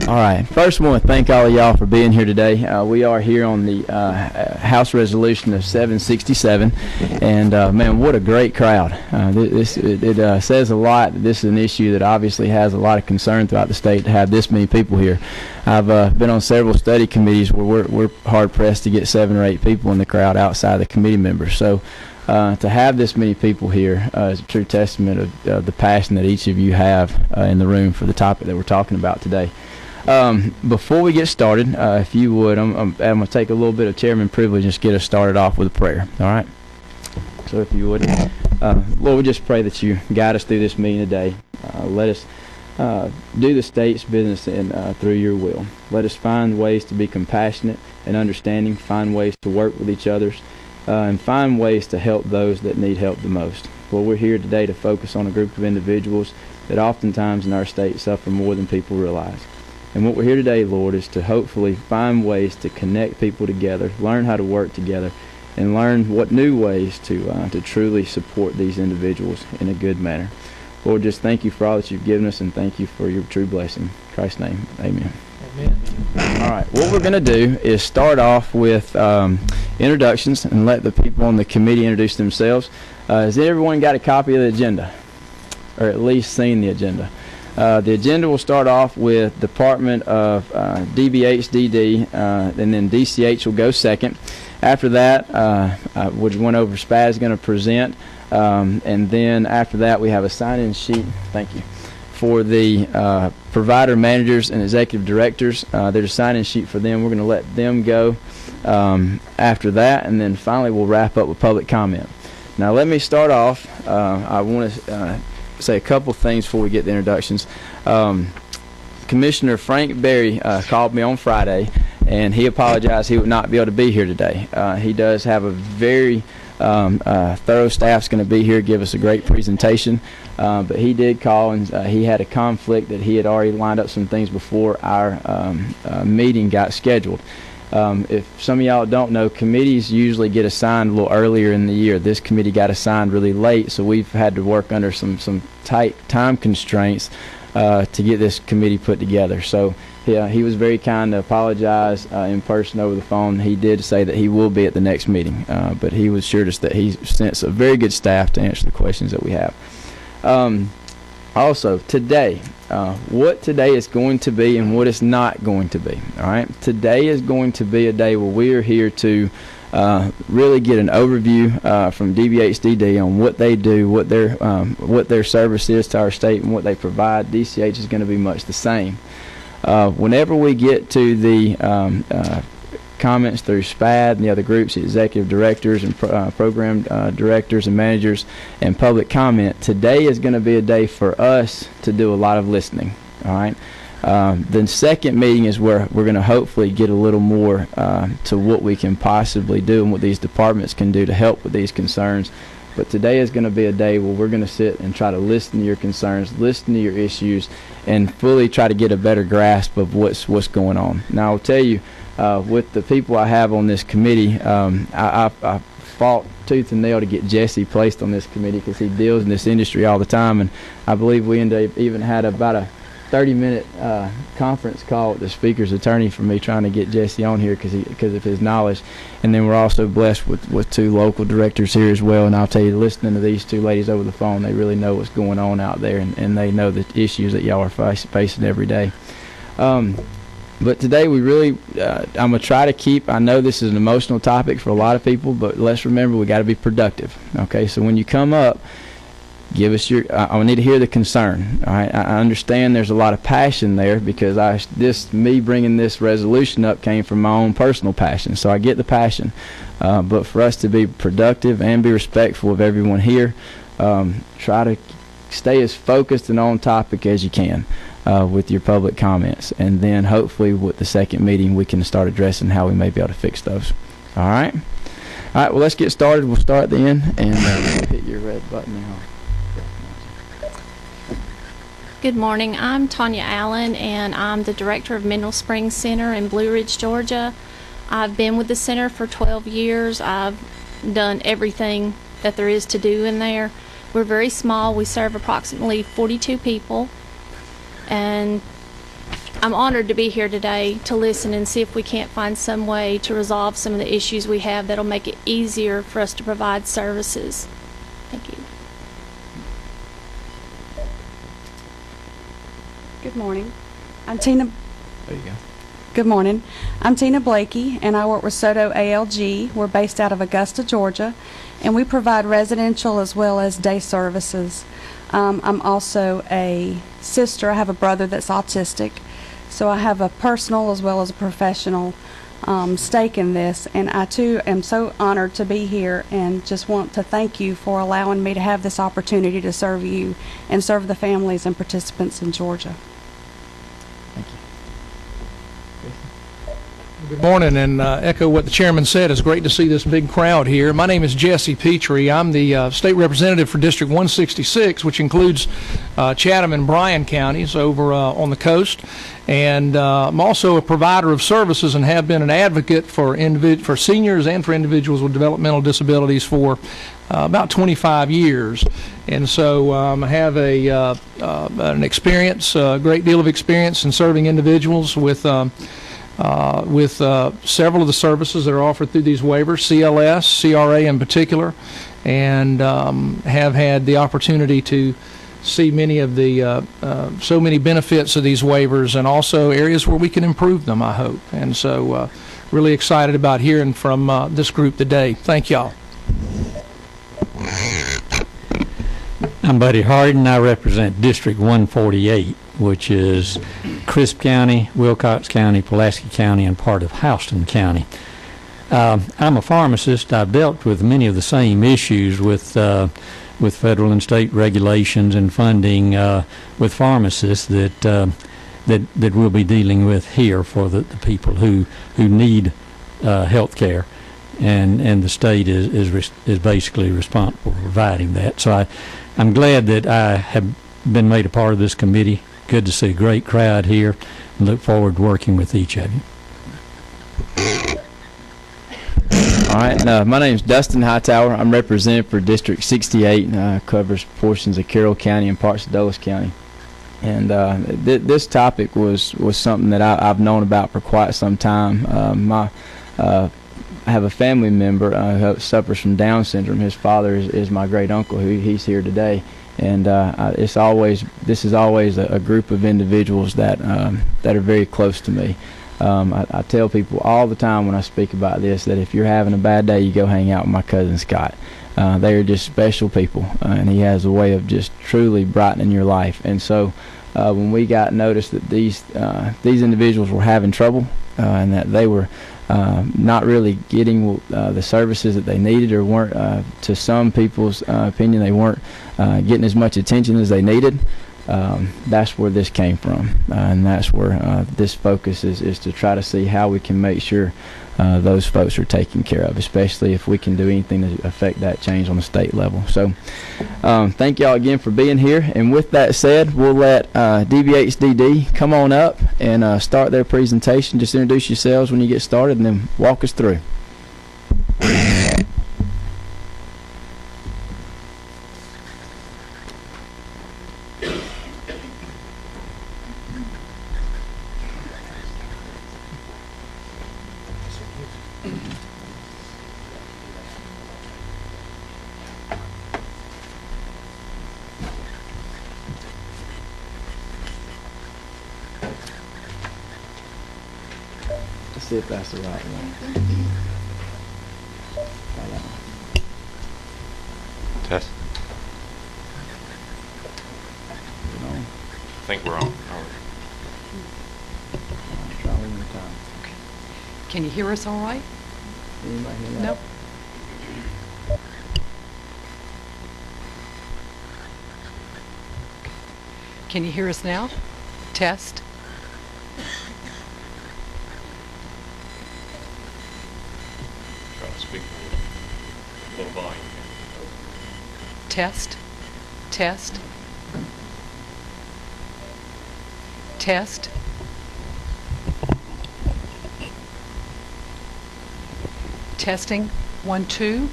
All right. First, I want to thank all of y'all for being here today. We are here on the House Resolution of 767, and man, what a great crowd! It says a lot. This is an issue that obviously has a lot of concern throughout the state to have this many people here. I've been on several study committees where we're hard pressed to get 7 or 8 people in the crowd outside the committee members. So to have this many people here is a true testament of the passion that each of you have in the room for the topic that we're talking about today. Before we get started, if you would, I'm going to take a little bit of chairman privilege and just get us started off with a prayer. All right? So if you would, Lord, we just pray that you guide us through this meeting today. Let us do the state's business through your will. Let us find ways to be compassionate and understanding, find ways to work with each other, and find ways to help those that need help the most. Well, we're here today to focus on a group of individuals that oftentimes in our state suffer more than people realize. And what we're here today, Lord, is to hopefully find ways to connect people together, learn how to work together, and learn what new ways to truly support these individuals in a good manner. Lord, just thank you for all that you've given us, and thank you for your true blessing. In Christ's name, amen. Amen. All right, what we're going to do is start off with introductions and let the people on the committee introduce themselves. Has everyone got a copy of the agenda, or at least seen the agenda? The agenda will start off with Department of DBHDD, and then DCH will go second. After that, which went over, SPAD is going to present, and then after that we have a sign-in sheet, thank you, for the provider managers and executive directors. There's a sign-in sheet for them. We're going to let them go after that, and then finally we'll wrap up with public comment. Now let me start off. I want to say a couple things before we get the introductions. Commissioner Frank Berry called me on Friday, and he apologized he would not be able to be here today. He does have a very thorough staff's going to be here, give us a great presentation, but he did call, and he had a conflict that he had already lined up some things before our meeting got scheduled. If some of y'all don't know, committees usually get assigned a little earlier in the year. This committee got assigned really late, so we've had to work under some tight time constraints to get this committee put together. So he was very kind to apologize in person over the phone. He did say that he will be at the next meeting, but he was assured us that he sent a very good staff to answer the questions that we have. Also, today, what today is going to be and what it's not going to be. All right, today is going to be a day where we are here to really get an overview from DBHDD on what they do, what their service is to our state, and what they provide. DCH is going to be much the same. Whenever we get to the comments through SPAD and the other groups, the executive directors and program directors and managers, and public comment, today is going to be a day for us to do a lot of listening. All right. The second meeting is where we're going to hopefully get a little more to what we can possibly do and what these departments can do to help with these concerns. But today is going to be a day where we're going to sit and try to listen to your concerns, listen to your issues, and fully try to get a better grasp of what's going on. Now, I'll tell you, with the people I have on this committee, I fought tooth and nail to get Jesse placed on this committee because he deals in this industry all the time, and I believe we even had about a 30-minute conference call with the speaker's attorney for me trying to get Jesse on here because of his knowledge. And then we're also blessed with 2 local directors here as well, and I'll tell you, listening to these 2 ladies over the phone, they really know what's going on out there, and they know the issues that y'all are facing every day. But today we really, I'm going to try to keep, I know this is an emotional topic for a lot of people, but let's remember we got to be productive. Okay, so when you come up, give us your, I need to hear the concern. All right, I understand there's a lot of passion there because me bringing this resolution up came from my own personal passion, so I get the passion. But for us to be productive and be respectful of everyone here, try to stay as focused and on topic as you can. With your public comments, and then hopefully with the second meeting we can start addressing how we may be able to fix those. All right, well, let's get started. We'll start at the end, and hit your red button now. Good morning. I'm Tanya Allen, and I'm the director of Mineral Springs Center in Blue Ridge, Georgia. I've been with the center for 12 years. I've done everything that there is to do in there. We're very small. We serve approximately 42 people. And I'm honored to be here today to listen and see if we can't find some way to resolve some of the issues we have that'll make it easier for us to provide services. Thank you. Good morning. I'm Tina. There you go. Good morning. I'm Tina Blakey, and I work with Soto ALG. We're based out of Augusta, Georgia, and we provide residential as well as day services. I'm also a sister. I have a brother that's autistic, so I have a personal as well as a professional stake in this, and I too am so honored to be here and just want to thank you for allowing me to have this opportunity to serve you and serve the families and participants in Georgia. Good morning, and echo what the chairman said. It's great to see this big crowd here. My name is Jesse Petrie. I'm the state representative for District 166, which includes Chatham and Bryan counties over on the coast. And I'm also a provider of services and have been an advocate for seniors and for individuals with developmental disabilities for about 25 years. And so I have an experience, a great deal of experience in serving individuals with several of the services that are offered through these waivers, CLS, CRA in particular, and have had the opportunity to see many of the so many benefits of these waivers, and also areas where we can improve them, I hope. And so really excited about hearing from this group today. Thank y'all. I'm Buddy Hardin. I represent District 148, which is Crisp County, Wilcox County, Pulaski County, and part of Houston County. I'm a pharmacist. I've dealt with many of the same issues with federal and state regulations and funding with pharmacists that we'll be dealing with here for the people who need health care, and the state is basically responsible for providing that. So I'm glad that I have been made a part of this committee. Good to see a great crowd here, and look forward to working with each of you. All right, my name is Dustin Hightower. I'm representative for District 68, covers portions of Carroll County and parts of Dulles County. And this topic was something that I've known about for quite some time. I have a family member who suffers from Down syndrome. His father is my great uncle, he's here today. And this is always a group of individuals that are very close to me. I tell people all the time when I speak about this that if you're having a bad day, you go hang out with my cousin Scott. They are just special people, and he has a way of just truly brightening your life. And so when we got notice that these individuals were having trouble and that they were not really getting the services that they needed, or weren't, to some people's opinion, they weren't getting as much attention as they needed, that's where this came from, and that's where this focus is to try to see how we can make sure those folks are taken care of, especially if we can do anything to affect that change on the state level. So thank y'all again for being here, and with that said, we'll let DBHDD come on up and start their presentation. Just introduce yourselves when you get started and then walk us through. See if that's the right one. Test. I think we're on. Try one more time. Can you hear us all right? Anybody hear that? Nope. Can you hear us now? Test. Try to speak a little volume. Test. Test. Test. Testing. 1, 2.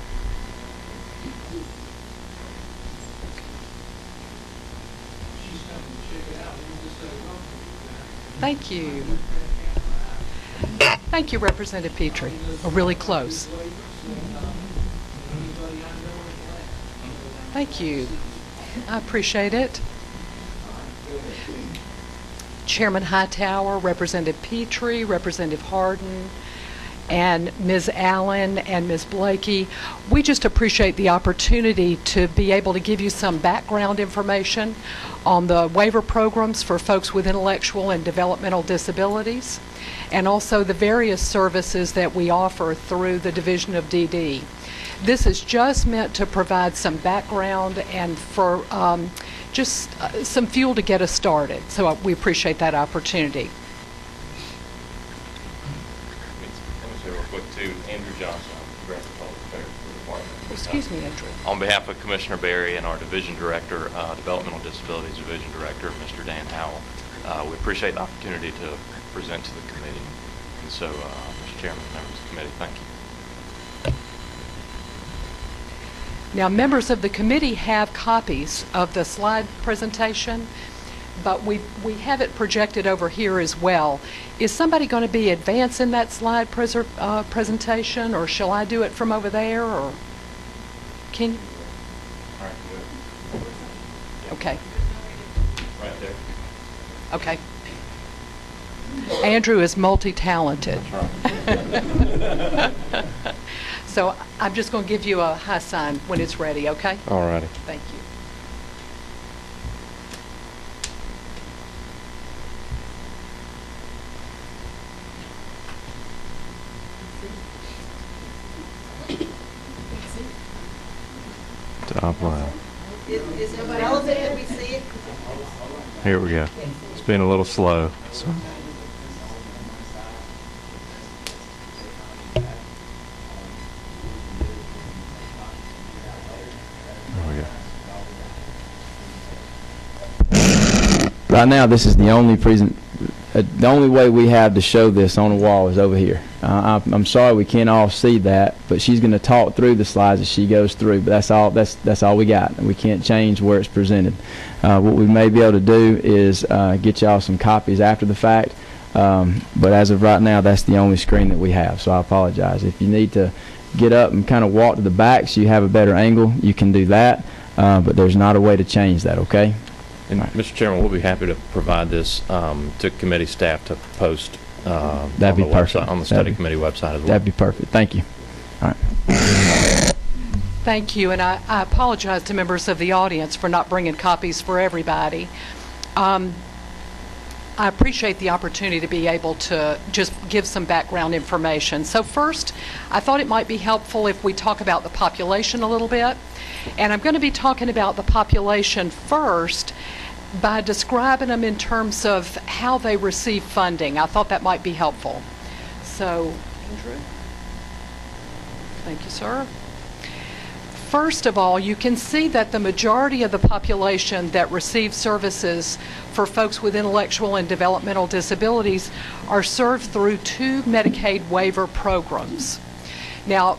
Thank you. Thank you, Representative Petrie. We're really close. Thank you. I appreciate it. Chairman Hightower, Representative Petrie, Representative Harden, and Ms. Allen and Ms. Blakey, we just appreciate the opportunity to be able to give you some background information on the waiver programs for folks with intellectual and developmental disabilities, and also the various services that we offer through the Division of DD. This is just meant to provide some background and for just some fuel to get us started. So we appreciate that opportunity. Let me say real quick too, Andrew Johnson, Director of Public Affairs for the Department. Excuse me, Andrew. On behalf of Commissioner Berry and our Division Director, Developmental Disabilities Division Director, Mr. Dan Howell, we appreciate the opportunity to present to the committee. And so, Mr. Chairman, members of the committee, thank you. Now, members of the committee have copies of the slide presentation, but we have it projected over here as well. Is somebody going to be advancing that slide presentation, or shall I do it from over there, or can you? All right, good. Okay. Right there. Okay. Andrew is multi-talented. So I'm just going to give you a high sign when it's ready, okay? All righty. Thank you. Top line. Is it relevant that we see it? Here we go. It's been a little slow. So. Right now, this is the only the only way we have to show this on the wall is over here. I'm sorry we can't all see that, but she's going to talk through the slides as she goes through. But that's all we got, and we can't change where it's presented. What we may be able to do is get y'all some copies after the fact. But as of right now, that's the only screen that we have. So I apologize. If you need to get up and kind of walk to the back so you have a better angle, you can do that. But there's not a way to change that. Okay. And Mr. Chairman, we'll be happy to provide this to committee staff to post That'd be perfect. on the study committee website as well. That'd be perfect. Thank you. All right. Thank you, and I apologize to members of the audience for not bringing copies for everybody. I appreciate the opportunity to be able to just give some background information. So first, I thought it might be helpful if we talk about the population a little bit. And I'm going to be talking about the population first by describing them in terms of how they receive funding. I thought that might be helpful. So, Andrew. Thank you, sir. First of all, you can see that the majority of the population that receives services for folks with intellectual and developmental disabilities are served through 2 Medicaid waiver programs. Now,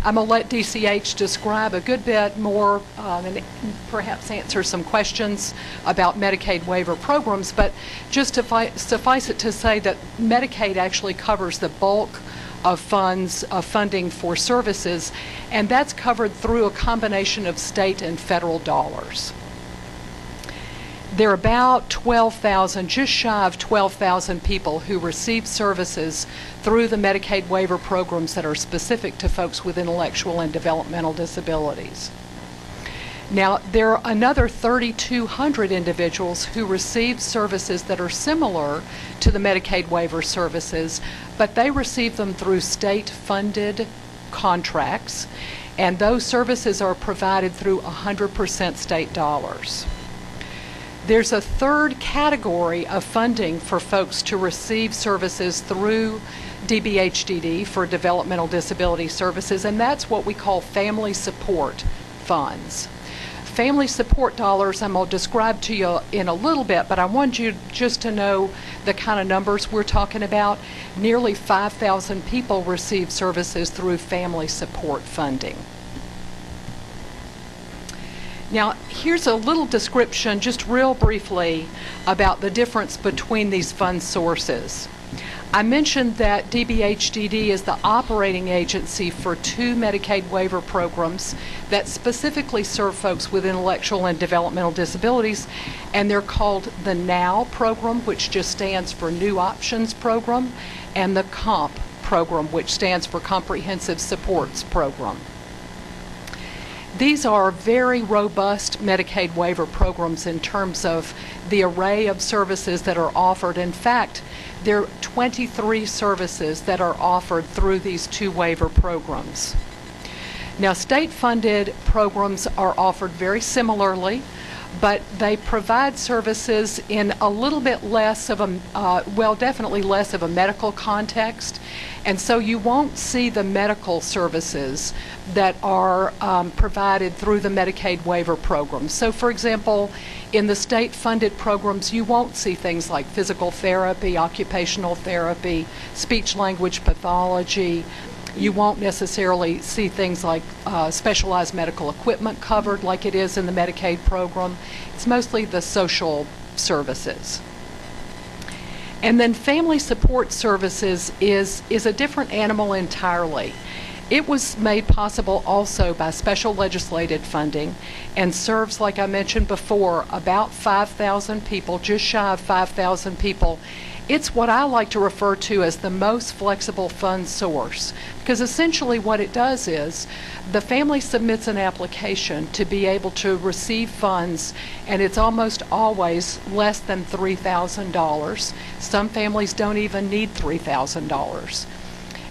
I'm going to let DCH describe a good bit more and perhaps answer some questions about Medicaid waiver programs, but just to suffice it to say that Medicaid actually covers the bulk of funding for services, and that's covered through a combination of state and federal dollars. There are about 12,000, just shy of 12,000 people who receive services through the Medicaid waiver programs that are specific to folks with intellectual and developmental disabilities. Now, there are another 3,200 individuals who receive services that are similar to the Medicaid waiver services, but they receive them through state-funded contracts, and those services are provided through 100% state dollars. There's a third category of funding for folks to receive services through DBHDD for developmental disability services, and that's what we call family support funds. Family support dollars I'm going to describe to you in a little bit, but I want you just to know the kind of numbers we're talking about. Nearly 5,000 people receive services through family support funding. Now, here's a little description, just real briefly, about the difference between these fund sources. I mentioned that DBHDD is the operating agency for 2 Medicaid waiver programs that specifically serve folks with intellectual and developmental disabilities, and they're called the NOW program, which just stands for New Options Program, and the COMP program, which stands for Comprehensive Supports Program. These are very robust Medicaid waiver programs in terms of the array of services that are offered. In fact, there are 23 services that are offered through these 2 waiver programs. Now, state-funded programs are offered very similarly, but they provide services in a little bit less of a, well, definitely less of a medical context. And so you won't see the medical services that are provided through the Medicaid waiver program. So, for example, in the state-funded programs, you won't see things like physical therapy, occupational therapy, speech-language pathology. You won't necessarily see things like specialized medical equipment covered like it is in the Medicaid program. It's mostly the social services. And then family support services is a different animal entirely. It was made possible also by special legislated funding and serves, like I mentioned before, about 5,000 people, just shy of 5,000 people. It's what I like to refer to as the most flexible fund source, because essentially what it does is the family submits an application to be able to receive funds, and it's almost always less than $3,000. Some families don't even need $3,000.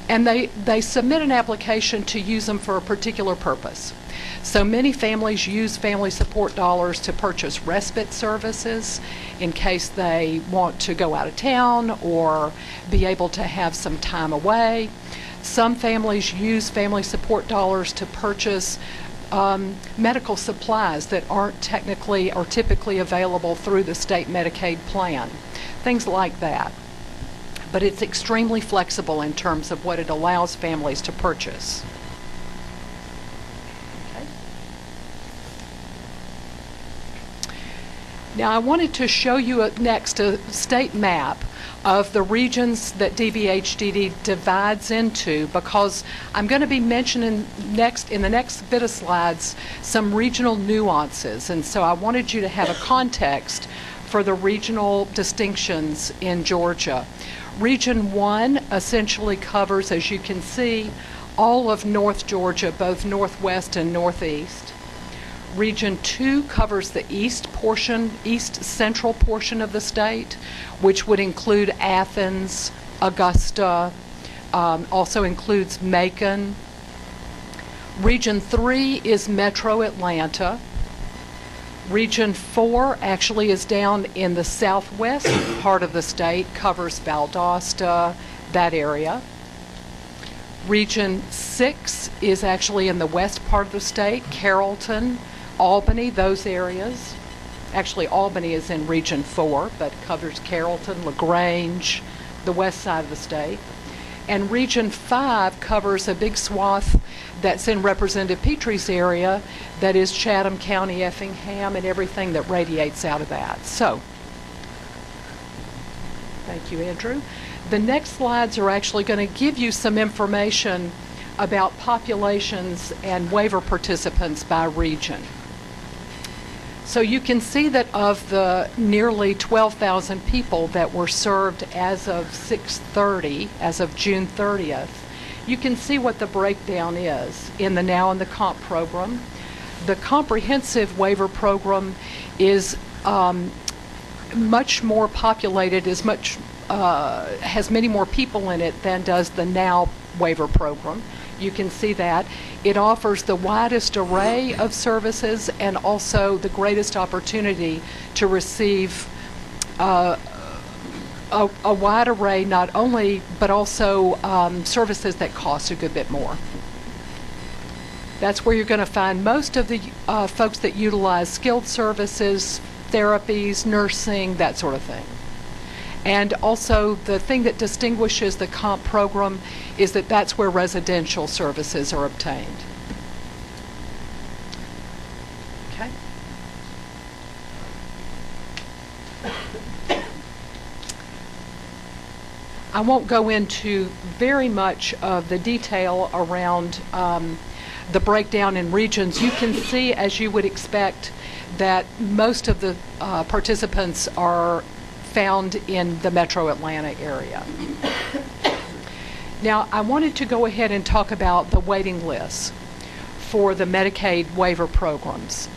And they submit an application to use them for a particular purpose. So many families use family support dollars to purchase respite services in case they want to go out of town or be able to have some time away. Some families use family support dollars to purchase medical supplies that aren't technically or typically available through the state Medicaid plan, things like that. But it's extremely flexible in terms of what it allows families to purchase. Okay. Now I wanted to show you next a state map of the regions that DBHDD divides into, because I'm going to be mentioning in the next bit of slides some regional nuances, and so I wanted you to have a context for the regional distinctions in Georgia. Region 1 essentially covers, as you can see, all of North Georgia, both northwest and northeast. Region 2 covers the east central portion of the state, which would include Athens, Augusta, also includes Macon. Region 3 is Metro Atlanta. Region 4 actually is down in the southwest part of the state, covers Valdosta, that area. Region 6 is actually in the west part of the state, Carrollton, Albany, those areas. Actually, Albany is in Region 4, but covers Carrollton, LaGrange, the west side of the state. And Region 5 covers a big swath that's in Representative Petrie's area, that is Chatham County, Effingham, and everything that radiates out of that. So, thank you, Andrew. The next slides are actually going to give you some information about populations and waiver participants by region. So you can see that of the nearly 12,000 people that were served as of 6/30, as of June 30th, you can see what the breakdown is in the NOW and the COMP program. The comprehensive waiver program is much more populated, has many more people in it than does the NOW waiver program. You can see that. It offers the widest array of services and also the greatest opportunity to receive a wide array, not only, but also services that cost a good bit more. That's where you're going to find most of the folks that utilize skilled services, therapies, nursing, that sort of thing. And also the thing that distinguishes the COMP program is that that's where residential services are obtained. Okay. I won't go into very much of the detail around the breakdown in regions. You can see, as you would expect, that most of the participants are found in the metro Atlanta area. Now, I wanted to go ahead and talk about the waiting lists for the Medicaid waiver programs.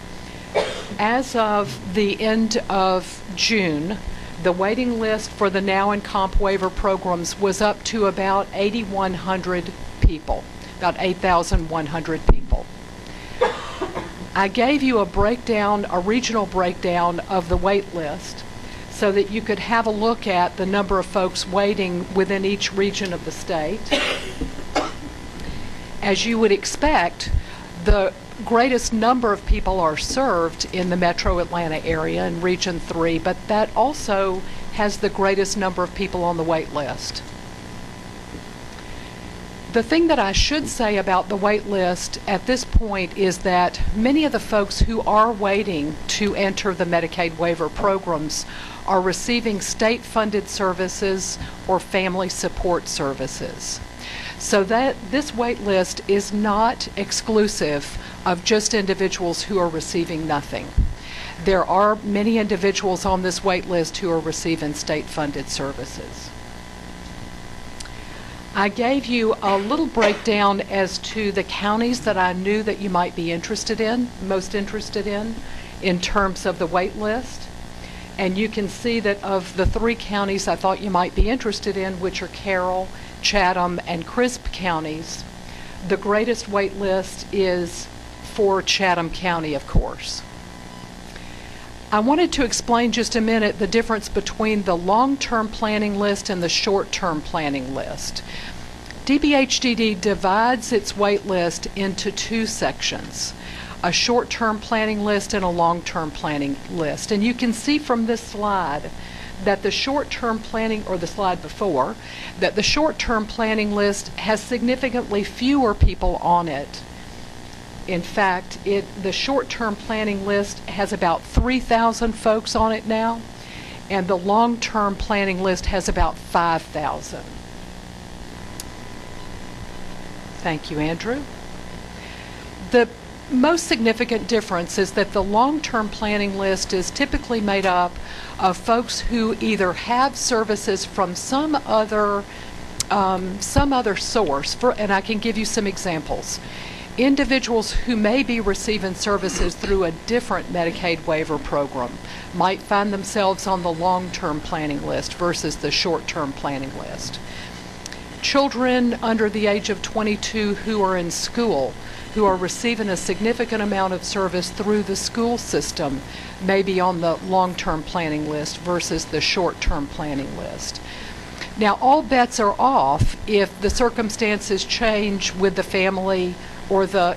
As of the end of June, the waiting list for the Now and Comp waiver programs was up to about 8,100 people, about 8,100 people. I gave you a breakdown, a regional breakdown of the wait list so that you could have a look at the number of folks waiting within each region of the state. As you would expect, the greatest number of people are served in the metro Atlanta area in Region 3, but that also has the greatest number of people on the wait list. The thing that I should say about the wait list at this point is that many of the folks who are waiting to enter the Medicaid waiver programs are receiving state-funded services or family support services. So that this wait list is not exclusive of just individuals who are receiving nothing. There are many individuals on this wait list who are receiving state-funded services. I gave you a little breakdown as to the counties that I knew that you might be interested in, most interested in terms of the wait list. And you can see that of the 3 counties I thought you might be interested in, which are Carroll, Chatham, and Crisp counties, the greatest wait list is for Chatham County, of course. I wanted to explain just a minute the difference between the long-term planning list and the short-term planning list. DBHDD divides its wait list into 2 sections, a short-term planning list and a long-term planning list. And you can see from this slide that the short-term planning, or the slide before, that the short-term planning list has significantly fewer people on it. In fact, the short-term planning list has about 3,000 folks on it now, and the long-term planning list has about 5,000. Thank you, Andrew. The most significant difference is that the long-term planning list is typically made up of folks who either have services from some other source, and I can give you some examples. Individuals who may be receiving services through a different Medicaid waiver program might find themselves on the long-term planning list versus the short-term planning list. Children under the age of 22 who are in school, who are receiving a significant amount of service through the school system, may be on the long-term planning list versus the short-term planning list. Now, all bets are off if the circumstances change with the family or the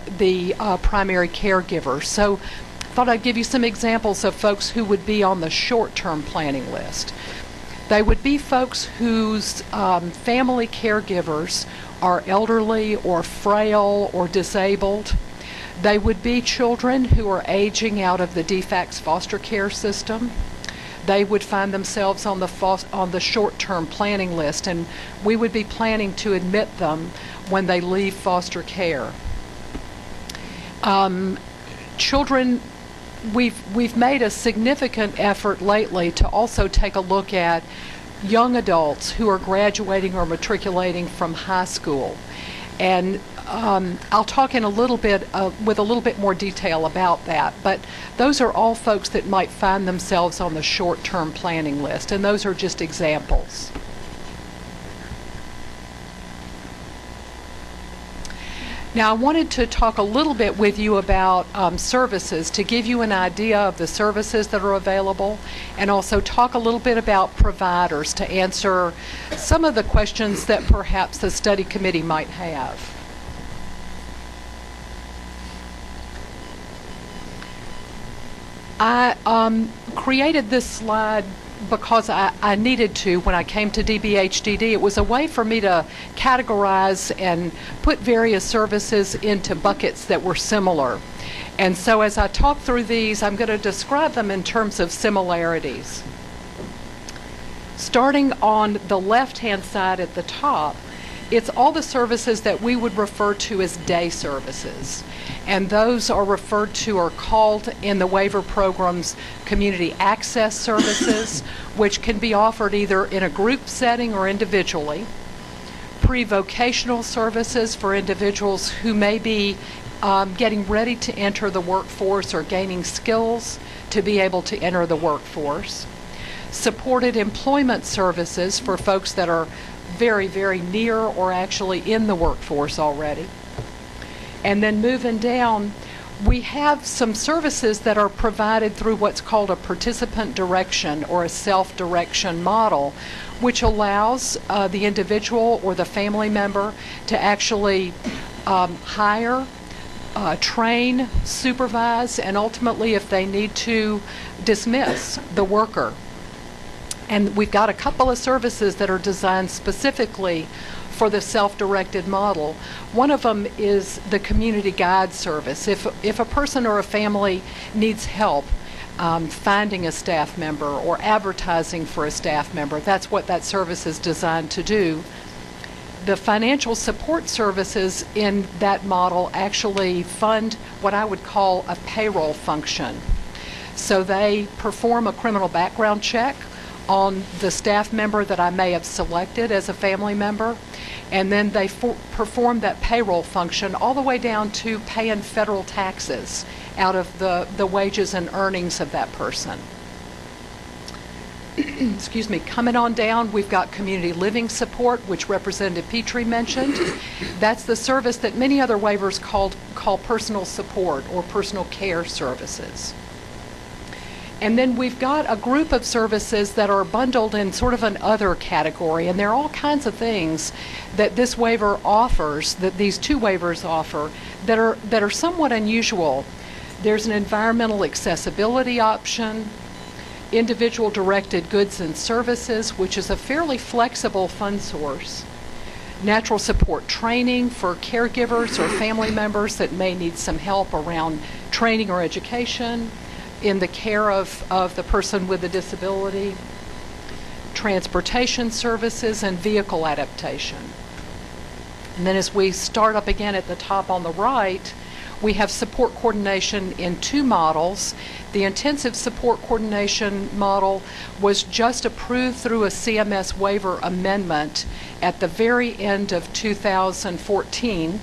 primary caregiver. So I thought I'd give you some examples of folks who would be on the short-term planning list. They would be folks whose family caregivers are elderly or frail or disabled. They would be children who are aging out of the DFACS foster care system. They would find themselves on the short-term planning list, and we would be planning to admit them when they leave foster care. Children, we've made a significant effort lately to also take a look at young adults who are graduating or matriculating from high school, and I'll talk in a little bit with a little bit more detail about that, but those are all folks that might find themselves on the short-term planning list, and those are just examples. Now, I wanted to talk a little bit with you about services, to give you an idea of the services that are available, and also talk a little bit about providers to answer some of the questions that perhaps the study committee might have. I created this slide because I needed to when I came to DBHDD. It was a way for me to categorize and put various services into buckets that were similar. And so as I talk through these, I'm going to describe them in terms of similarities. Starting on the left-hand side at the top, it's all the services that we would refer to as day services. And those are referred to or called in the waiver programs community access services, which can be offered either in a group setting or individually. Pre-vocational services for individuals who may be getting ready to enter the workforce or gaining skills to be able to enter the workforce. Supported employment services for folks that are very, very near or actually in the workforce already. And then moving down, we have some services that are provided through what's called a participant direction or a self-direction model, which allows the individual or the family member to actually hire, train, supervise, and ultimately, if they need to, dismiss the worker. And we've got a couple of services that are designed specifically for the self-directed model. One of them is the community guide service. If a person or a family needs help finding a staff member or advertising for a staff member, that's what that service is designed to do. The financial support services in that model actually fund what I would call a payroll function. So they perform a criminal background check on the staff member that I may have selected as a family member, and then they perform that payroll function all the way down to paying federal taxes out of the wages and earnings of that person. Excuse me. Coming on down, we've got community living support, which Representative Petrie mentioned. That's the service that many other waivers call personal support or personal care services. And then we've got a group of services that are bundled in sort of an other category, and there are all kinds of things that this waiver offers, that these two waivers offer, that are somewhat unusual. There's an environmental accessibility option, individual directed goods and services, which is a fairly flexible fund source, natural support training for caregivers or family members that may need some help around training or education in the care of the person with a disability, transportation services, and vehicle adaptation. And then as we start up again at the top on the right, we have support coordination in two models. The intensive support coordination model was just approved through a CMS waiver amendment at the very end of 2014,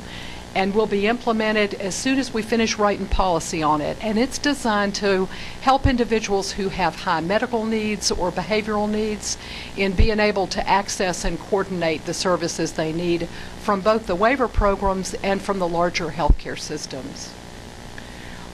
and will be implemented as soon as we finish writing policy on it. And it's designed to help individuals who have high medical needs or behavioral needs in being able to access and coordinate the services they need from both the waiver programs and from the larger healthcare systems.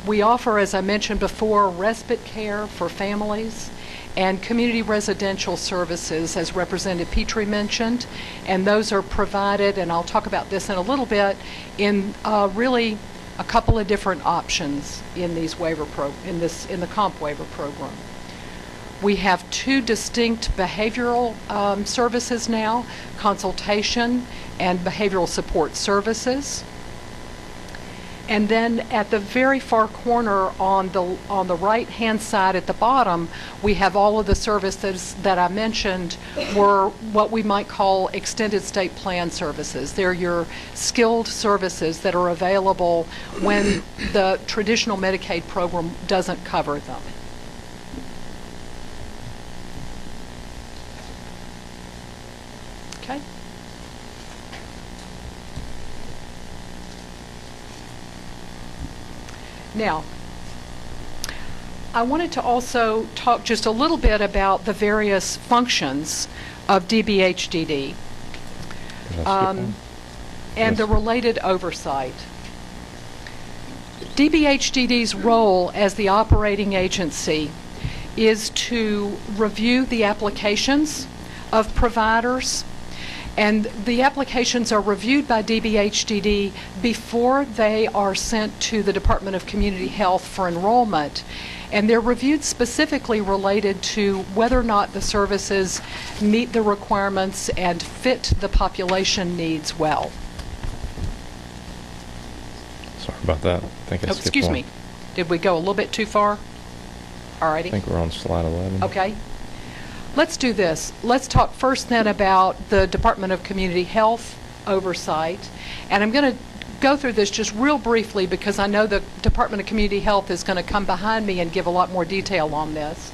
We offer, as I mentioned before, respite care for families and community residential services, as Representative Petrie mentioned, and those are provided, and I'll talk about this in a little bit, in really a couple of different options in these waiver in the comp waiver program. We have two distinct behavioral services now: consultation and behavioral support services. And then at the very far corner on the right-hand side at the bottom, we have all of the services that I mentioned were what we might call extended state plan services. They're your skilled services that are available when the traditional Medicaid program doesn't cover them. Okay. Now, I wanted to also talk just a little bit about the various functions of DBHDD and the related oversight. DBHDD's role as the operating agency is to review the applications of providers, and the applications are reviewed by DBHDD before they are sent to the Department of Community Health for enrollment. And they're reviewed specifically related to whether or not the services meet the requirements and fit the population needs well. Sorry about that. I think I skipped excuse one. me. Did we go a little bit too far? All righty. I think we're on slide 11. Okay. Let's do this. Let's talk first then about the Department of Community Health oversight. And I'm going to go through this just real briefly because I know the Department of Community Health is going to come behind me and give a lot more detail on this.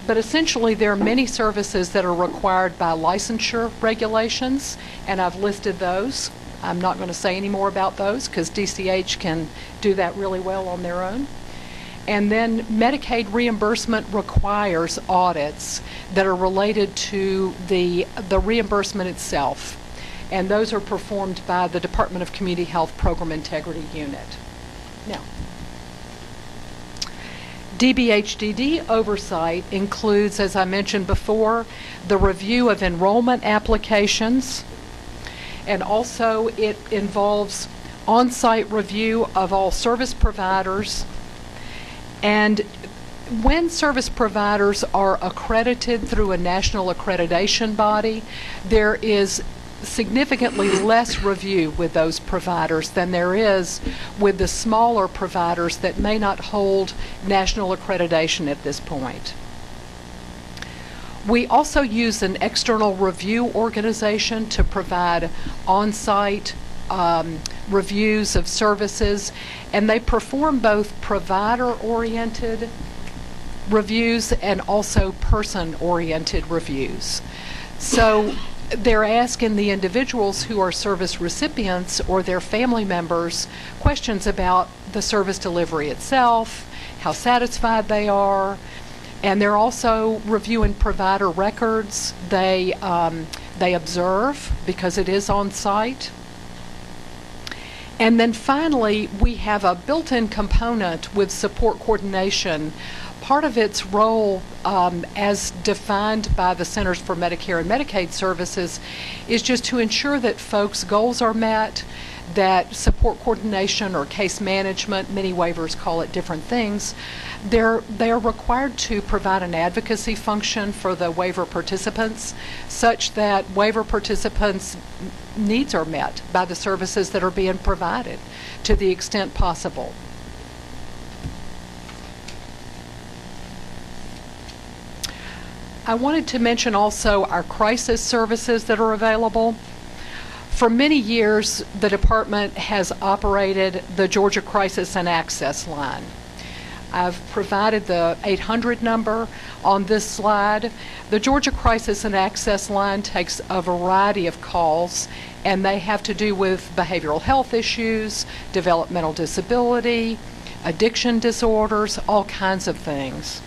But essentially, there are many services that are required by licensure regulations, and I've listed those. I'm not going to say any more about those because DCH can do that really well on their own. And then Medicaid reimbursement requires audits that are related to the reimbursement itself. And those are performed by the Department of Community Health Program Integrity Unit. Now, DBHDD oversight includes, as I mentioned before, the review of enrollment applications, and also it involves on-site review of all service providers. And when service providers are accredited through a national accreditation body, there is significantly less review with those providers than there is with the smaller providers that may not hold national accreditation at this point. We also use an external review organization to provide on-site reviews of services, and they perform both provider-oriented reviews and also person-oriented reviews. So they're asking the individuals who are service recipients or their family members questions about the service delivery itself, how satisfied they are, and they're also reviewing provider records. They observe because it is on site. And then finally, we have a built-in component with support coordination. Part of its role, as defined by the Centers for Medicare and Medicaid Services, is just to ensure that folks' goals are met, that support coordination or case management, many waivers call it different things, they're required to provide an advocacy function for the waiver participants such that waiver participants' needs are met by the services that are being provided to the extent possible. I wanted to mention also our crisis services that are available. For many years, the department has operated the Georgia Crisis and Access Line. I've provided the 800 number on this slide. The Georgia Crisis and Access Line takes a variety of calls, and they have to do with behavioral health issues, developmental disability, addiction disorders, all kinds of things.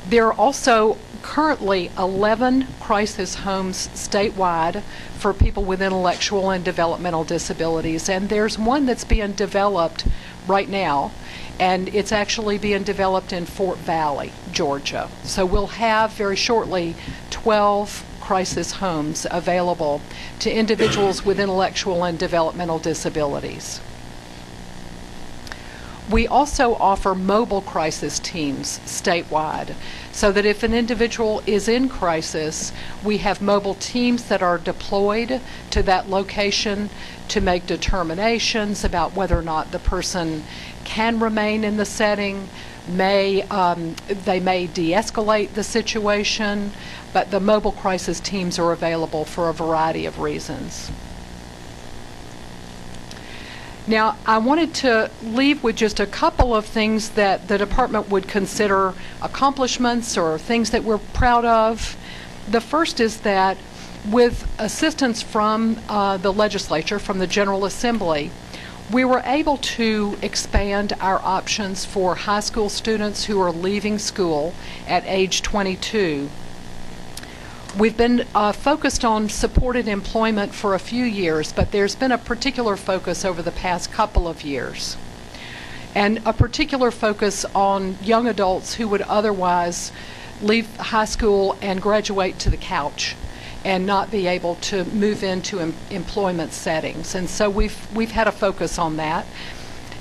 There are also currently 11 crisis homes statewide for people with intellectual and developmental disabilities, and there's one that's being developed right now, and it's actually being developed in Fort Valley, Georgia. So we'll have very shortly 12 crisis homes available to individuals with intellectual and developmental disabilities. We also offer mobile crisis teams statewide, so that if an individual is in crisis, we have mobile teams that are deployed to that location to make determinations about whether or not the person can remain in the setting. They may de-escalate the situation, but the mobile crisis teams are available for a variety of reasons. Now, I wanted to leave with just a couple of things that the department would consider accomplishments or things that we're proud of. The first is that with assistance from the legislature, from the General Assembly, we were able to expand our options for high school students who are leaving school at age 22. We've been focused on supported employment for a few years, but there's been a particular focus over the past couple of years, and a particular focus on young adults who would otherwise leave high school and graduate to the couch and not be able to move into employment settings. And so we've had a focus on that.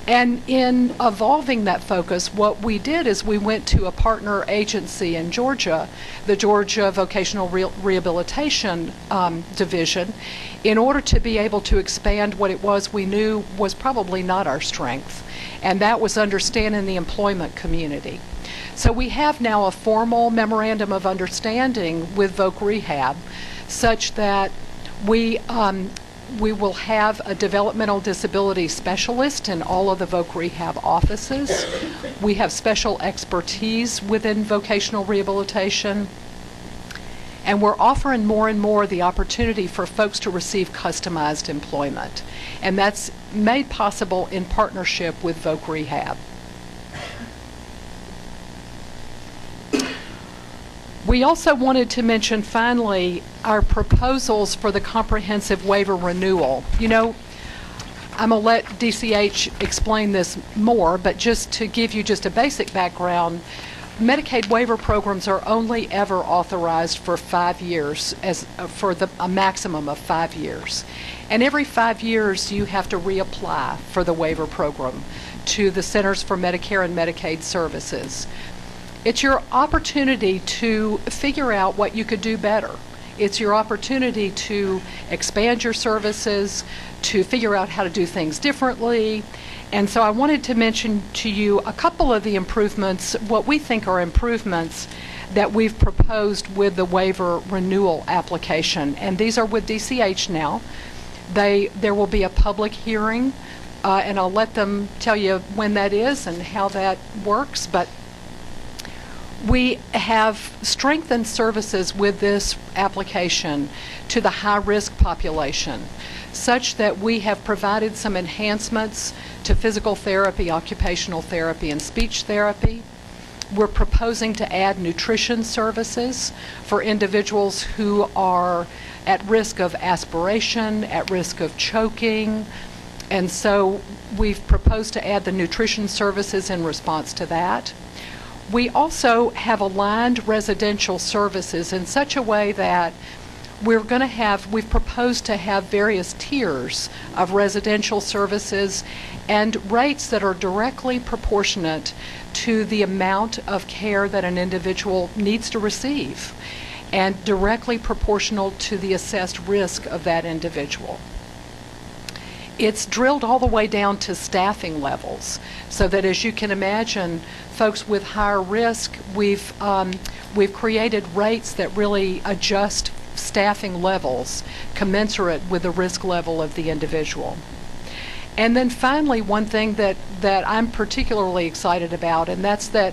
And in evolving that focus, what we did is we went to a partner agency in Georgia, the Georgia Vocational Rehabilitation Division, in order to be able to expand what it was we knew was probably not our strength, and that was understanding the employment community. So we have now a formal memorandum of understanding with Voc Rehab, such that we will have a developmental disability specialist in all of the Voc Rehab offices. We have special expertise within vocational rehabilitation. And we're offering more and more the opportunity for folks to receive customized employment. And that's made possible in partnership with Voc Rehab. We also wanted to mention, finally, our proposals for the comprehensive waiver renewal. You know, I'm going to let DCH explain this more, but just to give you just a basic background, Medicaid waiver programs are only ever authorized for 5 years, for a maximum of 5 years. And every 5 years, you have to reapply for the waiver program to the Centers for Medicare and Medicaid Services. It's your opportunity to figure out what you could do better. It's your opportunity to expand your services, to figure out how to do things differently. And so I wanted to mention to you a couple of the improvements, what we think are improvements that we've proposed with the waiver renewal application. And these are with DCH now. There will be a public hearing, and I'll let them tell you when that is and how that works. But we have strengthened services with this application to the high-risk population, such that we have provided some enhancements to physical therapy, occupational therapy, and speech therapy. We're proposing to add nutrition services for individuals who are at risk of aspiration, at risk of choking, and so we've proposed to add the nutrition services in response to that. We also have aligned residential services in such a way that we've proposed to have various tiers of residential services and rates that are directly proportionate to the amount of care that an individual needs to receive and directly proportional to the assessed risk of that individual. It's drilled all the way down to staffing levels, so that, as you can imagine, folks with higher risk, we've created rates that really adjust staffing levels commensurate with the risk level of the individual. And then finally, one thing that I'm particularly excited about, and that's that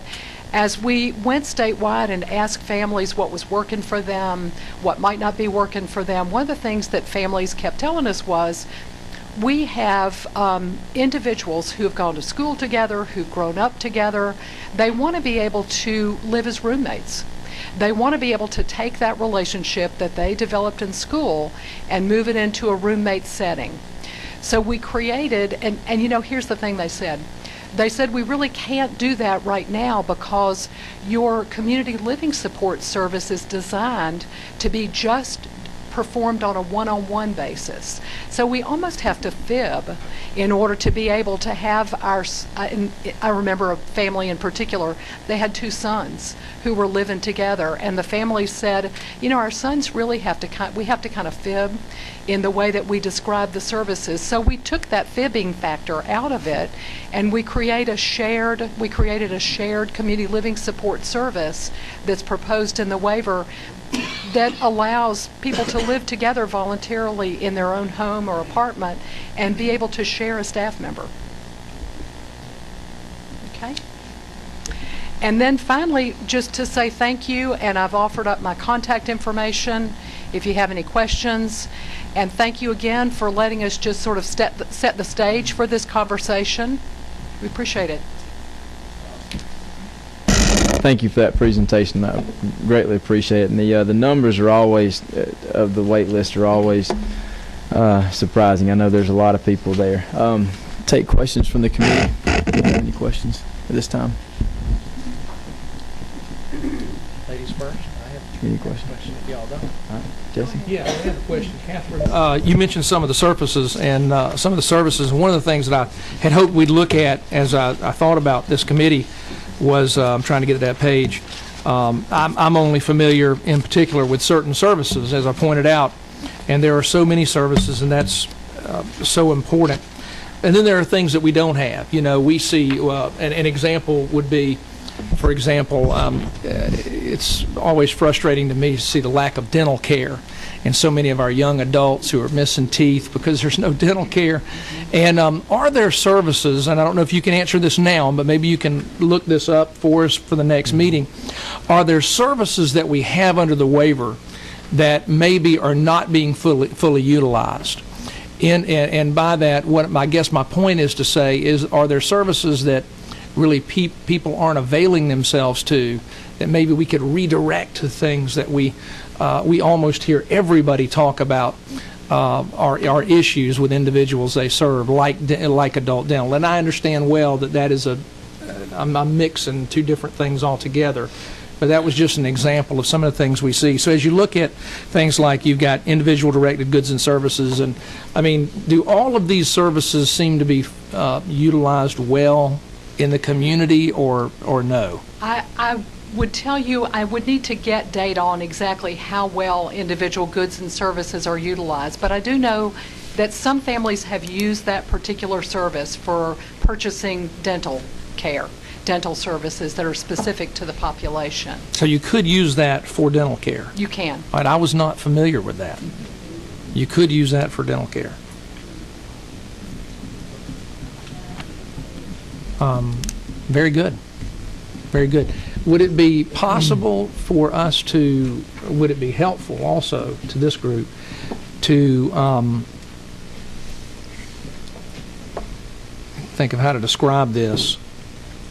as we went statewide and asked families what was working for them, what might not be working for them, one of the things that families kept telling us was, we have individuals who have gone to school together, who've grown up together. They want to be able to live as roommates. They want to be able to take that relationship that they developed in school and move it into a roommate setting. So we created, and you know, here's the thing they said. They said, we really can't do that right now because your community living support service is designed to be just performed on a one-on-one basis. So we almost have to fib in order to be able to have our, I remember a family in particular, they had 2 sons who were living together, and the family said, you know, our sons really have to, we have to kind of fib in the way that we describe the services. So we took that fibbing factor out of it, and we created a shared community living support service that's proposed in the waiver that allows people to live together voluntarily in their own home or apartment and be able to share a staff member. Okay? And then finally, just to say thank you, and I've offered up my contact information if you have any questions. And thank you again for letting us just sort of set the stage for this conversation. We appreciate it. Thank you for that presentation. I greatly appreciate it. And the numbers are always of the wait list are always surprising. I know there's a lot of people there. Take questions from the committee. Any questions at this time? Ladies first. I have Any questions? If y'all don't. All right. Jesse? Yeah, I have a question, Catherine. You mentioned some of the services and some of the services. One of the things that I had hoped we'd look at as I thought about this committee was, I'm trying to get to that page. I'm only familiar in particular with certain services, as I pointed out, and there are so many services, and that's so important. And then there are things that we don't have. You know, we see, an example would be, for example, it's always frustrating to me to see the lack of dental care in so many of our young adults who are missing teeth because there's no dental care. And are there services, and I don't know if you can answer this now, but maybe you can look this up for us for the next meeting, are there services that we have under the waiver that maybe are not being fully utilized? And by that, what I guess my point is to say is, are there services that really people aren't availing themselves to, that maybe we could redirect to things that we almost hear everybody talk about are issues with individuals they serve, like adult dental. And I understand well that is I'm mixing two different things altogether. But that was just an example of some of the things we see. So as you look at things like you've got individual directed goods and services, and I mean, do all of these services seem to be utilized well in the community, or no? I would tell you I would need to get data on exactly how well individual goods and services are utilized, but I do know that some families have used that particular service for purchasing dental care, dental services that are specific to the population. So you could use that for dental care? You can. All right, I was not familiar with that. You could use that for dental care. Very good. Very good. Would it be possible for us to, would it be helpful also to this group to think of how to describe this,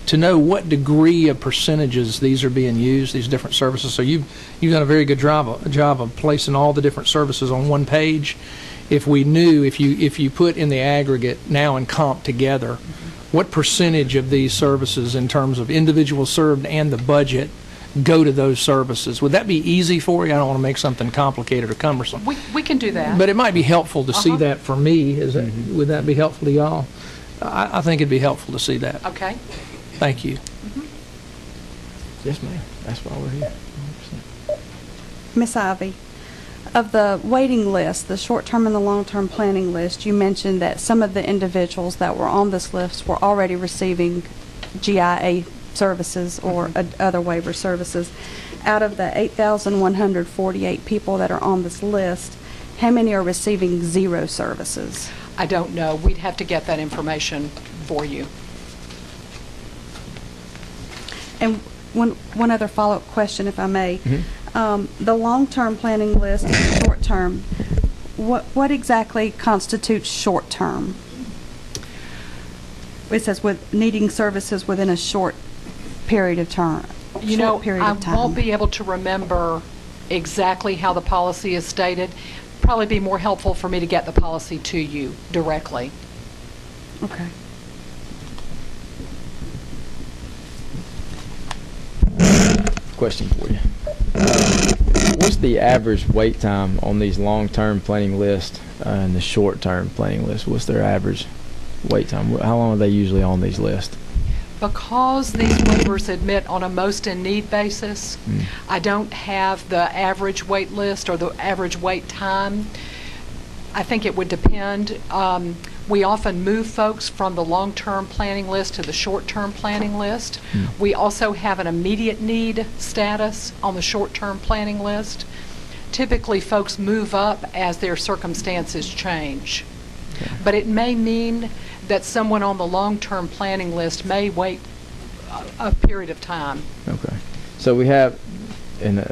to know what degree of percentages these are being used, these different services? So you've done a very good job of placing all the different services on one page. If we knew, if you put in the aggregate now and comp together, what percentage of these services in terms of individuals served and the budget go to those services? Would that be easy for you? I don't want to make something complicated or cumbersome. We can do that. But it might be helpful to see that for me. Would that be helpful to y'all? I think it'd be helpful to see that. Okay. Thank you. Yes, ma'am. That's why we're here. 100%. Miss Ivy, of the waiting list, the short-term and the long-term planning list, you mentioned that some of the individuals that were on this list were already receiving GIA services or other waiver services. Out of the 8,148 people that are on this list, how many are receiving zero services? I don't know. We'd have to get that information for you. And one other follow-up question, if I may. The long-term planning list and the short-term, what exactly constitutes short-term? It says with needing services within a short period of time. You know, I won't be able to remember exactly how the policy is stated. Probably be more helpful for me to get the policy to you directly. Okay. Question for you. What's the average wait time on these long-term planning lists and the short-term planning lists? What's their average wait time? How long are they usually on these lists? Because these waivers admit on a most-in-need basis, I don't have the average wait list or the average wait time. I think it would depend. We often move folks from the long-term planning list to the short-term planning list. We also have an immediate need status on the short-term planning list. Typically, folks move up as their circumstances change. Okay. But it may mean that someone on the long-term planning list may wait a period of time. Okay. So we have, and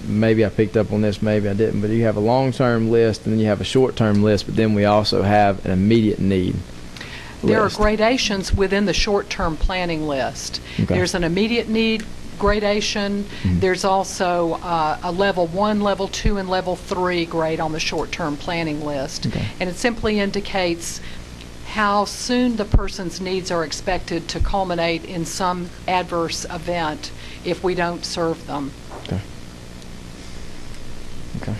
maybe I picked up on this, maybe I didn't, but you have a long-term list and then you have a short-term list, but then we also have an immediate need There list. are gradations within the short-term planning list. Okay. There's an immediate need gradation. There's also a level 1, level 2, and level 3 grade on the short-term planning list. Okay. And it simply indicates how soon the person's needs are expected to culminate in some adverse event if we don't serve them. Okay. Okay.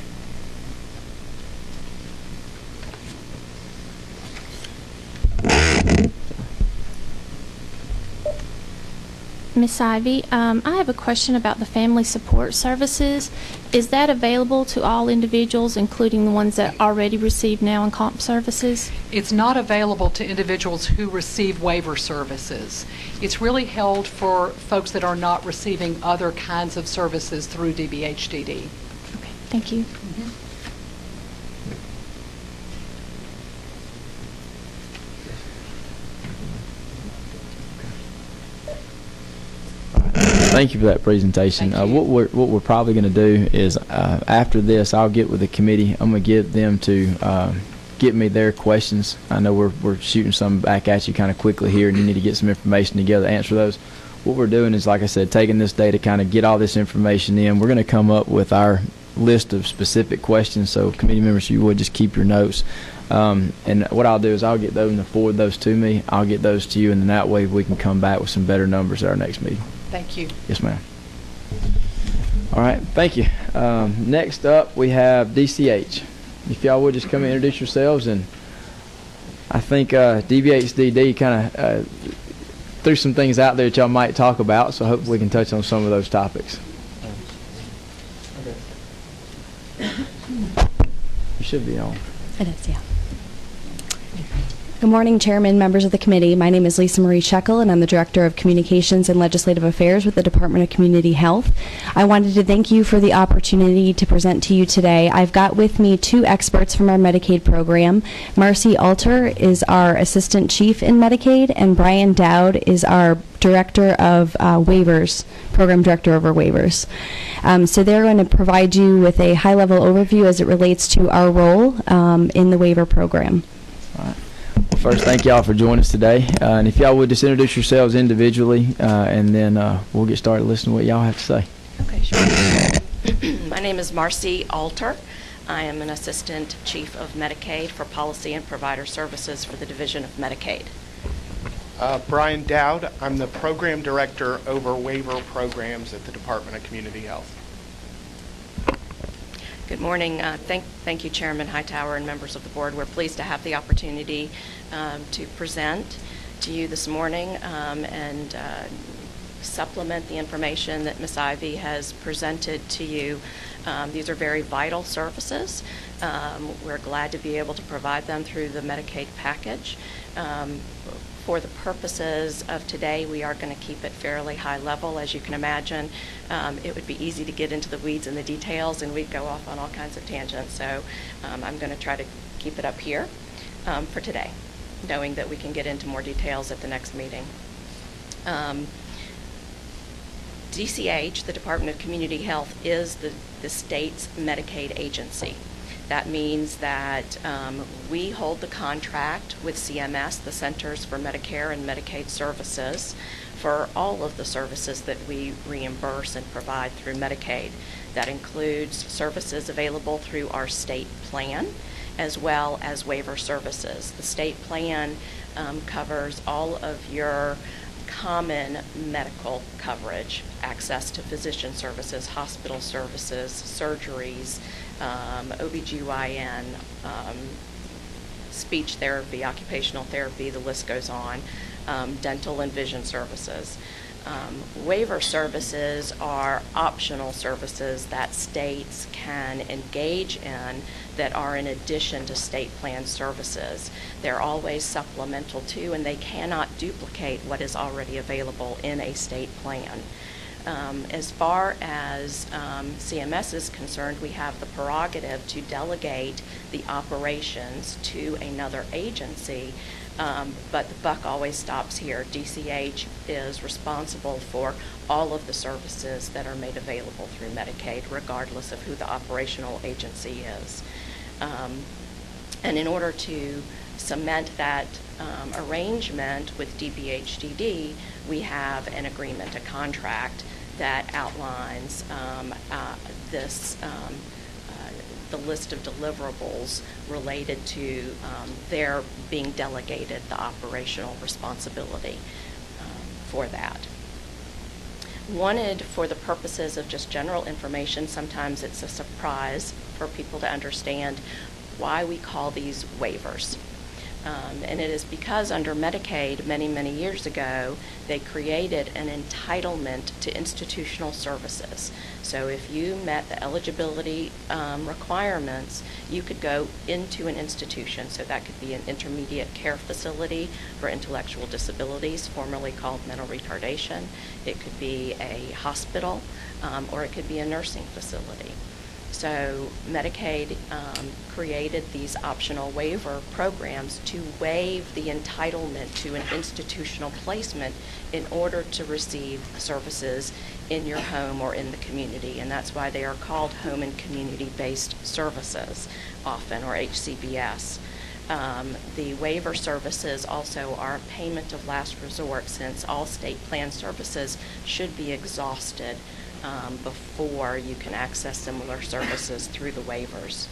Miss Ivy, I have a question about the family support services. Is that available to all individuals, including the ones that already receive now and comp services? It's not available to individuals who receive waiver services. It's really held for folks that are not receiving other kinds of services through DBHDD. Okay, thank you. Thank you for that presentation. What we're probably going to do is after this, I'll get with the committee. I'm going to get them to get me their questions. I know we're shooting some back at you kind of quickly here, and you need to get some information together to answer those. What we're doing is, like I said, taking this day to kind of get all this information in. We're going to come up with our list of specific questions. So committee members, you would just keep your notes. And what I'll do is I'll get them to forward those to me. I'll get those to you, and then that way we can come back with some better numbers at our next meeting. Thank you. Yes, ma'am. All right, thank you. Next up, we have DCH. If y'all would just come and introduce yourselves, and I think DBHDD kind of threw some things out there that y'all might talk about, so hopefully we can touch on some of those topics. You should be on. It is, yeah. Good morning, Chairman, members of the committee. My name is Lisa Marie Shekel, and I'm the Director of Communications and Legislative Affairs with the Department of Community Health. I wanted to thank you for the opportunity to present to you today. I've got with me two experts from our Medicaid program. Marcy Alter is our Assistant Chief in Medicaid, and Brian Dowd is our Director of Waivers, Program Director over Waivers. So they're going to provide you with a high-level overview as it relates to our role in the waiver program. All right. Well, first, thank y'all for joining us today. And if y'all would just introduce yourselves individually, and then we'll get started listening to what y'all have to say. Okay, sure. My name is Marcy Alter. I am an Assistant Chief of Medicaid for Policy and Provider Services for the Division of Medicaid. Brian Dowd. I'm the Program Director over Waiver Programs at the Department of Community Health. Good morning. Thank you, Chairman Hightower and members of the board. We're pleased to have the opportunity to present to you this morning and supplement the information that Ms. Ivy has presented to you. These are very vital services. We're glad to be able to provide them through the Medicaid package. For the purposes of today, we are going to keep it fairly high level. As you can imagine, it would be easy to get into the weeds and the details, and we'd go off on all kinds of tangents. So I'm going to try to keep it up here for today, knowing that we can get into more details at the next meeting. DCH, the Department of Community Health, is the state's Medicaid agency. That means that we hold the contract with CMS, the Centers for Medicare and Medicaid Services, for all of the services that we reimburse and provide through Medicaid. That includes services available through our state plan, as well as waiver services. The state plan covers all of your common medical coverage, access to physician services, hospital services, surgeries, OBGYN, speech therapy, occupational therapy, the list goes on, dental and vision services. Waiver services are optional services that states can engage in that are in addition to state plan services. They're always supplemental to, and they cannot duplicate what is already available in a state plan. As far as CMS is concerned, we have the prerogative to delegate the operations to another agency, but the buck always stops here. DCH is responsible for all of the services that are made available through Medicaid, regardless of who the operational agency is. And in order to cement that arrangement with DBHDD, we have an agreement, a contract that outlines the list of deliverables related to their being delegated the operational responsibility for that. Wanted for the purposes of just general information, sometimes it's a surprise for people to understand why we call these waivers. And it is because under Medicaid many, many years ago, they created an entitlement to institutional services. So if you met the eligibility requirements, you could go into an institution. So that could be an intermediate care facility for intellectual disabilities, formerly called mental retardation. It could be a hospital, or it could be a nursing facility. So Medicaid created these optional waiver programs to waive the entitlement to an institutional placement in order to receive services in your home or in the community. And that's why they are called home and community-based services often, or HCBS. The waiver services also are a payment of last resort, since all state plan services should be exhausted before you can access similar services through the waivers.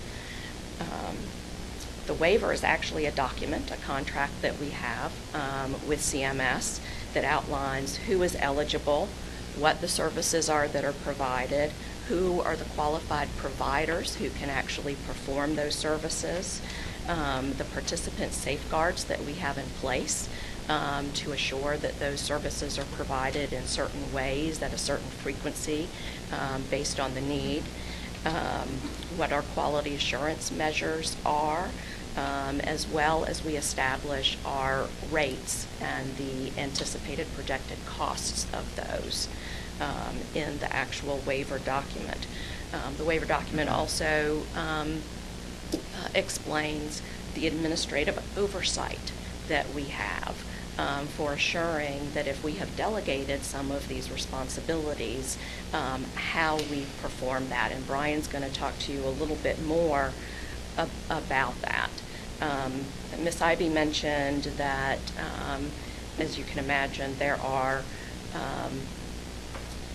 The waiver is actually a document, a contract that we have with CMS that outlines who is eligible, what the services are that are provided, who are the qualified providers who can actually perform those services, the participant safeguards that we have in place to assure that those services are provided in certain ways at a certain frequency based on the need, what our quality assurance measures are, as well as we establish our rates and the anticipated projected costs of those in the actual waiver document. The waiver document also explains the administrative oversight that we have for assuring that if we have delegated some of these responsibilities, how we perform that. And Brian's going to talk to you a little bit more about that. Ms. Ivy mentioned that, as you can imagine, there are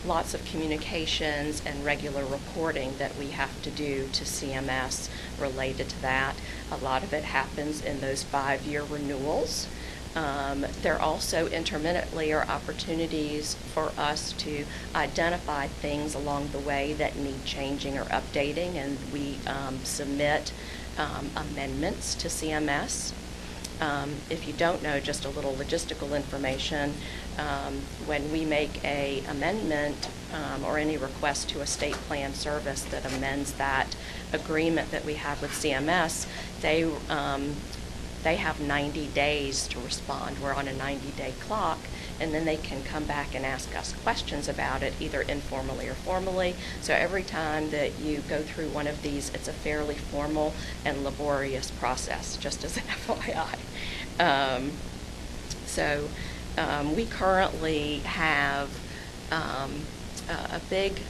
lots of communications and regular reporting that we have to do to CMS related to that. A lot of it happens in those 5-year renewals. There also intermittently are opportunities for us to identify things along the way that need changing or updating, and we submit amendments to CMS. If you don't know, just a little logistical information, when we make an amendment or any request to a state plan service that amends that agreement that we have with CMS, they have 90 days to respond. We're on a 90-day clock, and then they can come back and ask us questions about it, either informally or formally. So every time that you go through one of these, it's a fairly formal and laborious process, just as an FYI. We currently have a big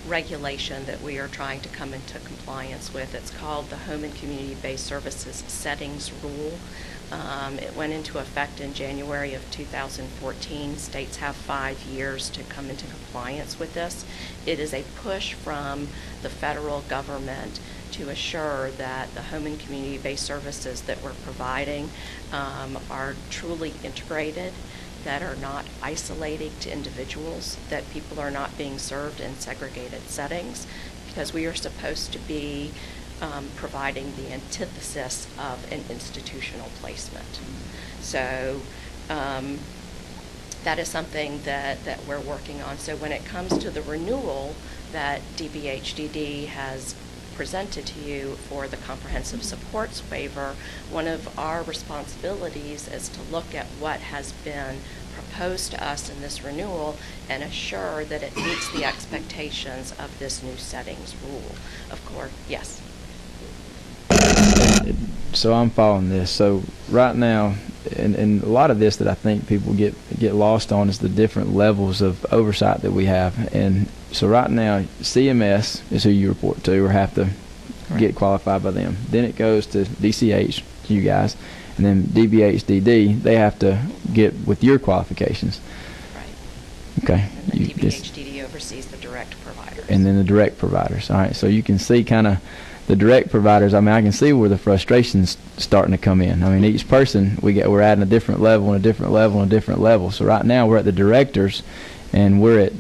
regulation that we are trying to come into compliance with. It's called the Home and Community-Based Services Settings Rule. It went into effect in January of 2014. States have 5 years to come into compliance with this. It is a push from the federal government to assure that the home and community-based services that we're providing are truly integrated, that are not isolating to individuals, that people are not being served in segregated settings, because we are supposed to be providing the antithesis of an institutional placement. So that is something that we're working on. So when it comes to the renewal that DBHDD has presented to you for the comprehensive supports waiver, one of our responsibilities is to look at what has been proposed to us in this renewal and assure that it meets the expectations of this new settings rule. Of course, yes. So I'm following this. So right now, and a lot of this that I think people get lost on is the different levels of oversight that we have. And so right now, CMS is who you report to or have to get qualified by them. Then it goes to DCH, you guys, and then DBHDD, they have to get with your qualifications. Right. Okay. And the DBHDD oversees the direct providers. And then the direct providers. All right. So you can see kind of the direct providers. I mean, I can see where the frustration's starting to come in. I mean, each person we're adding a different level and a different level and a different level. So right now we're at the directors, and we're at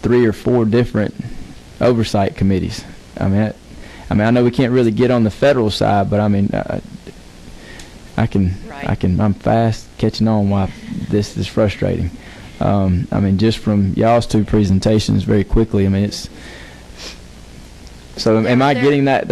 3 or 4 different oversight committees. I mean, I mean, I know we can't really get on the federal side, but I mean, I'm fast catching on why this is frustrating. I mean, just from y'all's two presentations very quickly, I mean, it's, so am I getting that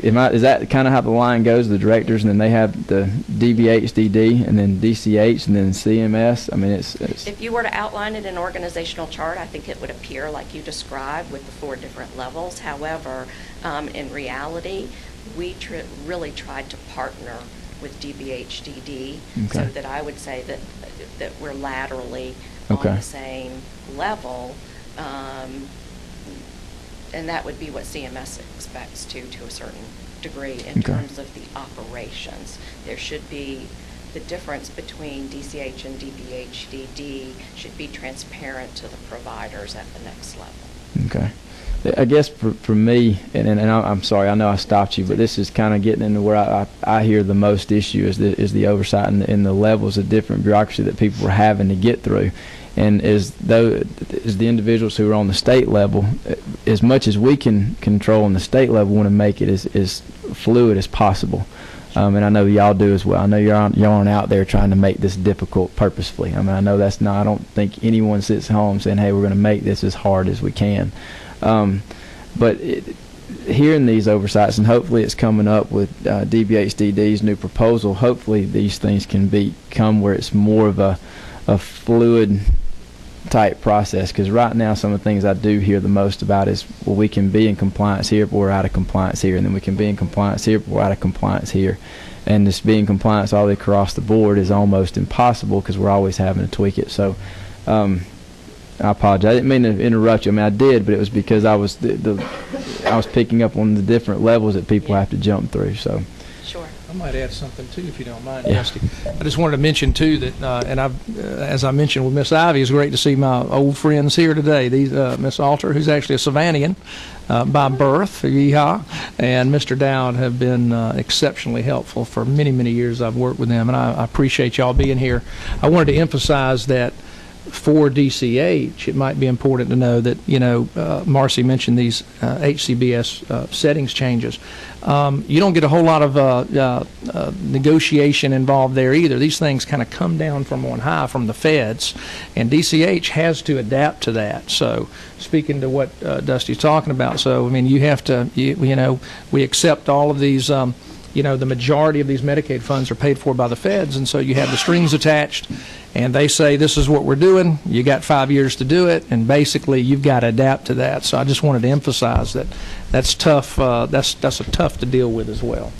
is that kind of how the line goes, the directors, and then they have the DBHDD, and then DCH, and then CMS? I mean, it's if you were to outline it in an organizational chart, I think it would appear like you described with the 4 different levels. However, in reality, we really tried to partner with DBHDD, so that I would say that we're laterally on the same level. And that would be what CMS expects to a certain degree in terms of the operations. There should be the difference between DCH and DBHDD should be transparent to the providers at the next level. Okay. I guess for me, and I'm sorry, I know I stopped you, but this is kind of getting into where I hear the most issue is the oversight and the levels of different bureaucracy that people are having to get through. And as the individuals who are on the state level, as much as we can control on the state level, want to make it as fluid as possible. And I know y'all do as well. I know y'all aren't out there trying to make this difficult purposefully. I mean, I know that's not. I don't think anyone sits home saying, "Hey, we're going to make this as hard as we can." But hearing these oversights, and hopefully it's coming up with DBHDD's new proposal. Hopefully these things can become where it's more of a fluid type process, because right now some of the things I do hear the most about is, well, we can be in compliance here, but we're out of compliance here, and then we can be in compliance here, but we're out of compliance here. And this being compliance all the way across the board is almost impossible because we're always having to tweak it. So I apologize. I didn't mean to interrupt you. I mean, I did, but it was because I was I was picking up on the different levels that people have to jump through. So. Sure. I might add something too, if you don't mind, Dusty. I just wanted to mention too that, and as I mentioned with Miss Ivy, it's great to see my old friends here today. These Miss Alter, who's actually a Savannaian by birth, yeehaw, and Mr. Dowd have been exceptionally helpful for many, many years. I've worked with them, and I appreciate y'all being here. I wanted to emphasize that for DCH, it might be important to know that, Marcy mentioned these HCBS settings changes. You don't get a whole lot of negotiation involved there either. These things kind of come down from on high from the feds, and DCH has to adapt to that. So speaking to what Dusty's talking about, so I mean, you have to, we accept all of these, the majority of these Medicaid funds are paid for by the feds, and so you have the strings attached, and they say this is what we're doing. You got 5 years to do it, and basically you've got to adapt to that. So I just wanted to emphasize that that's tough. That's tough to deal with as well.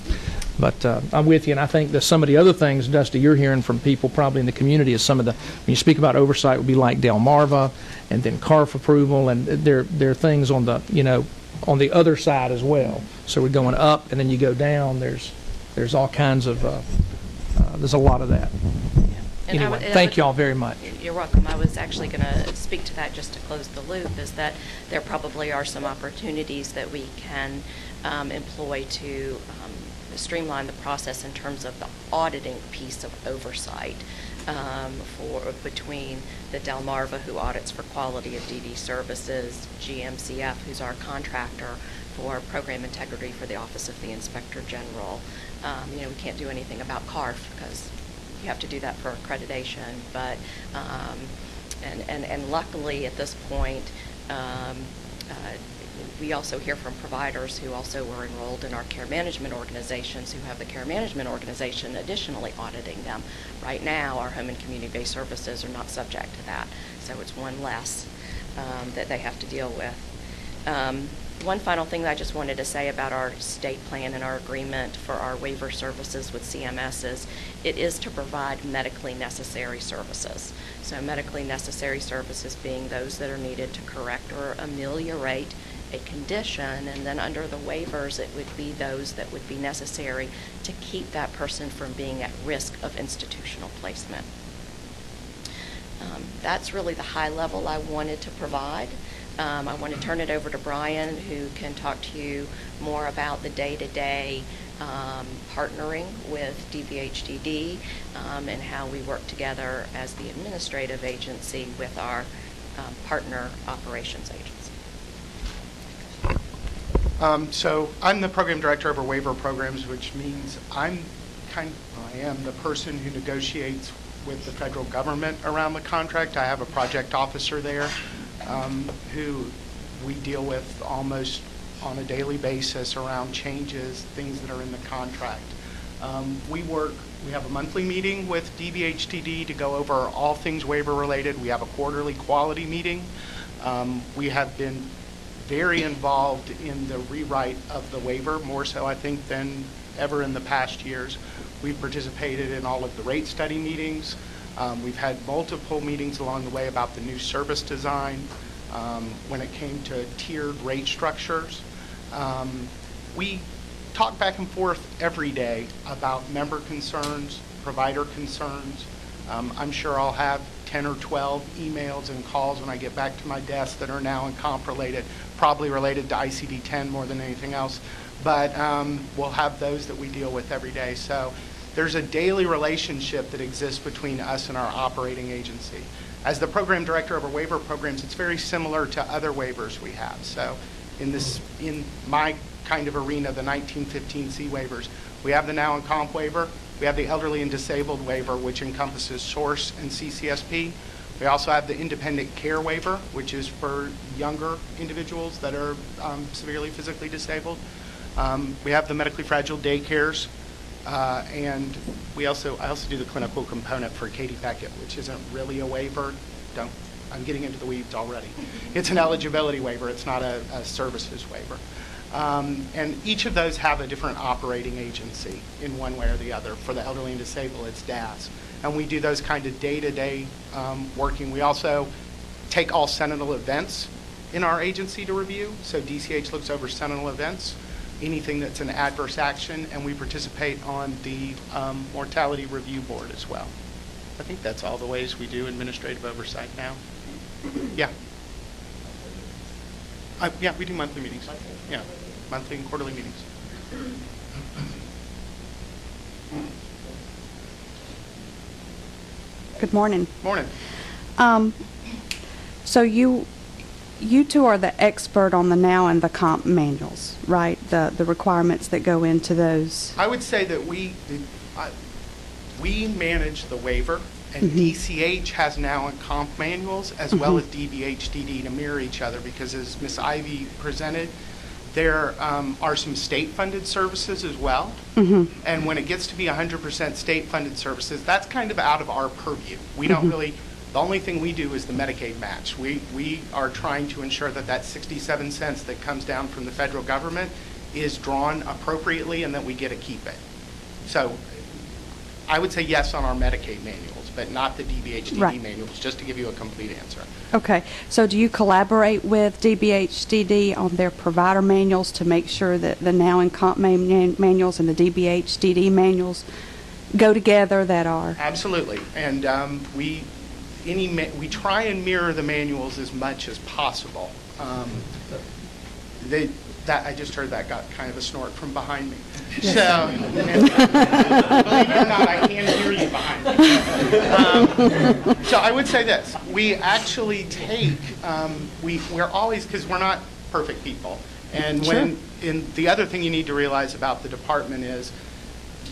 But I'm with you, and I think that some of the other things, Dusty, you're hearing from people probably in the community is some of the, when you speak about oversight, would be like Delmarva, and then CARF approval, and there are things on the on the other side as well. So we're going up, and then you go down. There's all kinds of there's a lot of that. Anyway, thank you all very much. You're welcome. I was actually going to speak to that just to close the loop, is that there probably are some opportunities that we can employ to streamline the process in terms of the auditing piece of oversight between the Delmarva, who audits for quality of DD services, GMCF, who's our contractor for program integrity for the Office of the Inspector General. We can't do anything about CARF because you have to do that for accreditation, but and luckily at this point we also hear from providers who also were enrolled in our care management organizations, who have the care management organization additionally auditing them. Right now our home and community-based services are not subject to that, so it's one less that they have to deal with. One final thing that I just wanted to say about our state plan and our agreement for our waiver services with CMS is it is to provide medically necessary services. So medically necessary services being those that are needed to correct or ameliorate a condition, and then under the waivers it would be those that would be necessary to keep that person from being at risk of institutional placement. That's really the high level I wanted to provide. I want to turn it over to Brian, who can talk to you more about the day-to-day partnering with DBHDD and how we work together as the administrative agency with our partner operations agency. So I'm the program director over waiver programs, which means I am the person who negotiates with the federal government around the contract. I have a project officer there who we deal with almost on a daily basis around changes, things that are in the contract. We have a monthly meeting with DBHTD to go over all things waiver related. We have a quarterly quality meeting. We have been very involved in the rewrite of the waiver, more so I think than ever in the past years. We've participated in all of the rate study meetings. We've had multiple meetings along the way about the new service design. When it came to tiered rate structures, we talk back and forth every day about member concerns, provider concerns. I'm sure I'll have 10 or 12 emails and calls when I get back to my desk that are now in comp related, probably related to ICD-10 more than anything else. But we'll have those that we deal with every day. So there's a daily relationship that exists between us and our operating agency. As the program director over waiver programs, it's very similar to other waivers we have. So in my kind of arena, the 1915C waivers, we have the now and comp waiver. We have the elderly and disabled waiver, which encompasses SOURCE and CCSP. We also have the independent care waiver, which is for younger individuals that are severely physically disabled. We have the medically fragile daycares, and I also do the clinical component for Katie Beckett, which isn't really a waiver. I'm getting into the weeds already. It's an eligibility waiver. It's not a services waiver. And each of those have a different operating agency in one way or the other. For the elderly and disabled, it's DAS. And we do those kind of day-to-day working. We also take all Sentinel events in our agency to review. So DCH looks over Sentinel events, anything that's an adverse action, and we participate on the mortality review board as well. I think that's all the ways we do administrative oversight now. Yeah. Yeah, we do monthly meetings. Yeah, monthly and quarterly meetings. Good morning. Morning. So you two are the expert on the now and the comp manuals, right? The requirements that go into those. I would say that we manage the waiver, and DCH has now and comp manuals as well as DBHDD to mirror each other, because as Ms. Ivy presented, there are some state-funded services as well. And when it gets to be 100% state-funded services, that's kind of out of our purview. We don't really, the only thing we do is the Medicaid match. We are trying to ensure that that 67 cents that comes down from the federal government is drawn appropriately and that we get to keep it. So I would say yes on our Medicaid manuals, but not the DBHDD manuals, just to give you a complete answer. Okay. So do you collaborate with DBHDD on their provider manuals to make sure that the now and comp manuals and the DBHDD manuals go together that are? Absolutely. And we try and mirror the manuals as much as possible. I just heard that got kind of a snort from behind me. Yes. So, believe it or not, I can hear you behind me. So I would say this. We actually take, we're always, because we're not perfect people. And the other thing you need to realize about the department is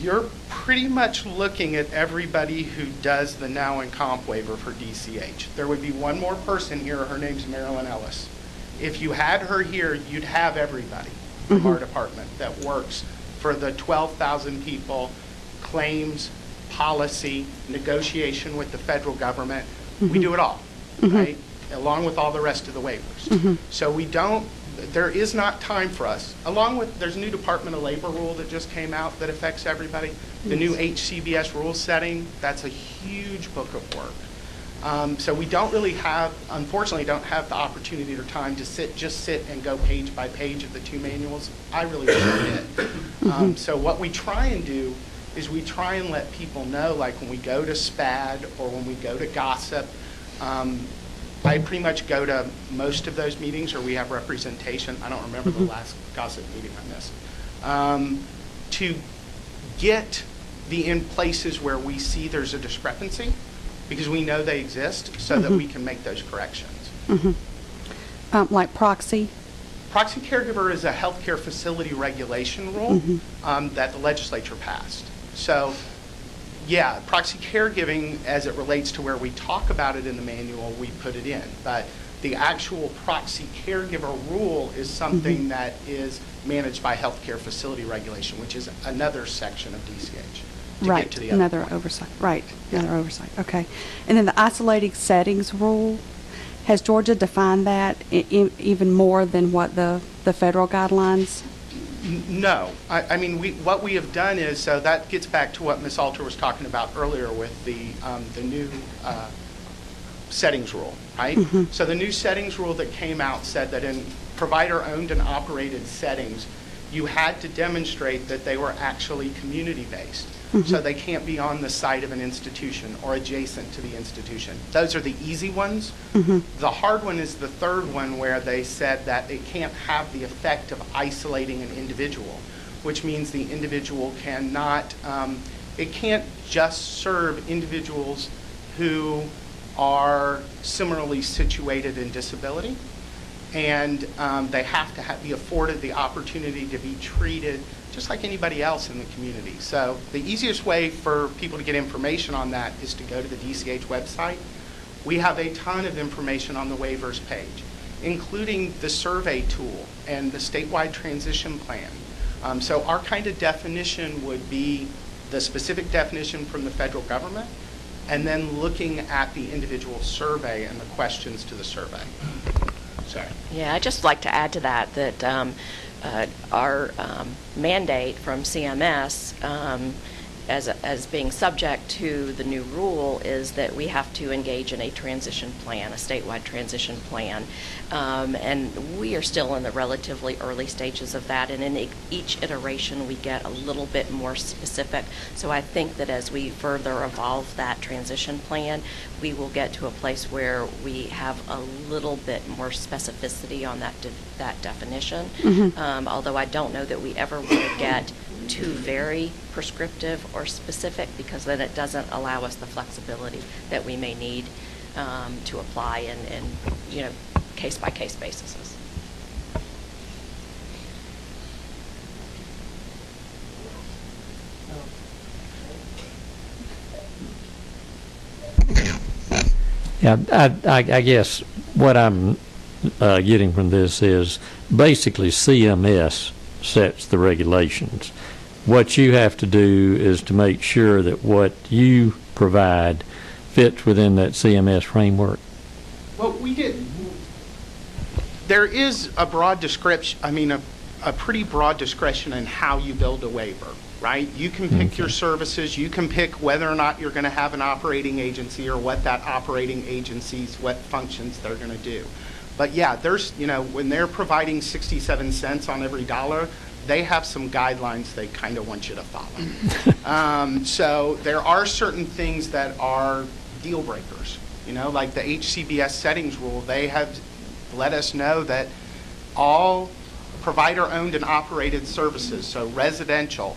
you're pretty much looking at everybody who does the now and comp waiver for DCH. There would be one more person here. Her name's Marilyn Ellis. If you had her here, you'd have everybody from our department that works for the 12,000 people, claims, policy, negotiation with the federal government. We do it all, right? Along with all the rest of the waivers. So there is not time for us. There's a new Department of Labor rule that just came out that affects everybody. The new HCBS rule setting, that's a huge book of work. So we don't really unfortunately don't have the opportunity or time to just sit and go page by page of the two manuals. I really wish we did. So what we try and do is we try and let people know, like when we go to SPAD or when we go to Gossip, I pretty much go to most of those meetings, or we have representation. I don't remember the last Gossip meeting on this. To get in places where we see there's a discrepancy, because we know they exist, so that we can make those corrections. Like proxy? Proxy caregiver is a healthcare facility regulation rule that the legislature passed. So, yeah, proxy caregiving, as it relates to where we talk about it in the manual, we put it in. But the actual proxy caregiver rule is something that is managed by healthcare facility regulation, which is another section of DCH. Right, to the another oversight. Right, another oversight. Okay. And then the isolating settings rule, has Georgia defined that even more than what the federal guidelines? No. I mean, what we have done is, so that gets back to what Ms. Alter was talking about earlier with the new settings rule, right? So the new settings rule that came out said that in provider-owned and operated settings, you had to demonstrate that they were actually community-based. So they can't be on the site of an institution or adjacent to the institution. Those are the easy ones. The hard one is the third one, where they said that it can't have the effect of isolating an individual, which means the individual cannot, it can't just serve individuals who are similarly situated in disability, and they have to be afforded the opportunity to be treated just like anybody else in the community. So the easiest way for people to get information on that is to go to the DCH website. We have a ton of information on the waivers page, including the survey tool and the statewide transition plan. So our kind of definition would be the specific definition from the federal government, and then looking at the individual survey and the questions to the survey. Sorry. Yeah, I'd just like to add to that our mandate from CMS as being subject to the new rule is that we have to engage in a transition plan, a statewide transition plan. And we are still in the relatively early stages of that, and in each iteration we get a little bit more specific. So I think that as we further evolve that transition plan, we will get to a place where we have a little bit more specificity on that definition. Although I don't know that we ever want to get too very prescriptive or specific, because then it doesn't allow us the flexibility that we may need to apply in case-by-case basis. Yeah, I guess what I'm getting from this is basically CMS sets the regulations. What you have to do is to make sure that what you provide fits within that CMS framework. Well, we did. There is a broad description, a pretty broad discretion in how you build a waiver, right? You can pick your services, you can pick whether or not you're going to have an operating agency or what that operating agency's, what functions they're going to do. But yeah, there's, when they're providing 67 cents on every dollar, they have some guidelines they kind of want you to follow. So there are certain things that are deal breakers, like the HCBS settings rule. They have let us know that all provider-owned and operated services, so residential,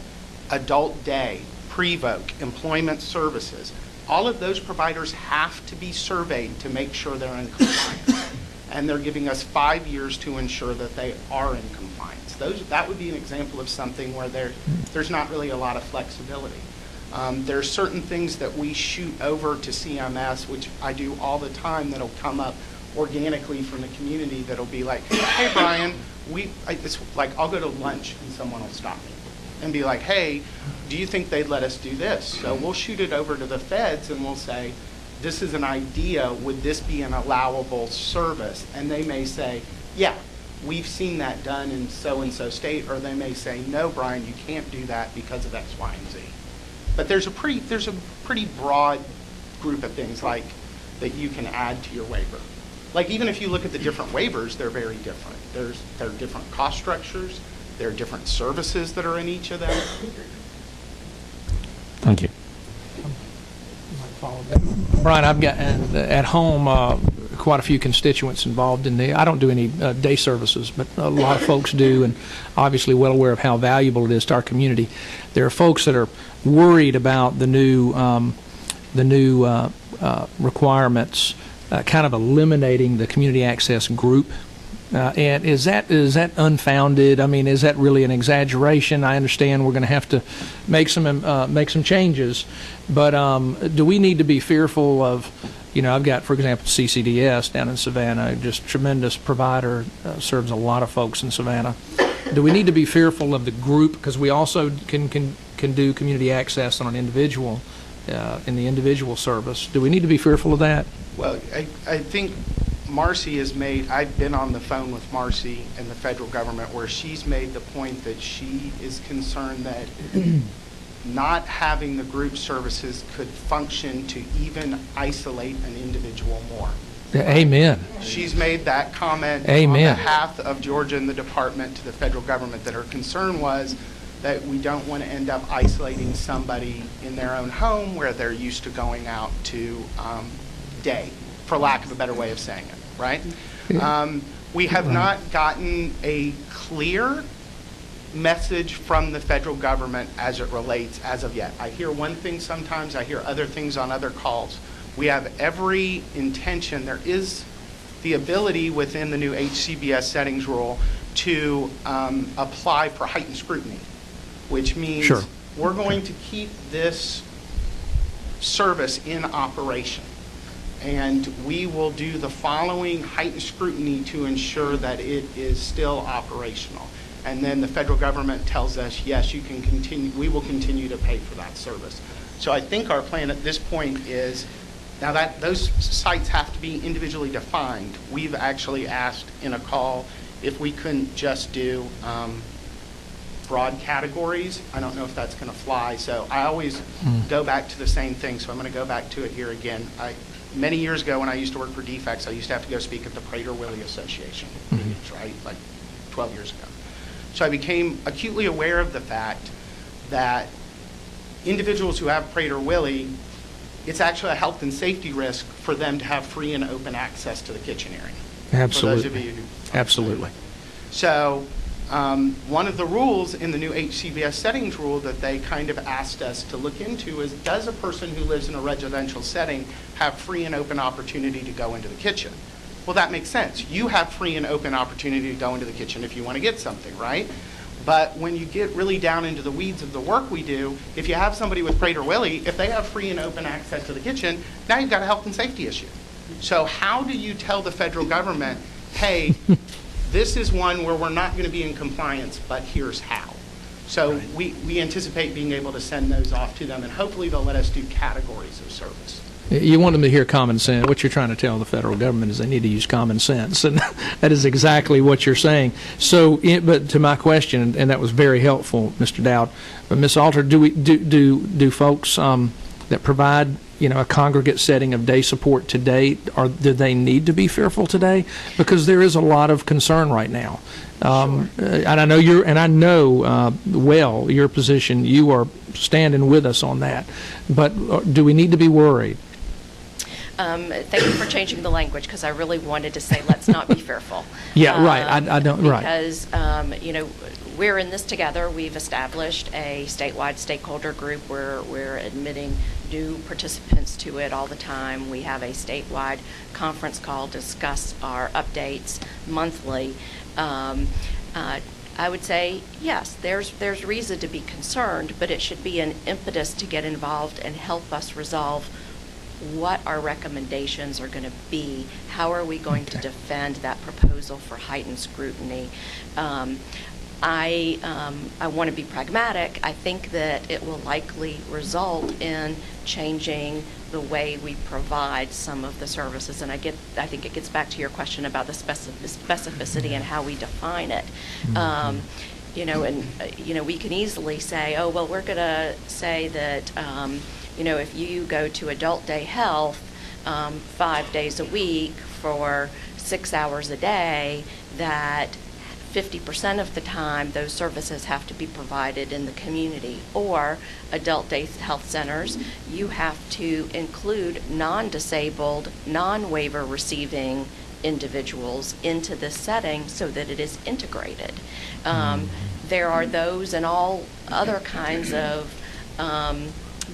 adult day, pre-voc, employment services, all of those providers have to be surveyed to make sure they're in compliance. And they're giving us 5 years to ensure that they are in compliance. That would be an example of something where there's not really a lot of flexibility. There are certain things that we shoot over to CMS, which I do all the time, that'll come up organically from the community that'll be like, hey, Brian, it's like I'll go to lunch and someone will stop me and be like, hey, do you think they'd let us do this? So we'll shoot it over to the feds and we'll say, this is an idea, would this be an allowable service? And they may say, yeah, we've seen that done in so-and-so state, or they may say, no, Brian, you can't do that because of X, Y, and Z. But there's a pretty broad group of things like that you can add to your waiver. Like even if you look at the different waivers, they're very different. There are different cost structures, there are different services that are in each of them. Thank you. Brian, I've got at home quite a few constituents involved in I don't do any day services, but a lot of folks do, and obviously well aware of how valuable it is to our community. There are folks that are worried about the new requirements, kind of eliminating the community access group And is that unfounded? I mean, is that really an exaggeration? I understand we're going to have to make some changes, but do we need to be fearful of? I've got, for example, CCDS down in Savannah, just tremendous provider, serves a lot of folks in Savannah. Do we need to be fearful of the group? Because we also can do community access on an individual, in the individual service. Do we need to be fearful of that? Well, I think Marcy has made, I've been on the phone with Marcy and the federal government where she's made the point that she is concerned that not having the group services could function to even isolate an individual more. Amen. She's made that comment Amen. on behalf of Georgia and the department to the federal government, that her concern was that we don't want to end up isolating somebody in their own home where they're used to going out to day, for lack of a better way of saying it, right? We have not gotten a clear message from the federal government as it relates as of yet. I hear one thing sometimes, I hear other things on other calls. We have every intention, there is the ability within the new HCBS settings rule to apply for heightened scrutiny, which means we're going to keep this service in operation. And we will do the following heightened scrutiny to ensure that it is still operational. And then the federal government tells us, yes, you can continue, we will continue to pay for that service. So I think our plan at this point is, now that those sites have to be individually defined, we've actually asked in a call if we couldn't just do broad categories. I don't know if that's going to fly. So I always go back to the same thing. So I'm going to go back to it here again. Many years ago when I used to work for Defects, I used to have to go speak at the Prater-Willie Association meetings, right? Like 12 years ago. So I became acutely aware of the fact that individuals who have Prater-Willie, it's actually a health and safety risk for them to have free and open access to the kitchen area. Absolutely. For those of you who absolutely. So one of the rules in the new HCBS settings rule that they kind of asked us to look into is, does a person who lives in a residential setting have free and open opportunity to go into the kitchen? Well, that makes sense. You have free and open opportunity to go into the kitchen if you want to get something, right? But when you get really down into the weeds of the work we do, if you have somebody with Prader-Willi, if they have free and open access to the kitchen, now you've got a health and safety issue. So how do you tell the federal government, hey, this is one where we're not going to be in compliance, but here's how? So we anticipate being able to send those off to them, and hopefully they'll let us do categories of service. You want them to hear common sense. What you're trying to tell the federal government is they need to use common sense, and that is exactly what you're saying. So, but to my question, and that was very helpful, Mr. Dowd, but Ms. Alter, do folks that provide a congregate setting of day support today, or do they need to be fearful today? Because there is a lot of concern right now. And I know well your position. You are standing with us on that. But do we need to be worried? Thank you for changing the language, because I really wanted to say let's not be fearful. Yeah, right. I don't. Because we're in this together. We've established a statewide stakeholder group where we're admitting new participants to it all the time. We have a statewide conference call, discuss our updates monthly. I would say, yes, there's reason to be concerned, but it should be an impetus to get involved and help us resolve what our recommendations are going to be. How are we going to defend that proposal for heightened scrutiny? I want to be pragmatic. I think that it will likely result in changing the way we provide some of the services, and I think it gets back to your question about the specificity and how we define it. We can easily say, oh, well, we're going to say that if you go to adult day health 5 days a week for 6 hours a day, that 50% of the time those services have to be provided in the community. Or adult day health centers, you have to include non-disabled, non-waiver receiving individuals into this setting so that it is integrated. There are those and all other kinds of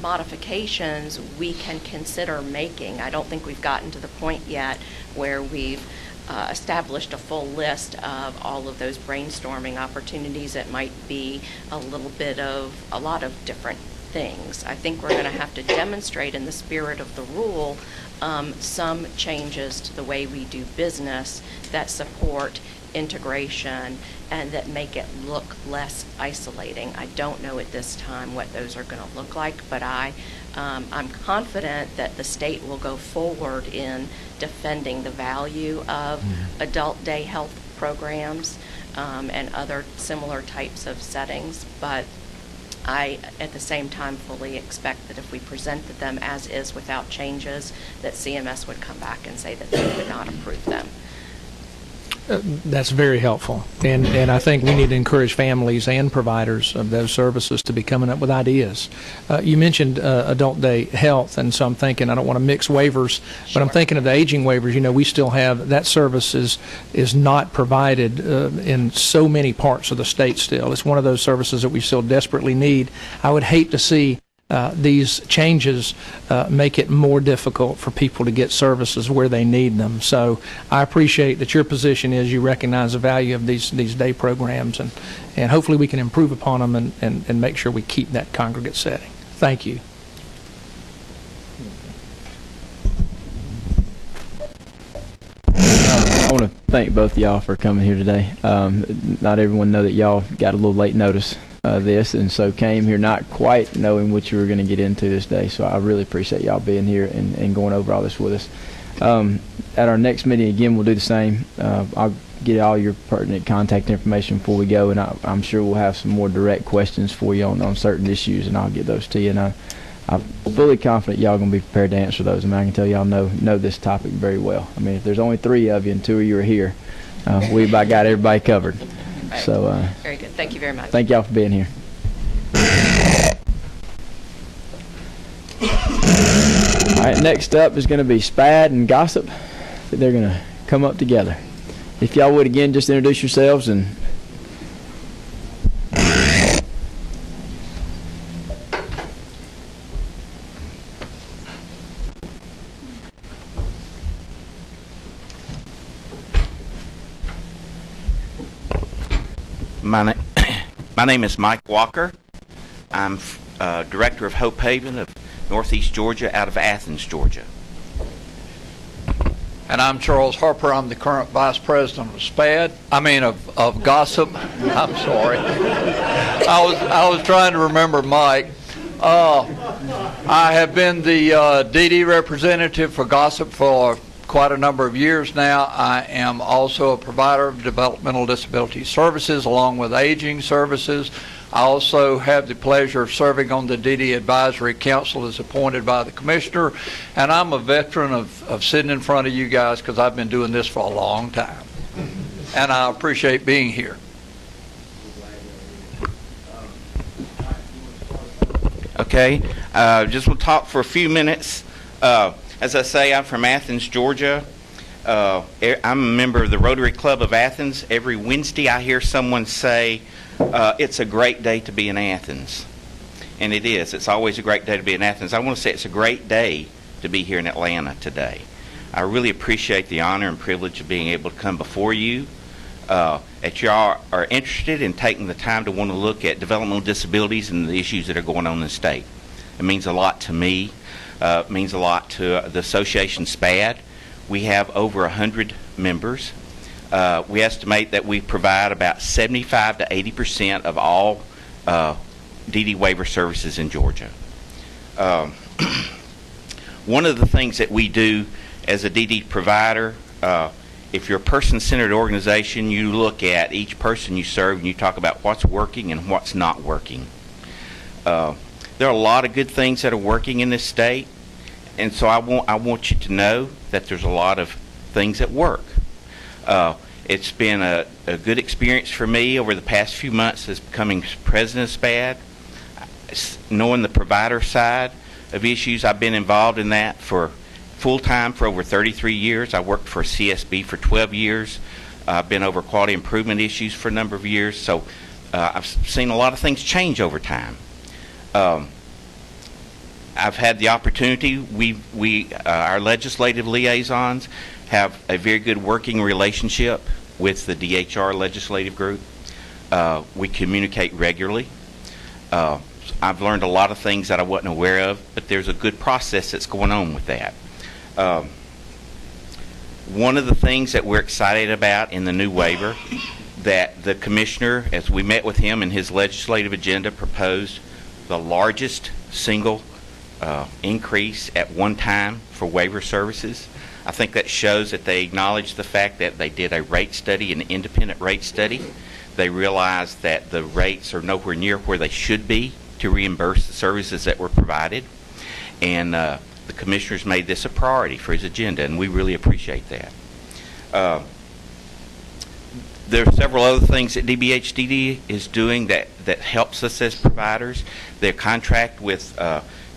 modifications we can consider making. I don't think we've gotten to the point yet where we've established a full list of all of those brainstorming opportunities. It might be a lot of different things. I think we're going to have to demonstrate in the spirit of the rule some changes to the way we do business that support integration and that make it look less isolating. I don't know at this time what those are going to look like, but I'm confident that the state will go forward in defending the value of adult day health programs and other similar types of settings. But I, at the same time, fully expect that if we presented them as is without changes, that CMS would come back and say that they would not approve them. That's very helpful, and I think we need to encourage families and providers of those services to be coming up with ideas. You mentioned adult day health, and so I'm thinking, I don't want to mix waivers, but I'm thinking of the aging waivers. You know, we still have that service is not provided in so many parts of the state still. It's one of those services that we still desperately need. I would hate to see these changes make it more difficult for people to get services where they need them. So I appreciate that your position is you recognize the value of these day programs, and hopefully we can improve upon them and make sure we keep that congregate setting. Thank you. I want to thank both of y'all for coming here today. Not everyone know that y'all got a little late notice this, and so came here not quite knowing what you were going to get into this day. So I really appreciate y'all being here and going over all this with us. At our next meeting, again, we'll do the same. I'll get all your pertinent contact information before we go, and I'm sure we'll have some more direct questions for you on certain issues, and I'll get those to you. And I'm fully confident y'all going to be prepared to answer those. I mean, I can tell y'all know this topic very well. I mean, if there's only 3 of you and 2 of you are here, we about got everybody covered. Right. So very good. Thank you very much. Thank y'all for being here. All right, next up is going to be SPAD and Gossip. They're going to come up together. If y'all would again just introduce yourselves and. My name is Mike Walker. I'm Director of Hope Haven of Northeast Georgia out of Athens, Georgia. And I'm Charles Harper. I'm the current Vice President of SPAD. I mean of Gossip. I'm sorry. I was trying to remember Mike. I have been the DD representative for Gossip for quite a number of years now. I am also a provider of developmental disability services along with aging services. I also have the pleasure of serving on the DD Advisory Council as appointed by the Commissioner, and I'm a veteran of sitting in front of you guys because I've been doing this for a long time, and I appreciate being here. Okay, just will talk for a few minutes. As I say, I'm from Athens, Georgia. I'm a member of the Rotary Club of Athens. Every Wednesday I hear someone say, it's a great day to be in Athens. And it is. It's always a great day to be in Athens. I want to say it's a great day to be here in Atlanta today. I really appreciate the honor and privilege of being able to come before you. That y'all are interested in taking the time to want to look at developmental disabilities and the issues that are going on in the state. It means a lot to me. It means a lot to the Association SPAD. We have over 100 members. We estimate that we provide about 75 to 80% of all DD waiver services in Georgia. One of the things that we do as a DD provider, if you're a person-centered organization, you look at each person you serve and you talk about what's working and what's not working. There are a lot of good things that are working in this state, and so I want you to know that there's a lot of things that work. It's been a good experience for me over the past few months as becoming president of SPAD, knowing the provider side of issues. I've been involved in that for full-time for over 33 years. I worked for CSB for 12 years. I've been over quality improvement issues for a number of years, so I've seen a lot of things change over time. I've had the opportunity. Our legislative liaisons have a very good working relationship with the DHR legislative group. We communicate regularly. I've learned a lot of things that I wasn't aware of, but there's a good process that's going on with that. One of the things that we're excited about in the new waiver, that the commissioner, as we met with him in his legislative agenda, proposed the largest single increase at one time for waiver services. I think that shows that they acknowledge the fact that they did a rate study, an independent rate study. They realized that the rates are nowhere near where they should be to reimburse the services that were provided. And the commissioners made this a priority for his agenda, and we really appreciate that. There are several other things that DBHDD is doing that helps us as providers. Their contract with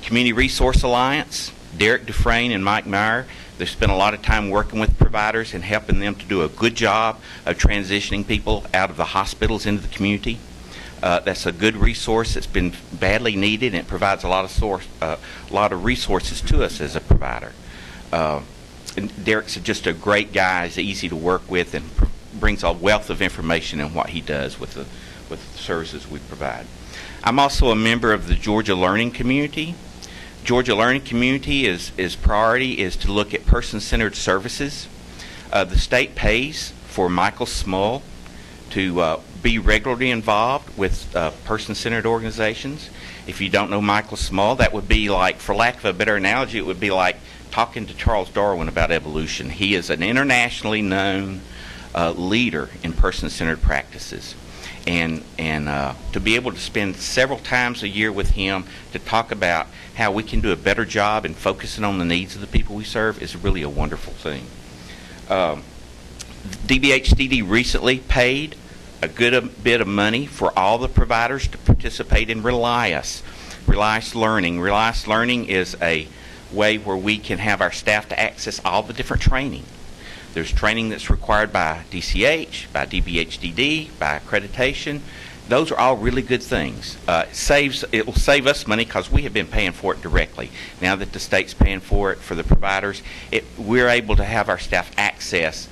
Community Resource Alliance, Derek Dufresne and Mike Meyer, they spent a lot of time working with providers and helping them to do a good job of transitioning people out of the hospitals into the community. That's a good resource that's been badly needed, and it provides a lot of resources to us as a provider. And Derek's just a great guy. He's easy to work with and brings a wealth of information in what he does with the services we provide. I'm also a member of the Georgia Learning Community. Georgia Learning Community is priority is to look at person-centered services. The state pays for Michael Smull to be regularly involved with person-centered organizations. If you don't know Michael Smull, that would be like, for lack of a better analogy, it would be like talking to Charles Darwin about evolution. He is an internationally known leader in person-centered practices. And to be able to spend several times a year with him to talk about how we can do a better job in focusing on the needs of the people we serve is really a wonderful thing. DBHDD recently paid a good bit of money for all the providers to participate in Relias Learning. Relias Learning is a way where we can have our staff to access all the different training. There's training that's required by DCH, by DBHDD, by accreditation. Those are all really good things. It will save us money because we have been paying for it directly. Now that the state's paying for it for the providers, we're able to have our staff access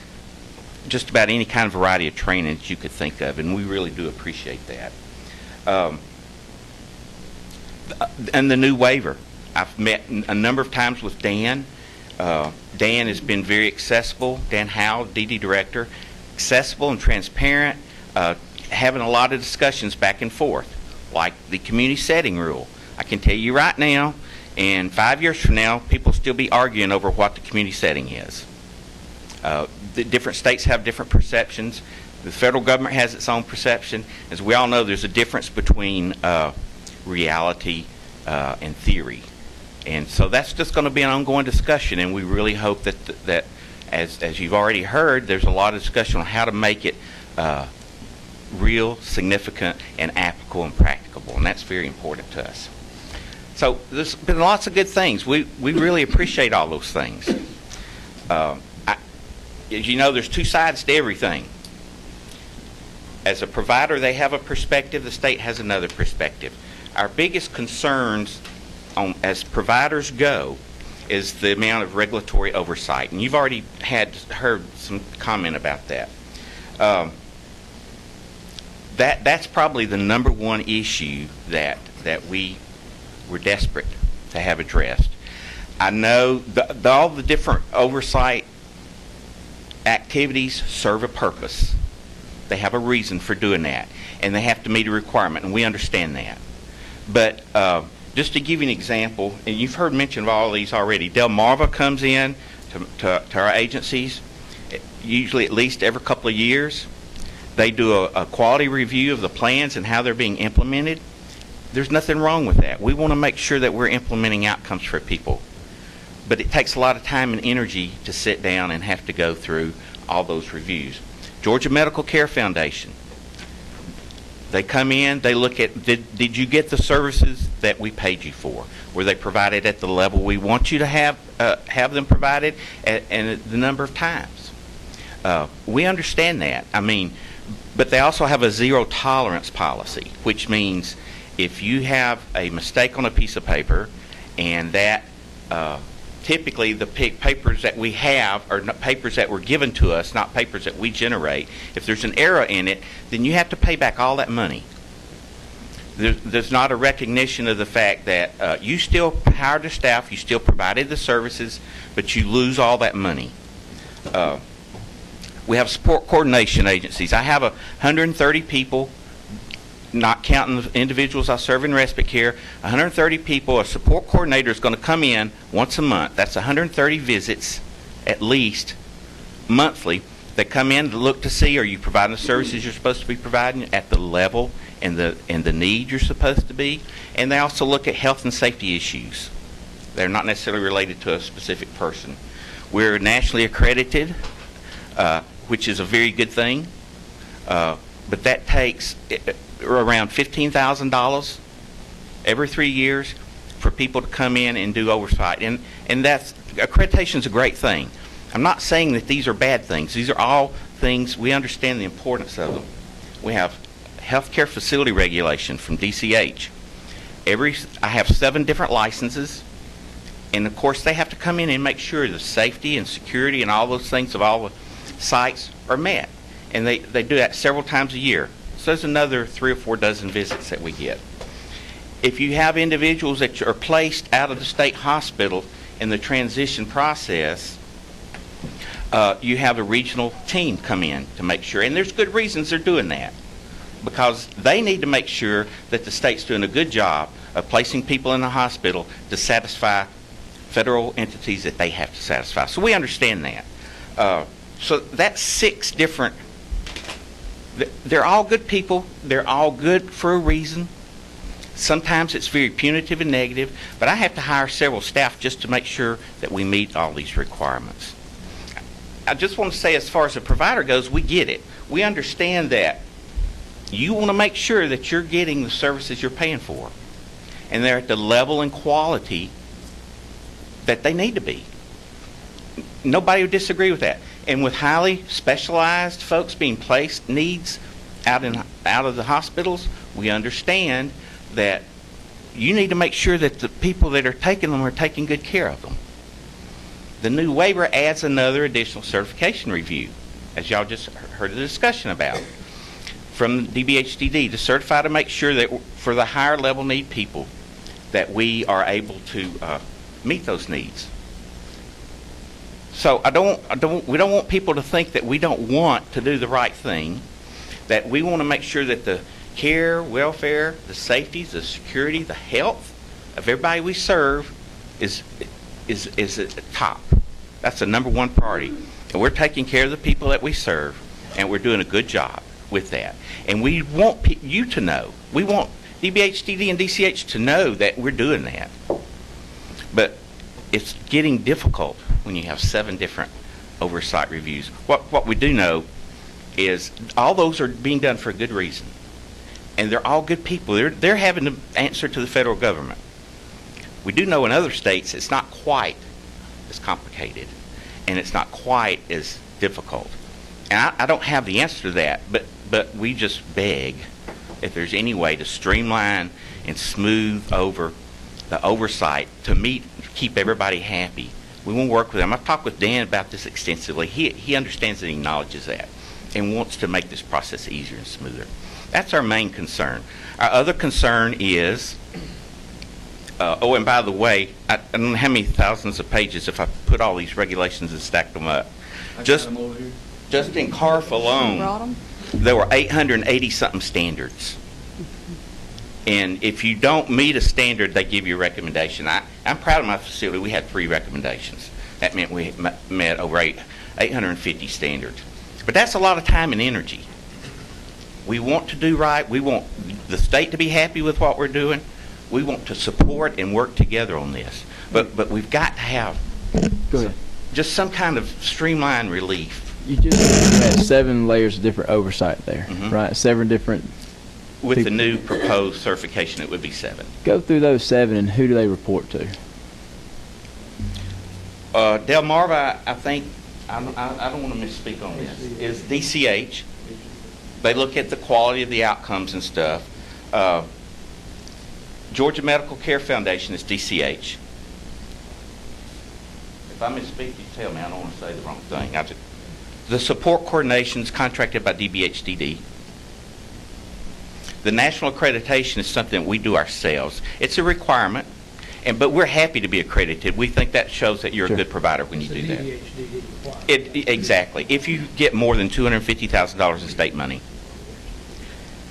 just about any kind of variety of training that you could think of, and we really do appreciate that. And the new waiver. I've met a number of times with Dan. Dan has been very accessible. Dan Howell, DD Director, accessible and transparent, having a lot of discussions back and forth, like the community setting rule. I can tell you right now, and 5 years from now, people will still be arguing over what the community setting is. The different states have different perceptions. The federal government has its own perception. As we all know, there's a difference between reality and theory. And so that's just going to be an ongoing discussion, and we really hope that as you've already heard, there's a lot of discussion on how to make it real, significant, and applicable and practicable, and that's very important to us. So there's been lots of good things. We really appreciate all those things. As you know, there's two sides to everything. As a provider, they have a perspective. The state has another perspective. Our biggest concerns as providers go is the amount of regulatory oversight, and you've already heard some comment about that. That's probably the number one issue that we were desperate to have addressed. I know all the different oversight activities serve a purpose. They have a reason for doing that, and they have to meet a requirement, and we understand that. But just to give you an example, and you've heard mention of all of these already, Delmarva comes in to our agencies, usually at least every couple of years. They do a quality review of the plans and how they're being implemented. There's nothing wrong with that. We want to make sure that we're implementing outcomes for people. But it takes a lot of time and energy to sit down and have to go through all those reviews. Georgia Medical Care Foundation. They come in, they look at, did you get the services that we paid you for? Were they provided at the level we want you to have them provided and the number of times? We understand that. I mean, but they also have a zero tolerance policy, which means if you have a mistake on a piece of paper and that typically the papers that we have are not papers that were given to us, not papers that we generate. If there's an error in it, then you have to pay back all that money. There's not a recognition of the fact that you still hired the staff, you still provided the services, but you lose all that money. We have support coordination agencies. I have 130 people, not counting the individuals I serve in respite care, 130 people. A support coordinator is going to come in once a month. That's 130 visits at least monthly that come in to look to see, are you providing the services you're supposed to be providing at the level and the need you're supposed to be. And they also look at health and safety issues. They're not necessarily related to a specific person. We're nationally accredited, which is a very good thing, but that takes around $15,000 every 3 years for people to come in and do oversight. And that's, accreditation is a great thing. I'm not saying that these are bad things. These are all things, we understand the importance of them. We have healthcare facility regulation from DCH. I have 7 different licenses, and of course they have to come in and make sure the safety and security and all those things of all the sites are met. And they do that several times a year. So there's another 3 or 4 dozen visits that we get. If you have individuals that are placed out of the state hospital in the transition process, you have a regional team come in to make sure. And there's good reasons they're doing that, because they need to make sure that the state's doing a good job of placing people in the hospital to satisfy federal entities that they have to satisfy. So we understand that. So that's 6 different. They're all good people. They're all good for a reason. Sometimes it's very punitive and negative, but I have to hire several staff just to make sure that we meet all these requirements. I just want to say, as far as the provider goes, we get it. We understand that you want to make sure that you're getting the services you're paying for, and they're at the level and quality that they need to be. Nobody would disagree with that. And with highly specialized folks being placed, needs out of the hospitals, we understand that you need to make sure that the people that are taking them are taking good care of them. The new waiver adds another additional certification review, as y'all just heard the discussion about, from DBHDD to certify to make sure that for the higher level need people that we are able to meet those needs. So we don't want people to think that we don't want to do the right thing, that we want to make sure that the care, welfare, the safety, the security, the health of everybody we serve is at the top. That's the number one priority. And we're taking care of the people that we serve, and we're doing a good job with that. And we want you to know, we want DBHDD and DCH to know that we're doing that. But it's getting difficult when you have 7 different oversight reviews. What we do know is all those are being done for a good reason. And they're all good people. They're having to answer to the federal government. We do know in other states it's not quite as complicated, and it's not quite as difficult. And I don't have the answer to that, but we just beg if there's any way to streamline and smooth over the oversight to keep everybody happy. We want to work with them. I've talked with Dan about this extensively. He understands and acknowledges that and wants to make this process easier and smoother. That's our main concern. Our other concern is, and by the way, I don't know how many thousands of pages if I put all these regulations and stacked them up. Just in CARF alone, there were 880-something standards. And if you don't meet a standard, they give you a recommendation. I'm proud of my facility. We had 3 recommendations. That meant we met over 850 standards. But that's a lot of time and energy. We want to do right. We want the state to be happy with what we're doing. We want to support and work together on this. But we've got to have just some kind of streamlined relief. You just had 7 layers of different oversight there, right? 7 different. With the new proposed certification, it would be 7. Go through those 7, and who do they report to? Delmarva, I think, I don't want to misspeak on this, is DCH. They look at the quality of the outcomes and stuff. Georgia Medical Care Foundation is DCH. if I misspeak, you tell me. I don't want to say the wrong thing. The support coordination is contracted by DBHDD. The national accreditation is something that we do ourselves. It's a requirement, but we're happy to be accredited. We think that shows that you're a good provider when you do that. Exactly. If you get more than $250,000 in state money.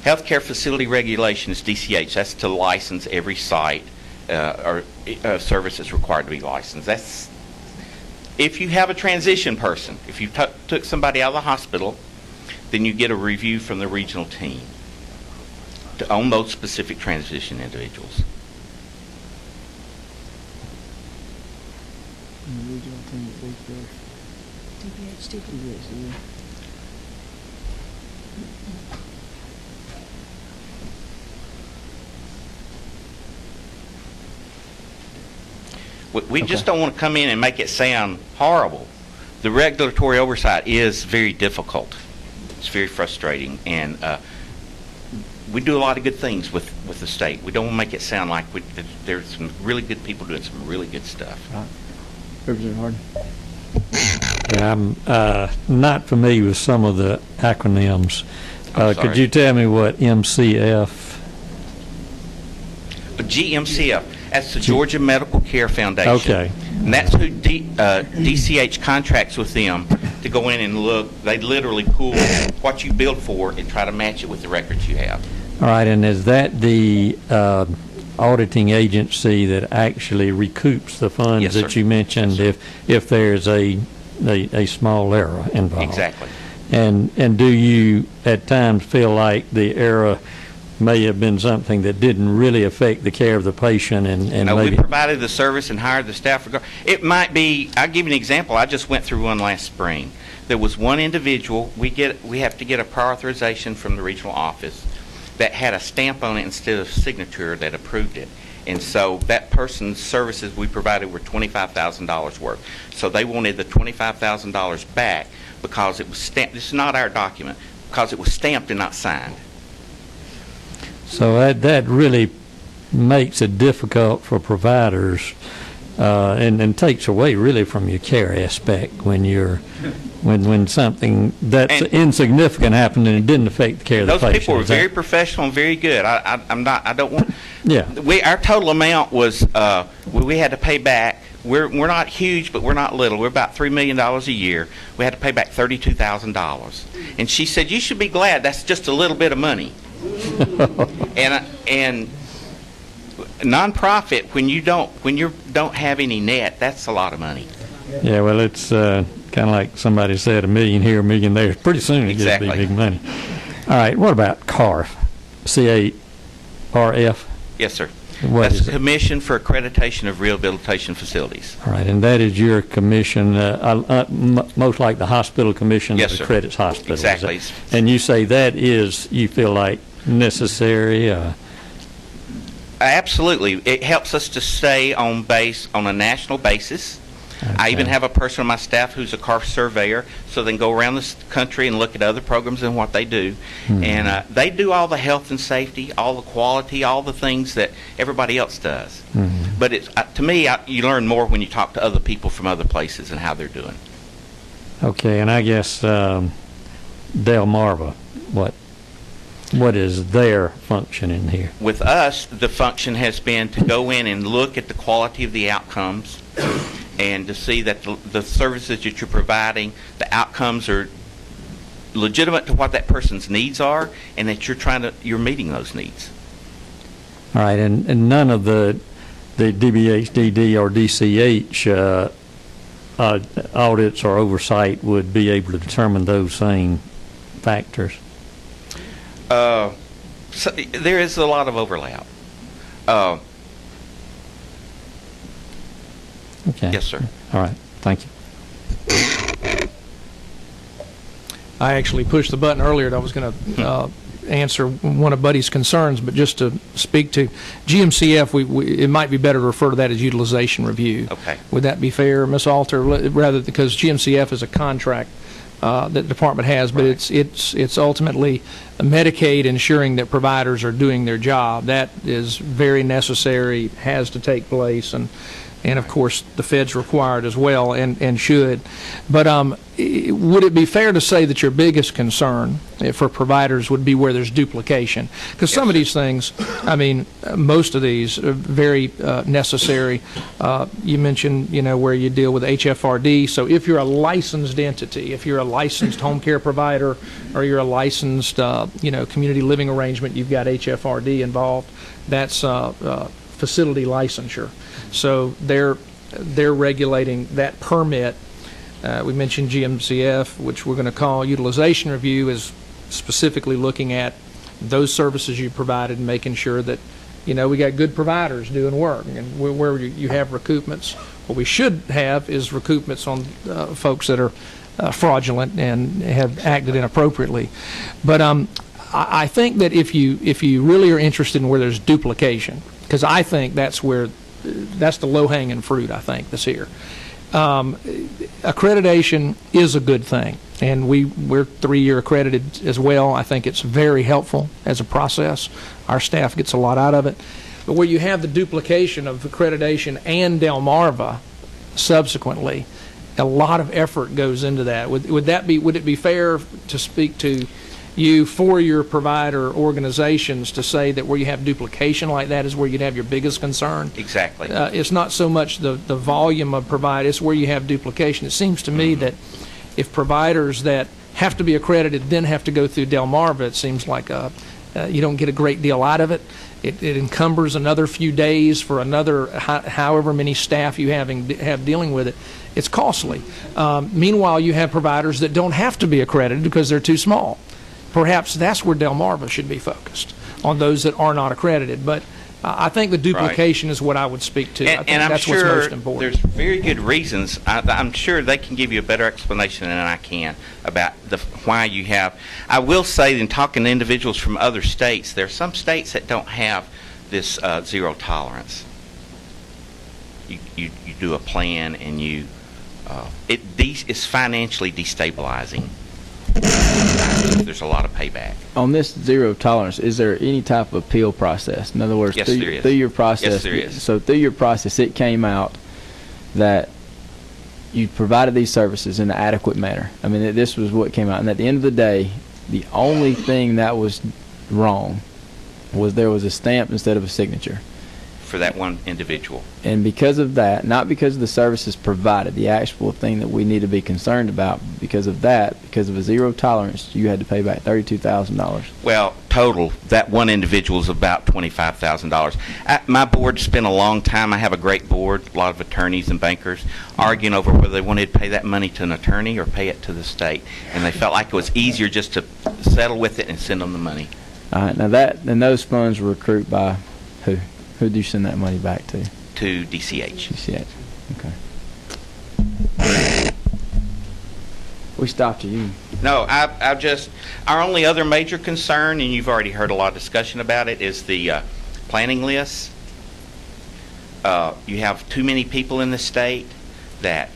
Healthcare facility regulation is DCH. That's to license every site or service that's required to be licensed. That's if you have a transition person. If you took somebody out of the hospital, then you get a review from the regional team on those specific transition individuals. We just don't want to come in and make it sound horrible. The regulatory oversight is very difficult. It's very frustrating, and we do a lot of good things with the state. We don't want to make it sound like there's some really good people doing some really good stuff. Right. Representative Harden. Yeah, I'm not familiar with some of the acronyms. Could you tell me what MCF? GMCF. That's the Georgia Medical Care Foundation. Okay. And that's who DCH contracts with them to go in and look. They literally pull what you billed for and try to match it with the records you have. All right, and is that the auditing agency that actually recoups the funds Yes, that sir. you mentioned if there's a small error involved? Exactly. And do you at times feel like the error may have been something that didn't really affect the care of the patient and No, maybe... we provided the service and hired the staff. It might be, I'll give you an example. I just went through one last spring. There was one individual, we have to get a prior authorization from the regional office that had a stamp on it instead of signature that approved it. And so that person's services we provided were $25,000 worth. So they wanted the $25,000 back because it was stamped. This is not our document, because it was stamped and not signed. So that really makes it difficult for providers and takes away really from your care aspect when something that's insignificant happened and it didn't affect the care of the patient. Those people were very professional and very good. I don't want. Yeah. Our total amount was we had to pay back. We're not huge, but we're not little. We're about $3 million a year. We had to pay back $32,000, and she said, "You should be glad that's just a little bit of money." and nonprofit, when you don't have any net, that's a lot of money. Yeah, well, it's kind of like somebody said, $1 million here, $1 million there. Pretty soon it gets to be big money. All right, what about CARF? CARF? Yes, sir. What is the Commission for Accreditation of Rehabilitation Facilities. All right, and that is your commission, most like the hospital commission yes, that sir. accredits hospitals. Exactly. And you say that is, you feel like, necessary? Absolutely. It helps us to stay on a national basis. Okay. I even have a person on my staff who's a CARF surveyor, so they can go around the country and look at other programs and what they do. Mm-hmm. And they do all the health and safety, all the quality, all the things that everybody else does. Mm-hmm. But it's to me, you learn more when you talk to other people from other places and how they're doing. Okay, and I guess Delmarva, what is their function in here? With us, the function has been to go in and look at the quality of the outcomes and to see that the services that you're providing, the outcomes are legitimate to what that person's needs are, and that you're meeting those needs. All right, and none of the DBHDD or DCH audits or oversight would be able to determine those same factors? So there is a lot of overlap. Okay. Yes, sir. All right. Thank you. I actually pushed the button earlier that I was going to answer one of Buddy's concerns, but just to speak to GMCF, it might be better to refer to that as utilization review. Okay. Would that be fair, Ms. Alter? Rather, because GMCF is a contract that the department has, but right. it's ultimately Medicaid ensuring that providers are doing their job. That is very necessary, has to take place, and and of course the feds require it as well, and should. But would it be fair to say that your biggest concern for providers would be where there's duplication? Because some of these things, I mean, most of these are very necessary. You mentioned, where you deal with HFRD. So if you're a licensed entity, if you're a licensed home care provider, or you're a licensed, community living arrangement, you've got HFRD involved. That's facility licensure. So they're regulating that permit. We mentioned GMCF, which we're going to call utilization review, is specifically looking at those services you provided and making sure that, we got good providers doing work. And where you have recoupments, what we should have is recoupments on folks that are fraudulent and have acted inappropriately. But I think that if you really are interested in where there's duplication, because I think that's the low-hanging fruit, I think, that's here. Accreditation is a good thing, and we're 3-year accredited as well. I think it's very helpful as a process. Our staff gets a lot out of it. But where you have the duplication of accreditation and Delmarva subsequently, a lot of effort goes into that. Would it be fair to speak to you for your provider organizations to say that where you have duplication like that is where you'd have your biggest concern? Exactly. It's not so much the volume of providers, it's where you have duplication. It seems to me that if providers that have to be accredited then have to go through Delmarva, it seems like you don't get a great deal out of it. It encumbers another few days for another however many staff you have dealing with it. It's costly. Meanwhile, you have providers that don't have to be accredited because they're too small. Perhaps that's where Delmarva should be focused, on those that are not accredited. But I think the duplication is what I would speak to. I think that's what's most important. There's very good reasons. I'm sure they can give you a better explanation than I can about why you have. I will say, in talking to individuals from other states, there are some states that don't have this zero tolerance. You do a plan, and it's financially destabilizing. There's a lot of payback. On this zero tolerance, is there any type of appeal process? In other words, yes, there is. Through your process, yes, there is. So through your process, it came out that you provided these services in an adequate manner. I mean, this was what came out. And at the end of the day, the only thing that was wrong was there was a stamp instead of a signature. For that one individual. And because of that, not because of the services provided, the actual thing that we need to be concerned about, because of that, because of a zero tolerance, you had to pay back $32,000. Well, total, that one individual is about $25,000. My board spent a long time. I have a great board, a lot of attorneys and bankers, arguing over whether they wanted to pay that money to an attorney or pay it to the state. And they felt like it was easier just to settle with it and send them the money. All right, now those funds were accrued by who? Who do you send that money back to? To DCH. DCH. Okay. We stopped you. No, our only other major concern, and you've already heard a lot of discussion about it, is the planning list. You have too many people in the state that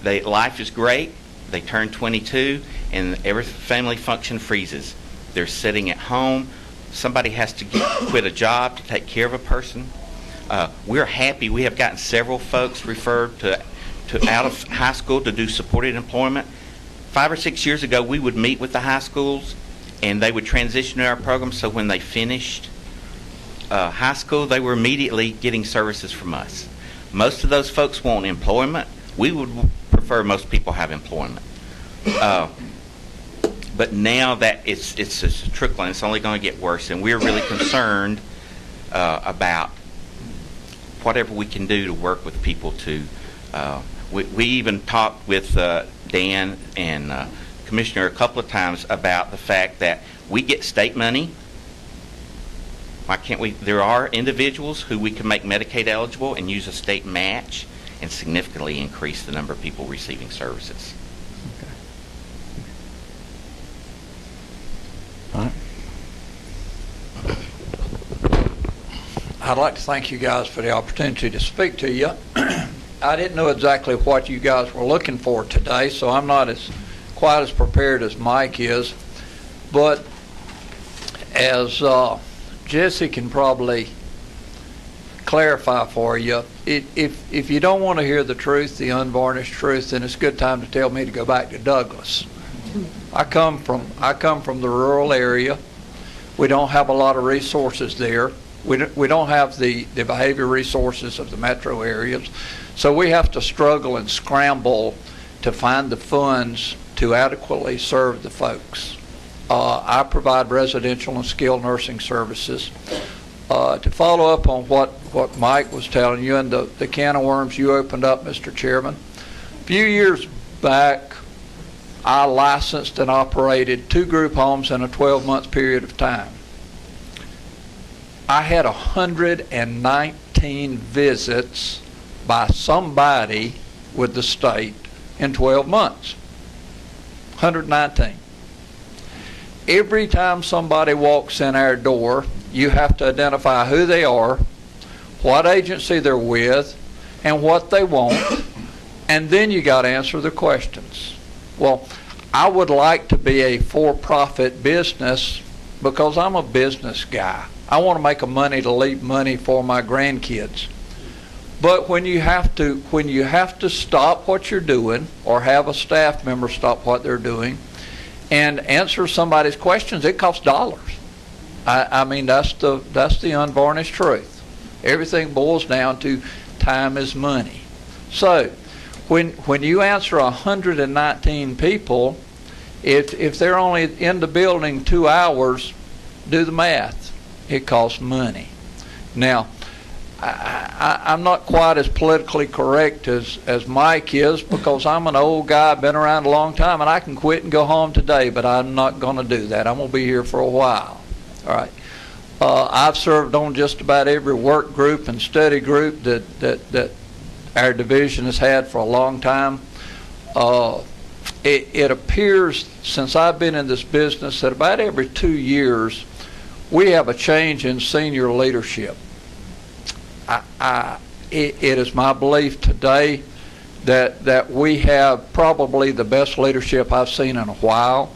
life is great. They turn 22, and every family function freezes. They're sitting at home. Somebody has to quit a job to take care of a person. We're happy. We have gotten several folks referred to out of high school to do supported employment. 5 or 6 years ago, we would meet with the high schools, and they would transition to our program. So when they finished high school, they were immediately getting services from us. Most of those folks want employment. We would prefer most people have employment. But now that it's just trickling, it's only going to get worse, and we're really concerned about whatever we can do to work with people to. We even talked with Dan and Commissioner a couple of times about the fact that we get state money. Why can't we? There are individuals who we can make Medicaid eligible and use a state match and significantly increase the number of people receiving services. I'd like to thank you guys for the opportunity to speak to you. I didn't know exactly what you guys were looking for today, so I'm not quite as prepared as Mike is. But as Jesse can probably clarify for you. If you don't want to hear the truth, the unvarnished truth, then it's a good time to tell me to go back to Douglas. I come from the rural area. We don't have a lot of resources there. We don't have the behavior resources of the metro areas. So we have to struggle and scramble to find the funds to adequately serve the folks. I provide residential and skilled nursing services. To follow up on what Mike was telling you and the can of worms you opened up, Mr. Chairman, a few years back, I licensed and operated 2 group homes in a 12-month period of time. I had 119 visits by somebody with the state in 12 months. 119. Every time somebody walks in our door, you have to identify who they are, what agency they're with, and what they want, and then you got to answer the questions. Well, I would like to be a for-profit business because I'm a business guy. I want to make money to leave money for my grandkids. But when you have to stop what you're doing or have a staff member stop what they're doing and answer somebody's questions, it costs dollars. I mean, that's the unvarnished truth. Everything boils down to time is money. So when you answer 119 people, if they're only in the building 2 hours, do the math. It costs money. Now, I'm not quite as politically correct as Mike is because I'm an old guy, been around a long time, and I can quit and go home today, but I'm not going to do that. I'm going to be here for a while. All right. I've served on just about every work group and study group that our division has had for a long time. It appears, since I've been in this business, that about every 2 years we have a change in senior leadership. It is my belief today that we have probably the best leadership I've seen in a while.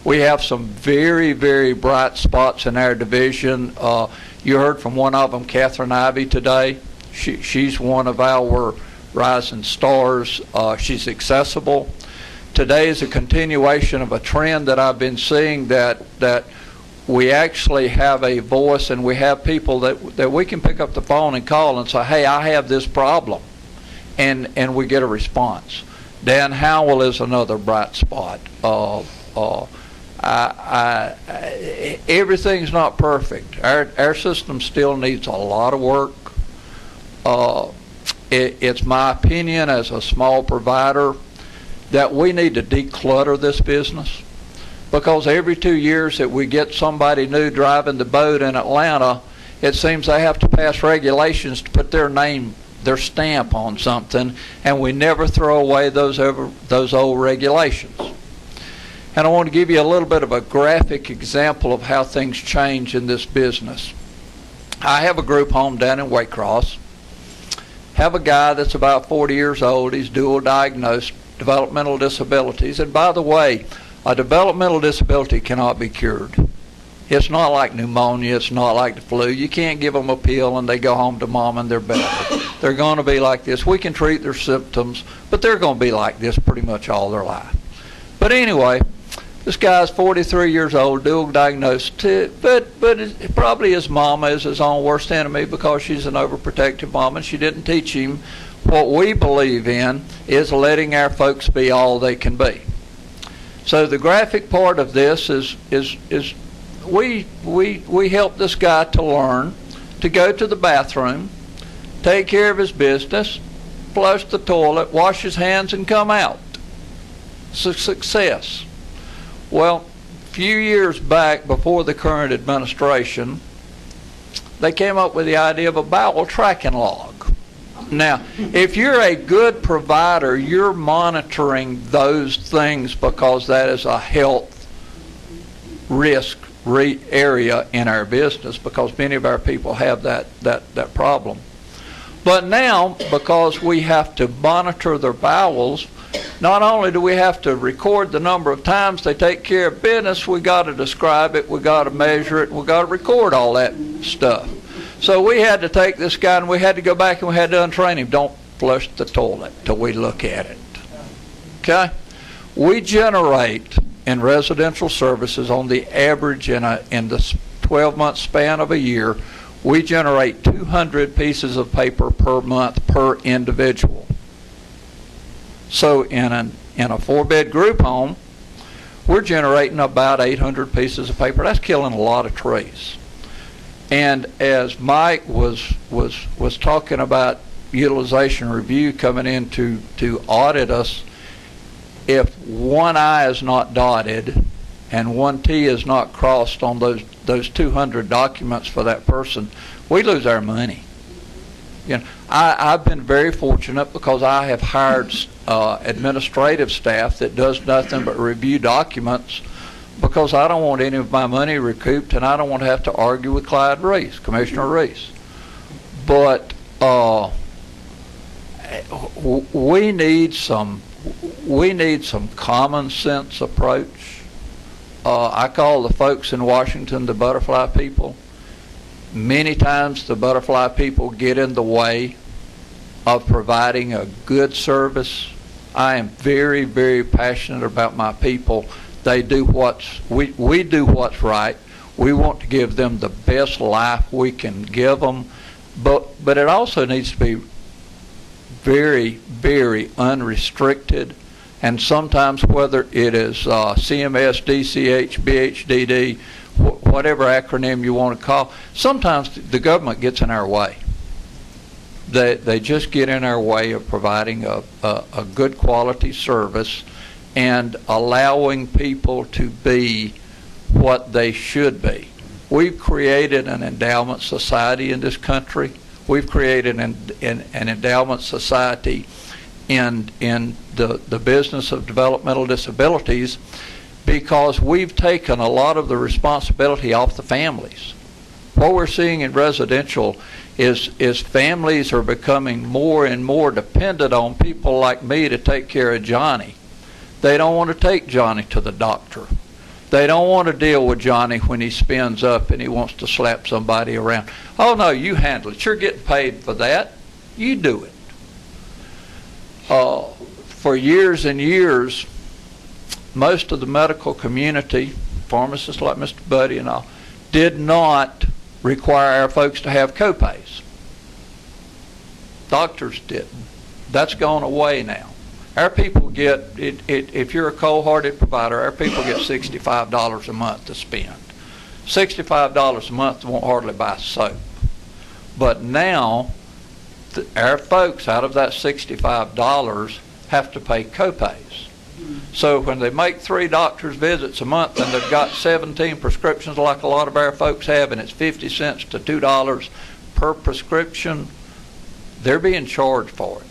We have some very, very bright spots in our division. You heard from one of them, Catherine Ivey, today. She's one of our rising stars. She's accessible. Today is a continuation of a trend that I've been seeing that we actually have a voice and we have people that we can pick up the phone and call and say, hey, I have this problem, and we get a response. Dan Howell is another bright spot. Everything's not perfect. Our system still needs a lot of work. It's my opinion as a small provider that we need to declutter this business, because every 2 years that we get somebody new driving the boat in Atlanta, it seems they have to pass regulations to put their name, their stamp on something, and we never throw away those old regulations. And I want to give you a little bit of a graphic example of how things change in this business. I have a group home down in Waycross. Have a guy that's about 40 years old. He's dual diagnosed, developmental disabilities. And by the way, a developmental disability cannot be cured. It's not like pneumonia. It's not like the flu. You can't give them a pill and they go home to mom and they're better. They're going to be like this. We can treat their symptoms, but they're going to be like this pretty much all their life. But anyway, this guy's 43 years old, dual diagnosed, but probably his mama is his own worst enemy because she's an overprotective mom and she didn't teach him what we believe in is letting our folks be all they can be. So the graphic part of this is we help this guy to learn to go to the bathroom, take care of his business, flush the toilet, wash his hands, and come out. It's a success. Well, a few years back, before the current administration, they came up with the idea of a bowel tracking log. Now, if you're a good provider, you're monitoring those things because that is a health risk area in our business, because many of our people have that problem. But now, because we have to monitor their bowels, not only do we have to record the number of times they take care of business, we got to describe it, we got to measure it, we got to record all that stuff. So we had to take this guy and we had to go back and we had to untrain him. Don't flush the toilet till we look at it. Okay? We generate in residential services on the average in the 12-month span of a year, we generate 200 pieces of paper per month per individual. So in a 4-bed group home, we're generating about 800 pieces of paper. That's killing a lot of trees. And as Mike was talking about utilization review coming in to audit us, if one I is not dotted and one T is not crossed on those 200 documents for that person, we lose our money. You know, I've been very fortunate because I have hired administrative staff that does nothing but review documents, because I don't want any of my money recouped and I don't want to have to argue with Clyde Reese, Commissioner Reese. But we need some common sense approach. I call the folks in Washington the butterfly people. Many times the butterfly people get in the way of providing a good service. I am very, very passionate about my people. They do we do what's right. We want to give them the best life we can give them, but it also needs to be very, very unrestricted. And sometimes, whether it is CMS, DCH, BHDD, whatever acronym you want to call, sometimes the government gets in our way. They just get in our way of providing a good quality service and allowing people to be what they should be. We've created an endowment society in this country. We've created an endowment society in the business of developmental disabilities because we've taken a lot of the responsibility off the families. What we're seeing in residential is families are becoming more and more dependent on people like me to take care of Johnny. They don't want to take Johnny to the doctor. They don't want to deal with Johnny when he spins up and he wants to slap somebody around. Oh no, you handle it. You're getting paid for that. You do it. For years and years, most of the medical community, pharmacists like Mr. Buddy and all, did not require our folks to have copays. Doctors didn't. That's gone away now. Our people get, if you're a cold-hearted provider, our people get $65 a month to spend. $65 a month won't hardly buy soap. But now, our folks, out of that $65, have to pay copays. So when they make 3 doctor's visits a month and they've got 17 prescriptions like a lot of our folks have, and it's 50 cents to $2 per prescription, they're being charged for it.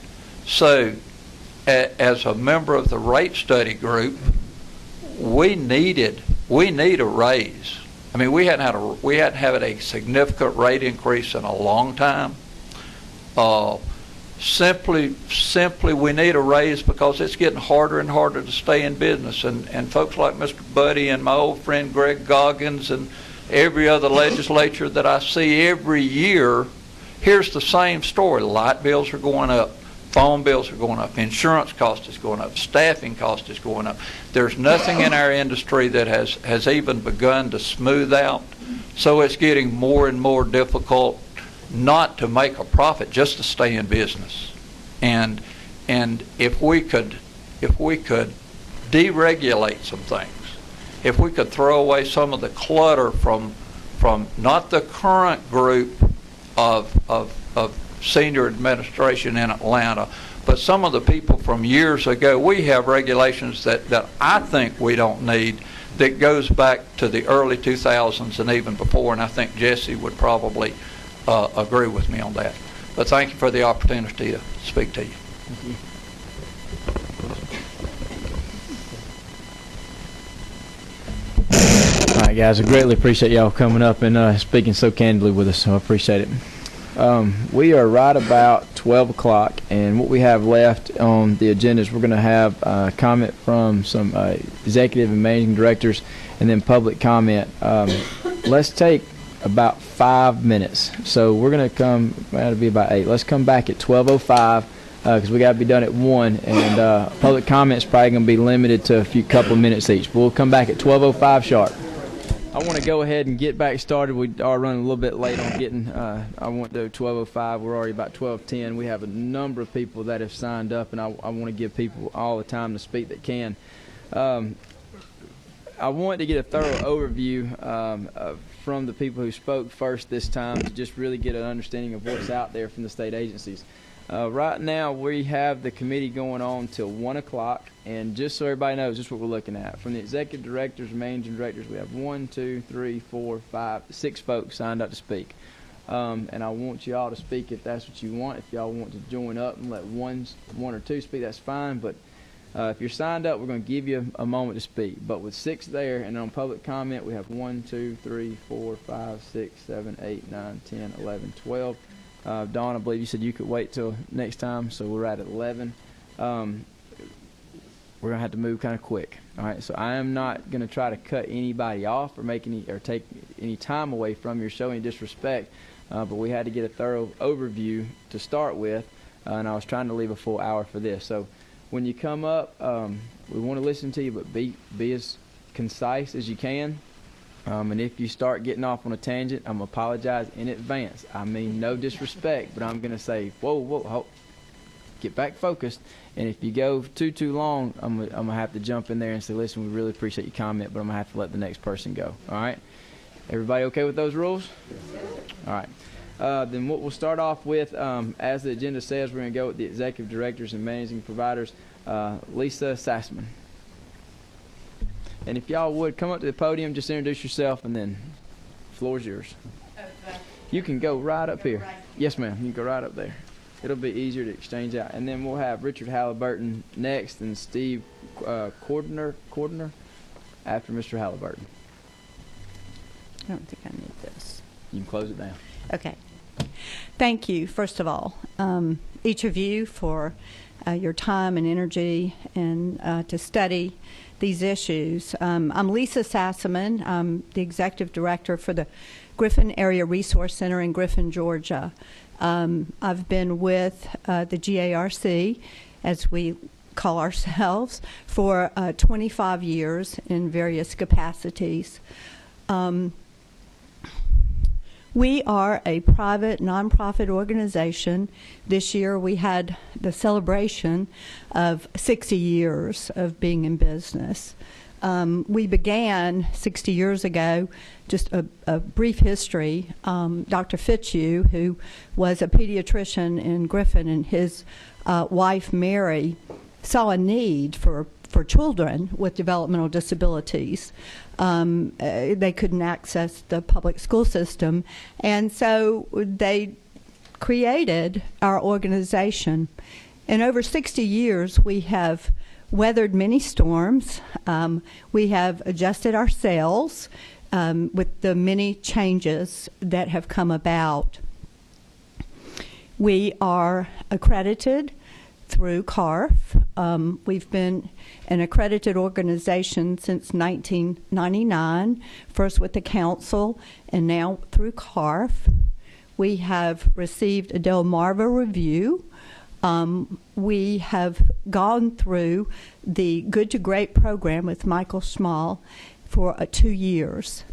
So as a member of the rate study group, we need a raise. I mean, we hadn't had a significant rate increase in a long time. Simply we need a raise because it's getting harder and harder to stay in business. And folks like Mr. Buddy and my old friend Greg Goggins and every other legislature that I see every year, here's the same story. Light bills are going up. Phone bills are going up. Insurance cost is going up. Staffing cost is going up. There's nothing in our industry that has even begun to smooth out. So it's getting more and more difficult not to make a profit, just to stay in business. And if we could deregulate some things, if we could throw away some of the clutter from not the current group of senior administration in Atlanta, but some of the people from years ago, we have regulations that I think we don't need, that goes back to the early 2000s and even before, and I think Jesse would probably agree with me on that. But thank you for the opportunity to speak to you. Thank you. All right, guys, I greatly appreciate y'all coming up and speaking so candidly with us, so I appreciate it. We are right about 12 o'clock, and what we have left on the agenda is we're going to have comment from some executive and managing directors and then public comment. Let's take about 5 minutes. So we're going to come, it'll be about 8. Let's come back at 12:05 because we got to be done at 1, and public comments probably going to be limited to a couple minutes each. But we'll come back at 12:05 sharp. I want to go ahead and get back started. We are running a little bit late on getting, I want to do 12:05. We're already about 12:10. We have a number of people that have signed up, and I want to give people all the time to speak that can. I wanted to get a thorough overview from the people who spoke first this time to just really get an understanding of what's out there from the state agencies. Right now, we have the committee going on till 1 o'clock, and just so everybody knows, this is what we're looking at. From the executive directors and managing directors, we have 1, 2, 3, 4, 5, 6 folks signed up to speak. And I want you all to speak if that's what you want. If y'all want to join up and let one or two speak, that's fine. But if you're signed up, we're going to give you a moment to speak. But with 6 there, and on public comment, we have 1, 2, 3, 4, 5, 6, 7, 8, 9, 10, 11, 12. Dawn, I believe you said you could wait till next time, so we're at 11. We're going to have to move kind of quick. All right, so I am not going to try to cut anybody off or take any time away from you or show any disrespect, but we had to get a thorough overview to start with, and I was trying to leave a full hour for this. So when you come up, we want to listen to you, but be as concise as you can. And if you start getting off on a tangent, I'm going to apologize in advance. I mean no disrespect, but I'm going to say, whoa, get back focused. And if you go too long, I'm going to have to jump in there and say, listen, we really appreciate your comment, but I'm going to have to let the next person go. All right? Everybody okay with those rules? All right. Then what we'll start off with, as the agenda says, we're going to go with the executive directors and managing providers, Lisa Sassman. And if y'all would, come up to the podium, just introduce yourself, and then the floor is yours. You can go right up here. Yes, ma'am. You can go right up there. It'll be easier to exchange out. And then we'll have Richard Halliburton next and Steve Cordner after Mr. Halliburton. I don't think I need this. You can close it down. Okay. Thank you, first of all, each of you for your time and energy and to study these issues. I'm Lisa Sassaman. I'm the executive director for the Griffin Area Resource Center in Griffin, Georgia. I've been with the GARC, as we call ourselves, for 25 years in various capacities. We are a private, nonprofit organization. This year we had the celebration of 60 years of being in business. We began 60 years ago, just a brief history. Dr. Fitzhugh, who was a pediatrician in Griffin, and his wife Mary saw a need for children with developmental disabilities. They couldn't access the public school system, and so they created our organization. In over 60 years, we have weathered many storms. We have adjusted ourselves with the many changes that have come about. We are accredited through CARF. We've been an accredited organization since 1999, first with the council and now through CARF. We have received a Delmarva review. We have gone through the Good to Great program with Michael Schmall for 2 years.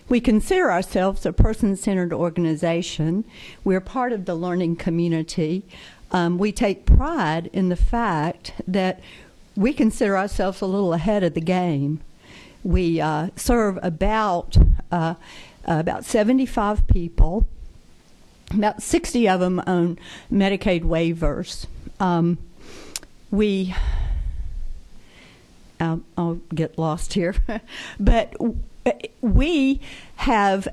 We consider ourselves a person-centered organization. We're part of the learning community. We take pride in the fact that we consider ourselves a little ahead of the game. We serve about 75 people. About 60 of them own Medicaid waivers. I'll get lost here, but we have,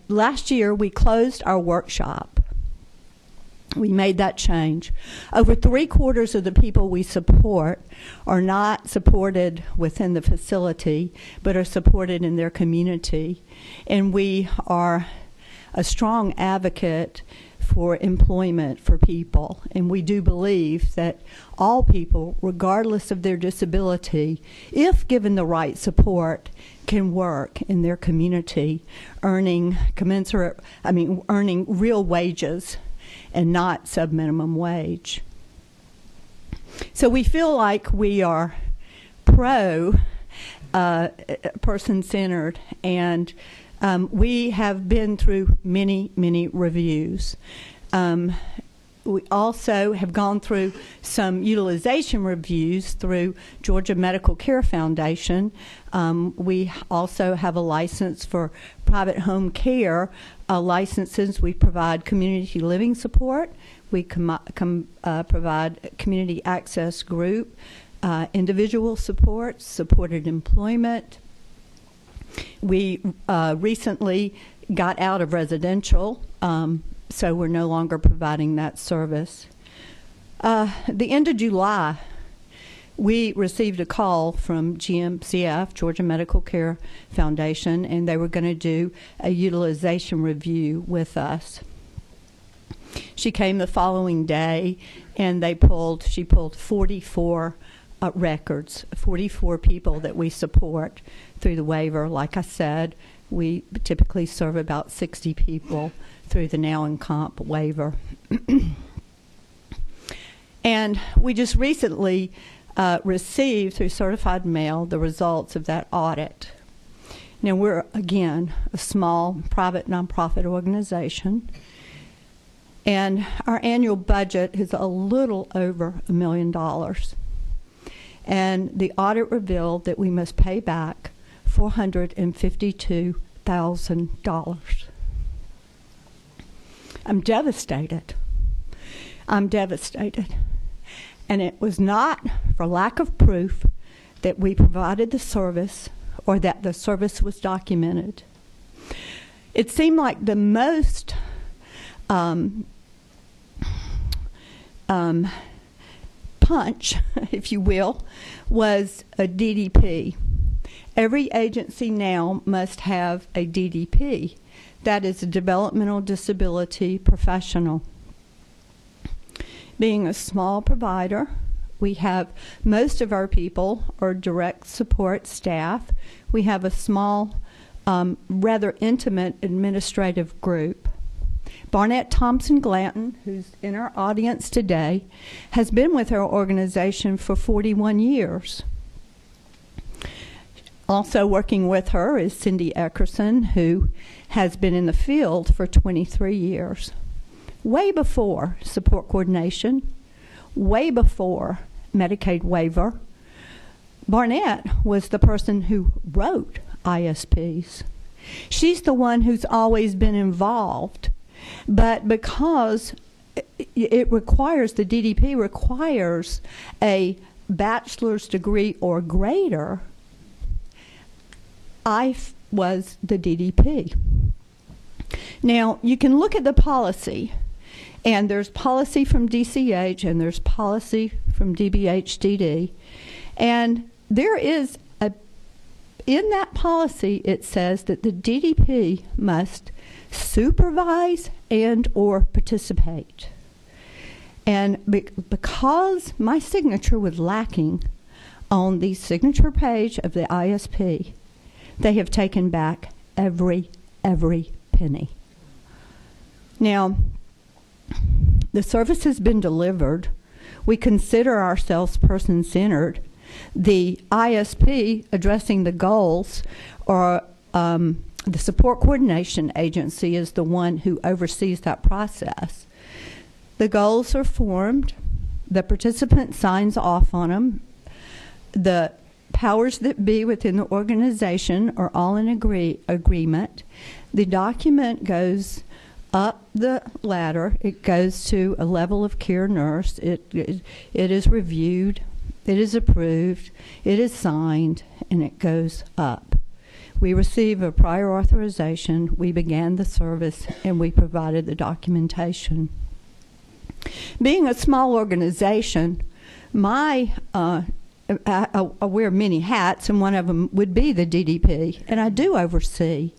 last year we closed our workshop. We made that change. Over 3/4 of the people we support are not supported within the facility, but are supported in their community. And we are a strong advocate for employment for people, and we do believe that all people, regardless of their disability, if given the right support, can work in their community, earning real wages and not sub-minimum wage. So we feel like we are person-centered, and we have been through many, many reviews. We also have gone through some utilization reviews through Georgia Medical Care Foundation. We also have a license for private home care licenses. We provide community living support. We provide community access group, individual support, supported employment. We recently got out of residential, so we're no longer providing that service. The end of July, we received a call from GMCF, Georgia Medical Care Foundation, and they were going to do a utilization review with us. She came the following day, and she pulled 44 records, 44 people that we support through the waiver. Like I said, we typically serve about 60 people through the Now and Comp waiver. And we just recently received through certified mail the results of that audit. Now, we're, again, a small private nonprofit organization, and our annual budget is a little over $1 million. And the audit revealed that we must pay back $452,000. I'm devastated. I'm devastated. And it was not for lack of proof that we provided the service or that the service was documented. It seemed like the most punch, if you will, was a DDP. Every agency now must have a DDP. That is a developmental disability professional. Being a small provider, we have most of our people are direct support staff. We have a small, rather intimate administrative group. Barnett Thompson Glanton, who's in our audience today, has been with our organization for 41 years. Also working with her is Cindy Eckerson, who has been in the field for 23 years. Way before support coordination, way before Medicaid waiver, Barnett was the person who wrote ISPs. She's the one who's always been involved, but because it requires, the DDP requires a bachelor's degree or greater, I was the DDP. Now, you can look at the policy, and there's policy from DCH and there's policy from DBHDD, and there is in that policy it says that the DDP must supervise and or participate. And because my signature was lacking on the signature page of the ISP, they have taken back every penny. Now, the service has been delivered. We consider ourselves person-centered. The ISP addressing the goals, or the support coordination agency is the one who oversees that process. The goals are formed. The participant signs off on them. The powers that be within the organization are all in agreement. The document goes up the ladder. It goes to a level of care nurse. It is reviewed. It is approved. It is signed, and it goes up. We receive a prior authorization. We began the service, and we provided the documentation. Being a small organization, I wear many hats, and one of them would be the DDP, and I do oversee.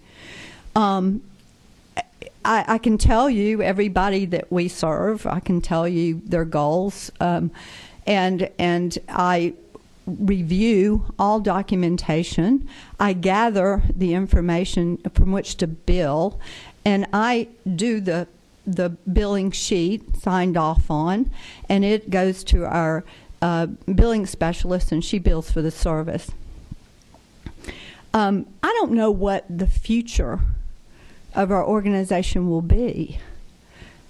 I can tell you everybody that we serve. I can tell you their goals, and I review all documentation. I gather the information from which to bill, and I do the billing sheet signed off on, and it goes to our billing specialist, and she bills for the service. I don't know what the future of our organization will be.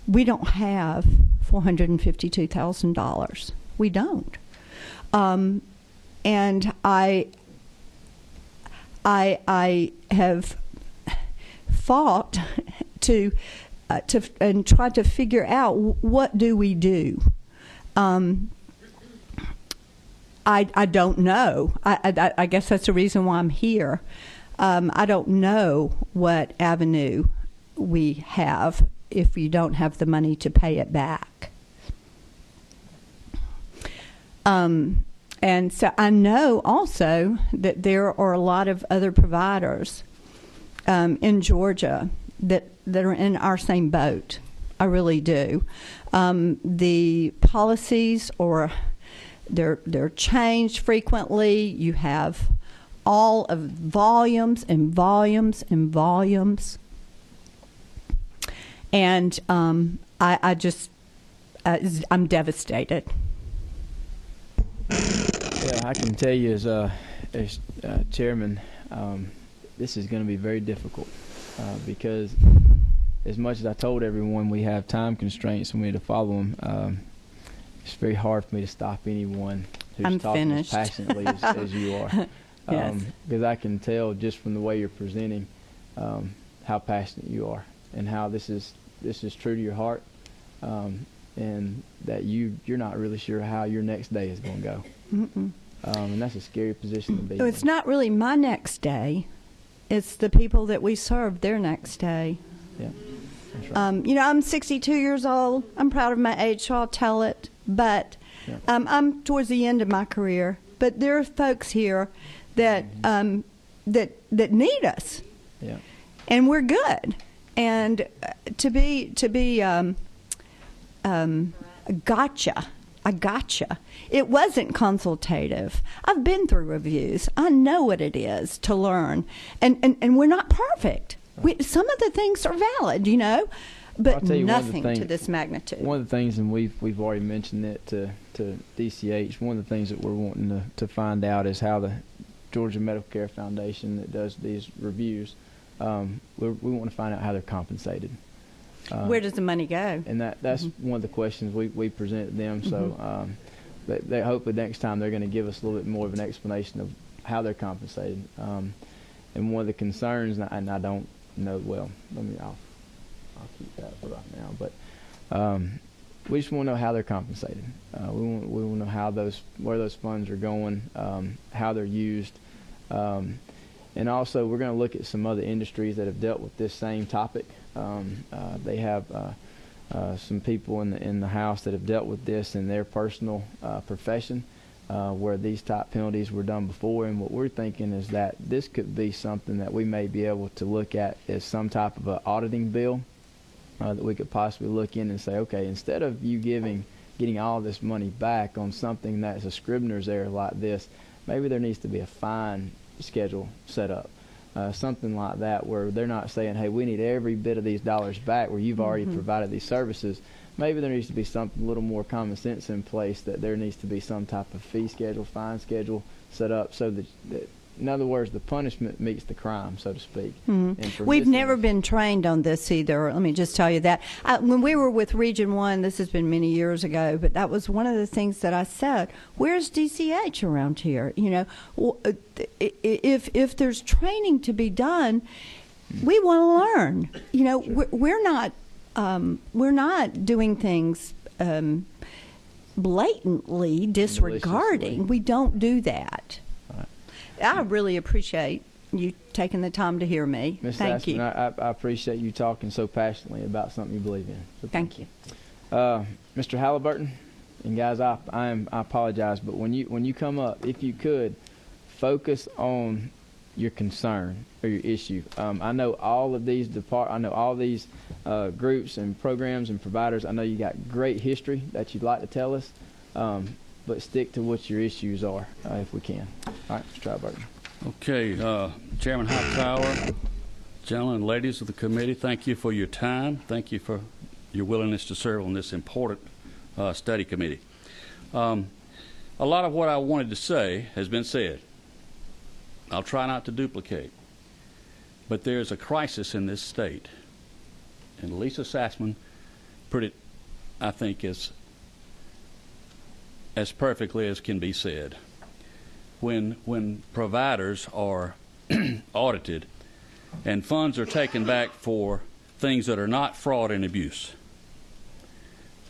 We don't have $452,000. We don't. And I have fought to and tried to figure out what do we do. I don't know. I guess that's the reason why I'm here. I don't know what avenue we have if we don't have the money to pay it back. And so I know also that there are a lot of other providers in Georgia that are in our same boat. I really do. The policies they're changed frequently. You have all of volumes and volumes and volumes, and I'm devastated. Yeah, I can tell you as chairman, this is going to be very difficult because as much as I told everyone we have time constraints and we need to follow them, it's very hard for me to stop anyone who's talking as passionately as you are. Yes. Because I can tell just from the way you're presenting how passionate you are and how this is true to your heart, and that you're not really sure how your next day is going to go. And that's a scary position to be in. It's not really my next day. It's the people that we serve, their next day. Yeah, that's right. You know, I'm 62 years old. I'm proud of my age, so I'll tell it. But Yeah. I'm towards the end of my career. But there are folks here that that need us. Yeah. And we're good. And to be I gotcha. It wasn't consultative. I've been through reviews. I know what it is to learn. And we're not perfect. Some of the things are valid, you know, but nothing to this magnitude. One of the things, and we've already mentioned it to DCH, one of the things that we're wanting to find out is how the Georgia Medical Care Foundation that does these reviews, we want to find out how they're compensated. Where does the money go? And that's one of the questions we present to them. So they hopefully next time they're going to give us a little bit more of an explanation of how they're compensated. And one of the concerns, and I don't know, well, I'll keep that for right now. But we just want to know how they're compensated. We want to know where those funds are going, how they're used. And also, we're going to look at some other industries that have dealt with this same topic. They have some people in the House that have dealt with this in their personal profession, where these type penalties were done before. And what we're thinking is that this could be something that we may be able to look at as some type of an auditing bill that we could possibly look in and say, okay, instead of you getting all this money back on something that's a Scribner's error like this, maybe there needs to be a fine schedule set up. Something like that, where they're not saying, hey, we need every bit of these dollars back where you've already provided these services. Maybe there needs to be something a little more common sense in place, that there needs to be some type of fee schedule, fine schedule set up, so that in other words, the punishment meets the crime, so to speak. We've never been trained on this either. Let me just tell you that. When we were with Region 1, this has been many years ago, but that was one of the things that I said, where's DCH around here? You know, if there's training to be done, we want to learn. You know, we're not doing things blatantly disregarding. We don't do that. I really appreciate you taking the time to hear me. Ms. Thank you. I appreciate you talking so passionately about something you believe in. So thank you. Mr. Halliburton, and guys, I apologize, but when you come up, if you could, focus on your concern or your issue. I know all of these groups and programs and providers. I know you got great history that you'd like to tell us, but stick to what your issues are if we can. All right, Mr. Treiberger. Okay, Chairman Hightower, gentlemen and ladies of the committee, thank you for your time. Thank you for your willingness to serve on this important study committee. A lot of what I wanted to say has been said. I'll try not to duplicate. But there's a crisis in this state. And Lisa Sassman put it, I think, as perfectly as can be said. When providers are audited and funds are taken back for things that are not fraud and abuse,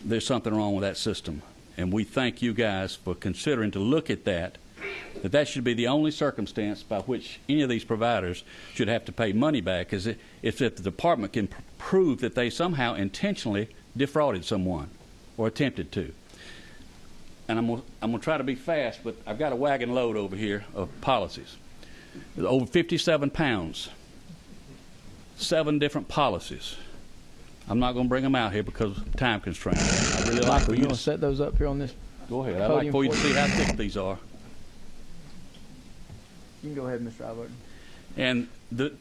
there's something wrong with that system. And we thank you guys for considering to look at that should be the only circumstance by which any of these providers should have to pay money back, is if the department can prove that they somehow intentionally defrauded someone or attempted to. And I'm going to try to be fast, but I've got a wagon load over here of policies. There's over 57 pounds, 7 different policies. I'm not going to bring them out here because of time constraints. I really like for you to set those up here on this. Go ahead. I'd like for you to see how thick these are. You can go ahead, Mr. Alberton. And the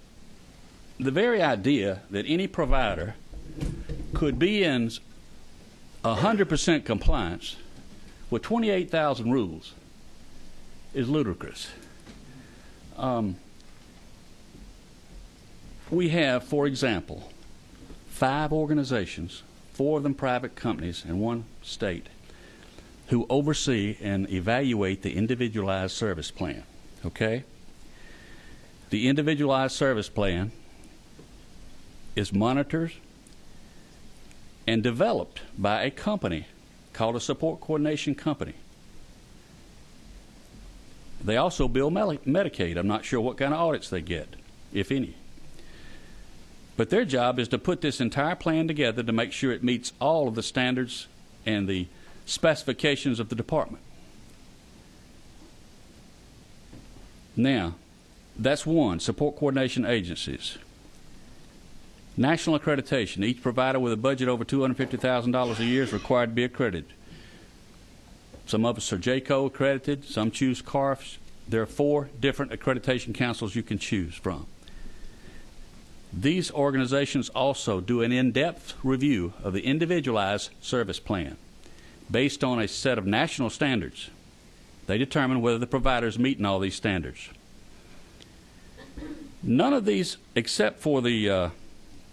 very idea that any provider could be in 100% compliance with 28,000 rules is ludicrous. We have, for example, 5 organizations, 4 of them private companies and 1 state, who oversee and evaluate the individualized service plan. Okay? The individualized service plan is monitored and developed by a company called a support coordination company. They also bill Medicaid. I'm not sure what kind of audits they get, if any. But their job is to put this entire plan together to make sure it meets all of the standards and the specifications of the department. Now, that's one, support coordination agencies. National accreditation. Each provider with a budget over $250,000 a year is required to be accredited. Some of us are JCO accredited, some choose CARFs. There are 4 different accreditation councils you can choose from. These organizations also do an in-depth review of the individualized service plan based on a set of national standards. They determine whether the provider is meeting all these standards. None of these, except for the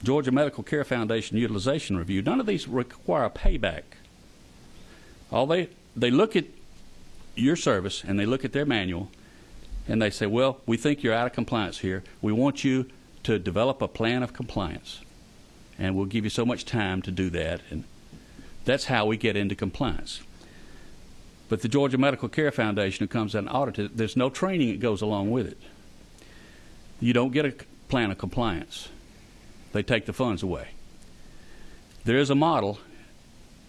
Georgia Medical Care Foundation Utilization Review, none of these require payback. They look at your service and they look at their manual and they say, well, we think you're out of compliance here. We want you to develop a plan of compliance, and we'll give you so much time to do that. And that's how we get into compliance. But the Georgia Medical Care Foundation, who comes out and audits it, there's no training that goes along with it. You don't get a plan of compliance. They take the funds away. There is a model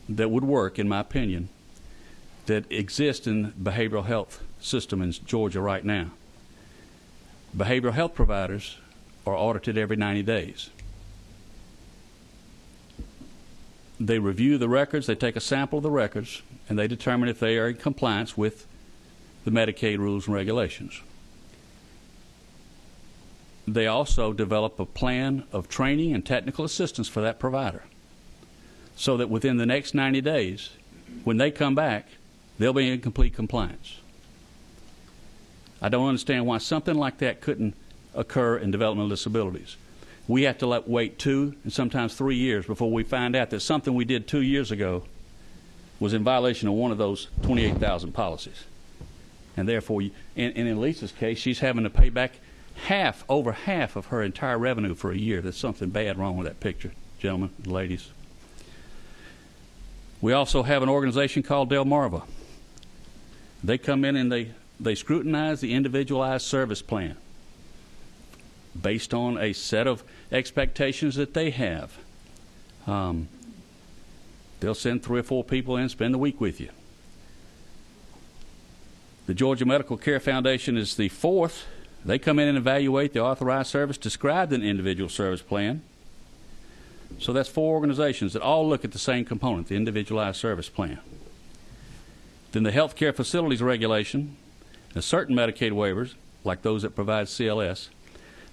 that would work, in my opinion, that exists in the behavioral health system in Georgia right now. Behavioral health providers are audited every 90 days. They review the records, they take a sample of the records, and they determine if they are in compliance with the Medicaid rules and regulations. They also develop a plan of training and technical assistance for that provider so that within the next 90 days, when they come back, they'll be in complete compliance. I don't understand why something like that couldn't occur in developmental disabilities. We have to wait 2 and sometimes 3 years before we find out that something we did 2 years ago was in violation of one of those 28,000 policies. And therefore, and in Lisa's case, she's having to pay back over half of her entire revenue for a year. There's something bad wrong with that picture, gentlemen and ladies. We also have an organization called Delmarva. They come in and they scrutinize the individualized service plan based on a set of expectations that they have. They'll send 3 or 4 people in, spend the week with you. The Georgia Medical Care Foundation is the 4th They come in and evaluate the authorized service described in the individual service plan. So that's 4 organizations that all look at the same component, the individualized service plan. Then the healthcare facilities regulation, and certain Medicaid waivers, like those that provide CLS,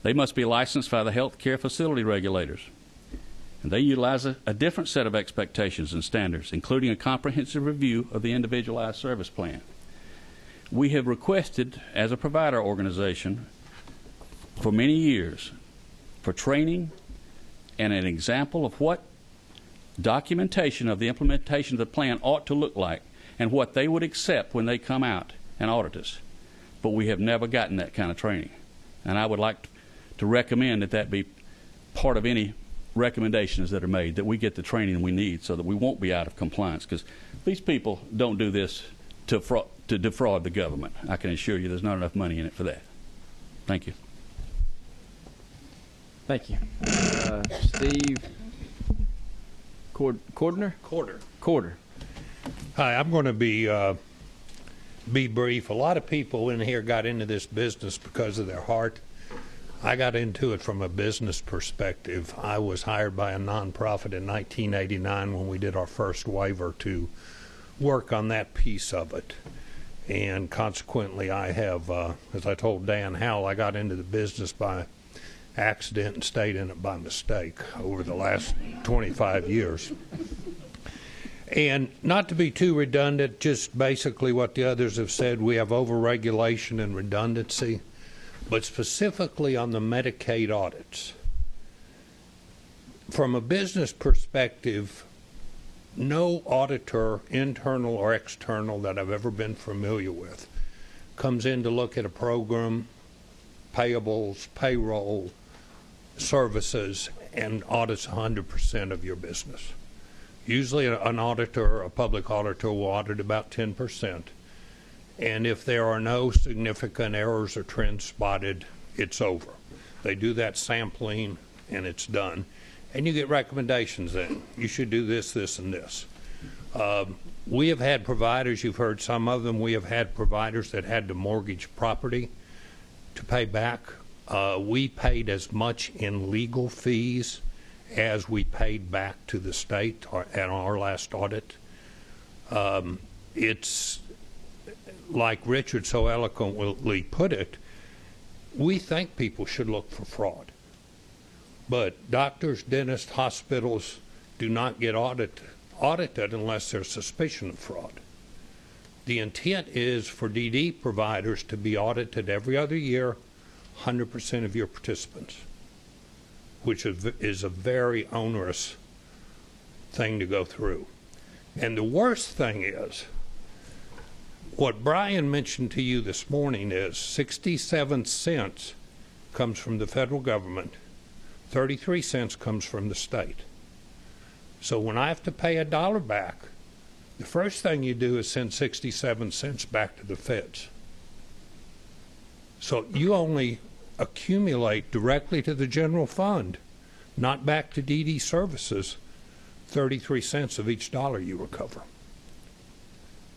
they must be licensed by the healthcare facility regulators. And they utilize a different set of expectations and standards, including a comprehensive review of the individualized service plan. We have requested, as a provider organization, for many years, for training and an example of what documentation of the implementation of the plan ought to look like and what they would accept when they come out and audit us. But we have never gotten that kind of training. And I would like to recommend that that be part of any recommendations that are made, that we get the training we need so that we won't be out of compliance, because these people don't do this to defraud the government. I can assure you there's not enough money in it for that. Thank you. Thank you. Steve Cordner? Corder. Hi, I'm going to be brief. A lot of people in here got into this business because of their heart. I got into it from a business perspective. I was hired by a nonprofit in 1989 when we did our first waiver to work on that piece of it. And consequently, I have, as I told Dan Howell, I got into the business by accident and stayed in it by mistake over the last 25 years. And not to be too redundant, just basically what the others have said, we have overregulation and redundancy. But specifically on the Medicaid audits, from a business perspective, no auditor, internal or external, that I've ever been familiar with, comes in to look at a program, payables, payroll, services, and audits 100% of your business. Usually an auditor, a public auditor, will audit about 10%. And if there are no significant errors or trends spotted, it's over. They do that sampling, and it's done. And you get recommendations then. You should do this, this, and this. We have had providers, you've heard some of them, we have had providers that had to mortgage property to pay back. We paid as much in legal fees as we paid back to the state at our last audit. It's like Richard so eloquently put it, we think people should look for fraud. But doctors, dentists, hospitals do not get audited unless there's suspicion of fraud. The intent is for DD providers to be audited every other year, 100% of your participants, which is a very onerous thing to go through. And the worst thing is, what Brian mentioned to you this morning is 67 cents comes from the federal government, 33 cents comes from the state. So when I have to pay $1 back, the first thing you do is send 67 cents back to the feds. So you only accumulate directly to the general fund, not back to DD services, 33 cents of each dollar you recover.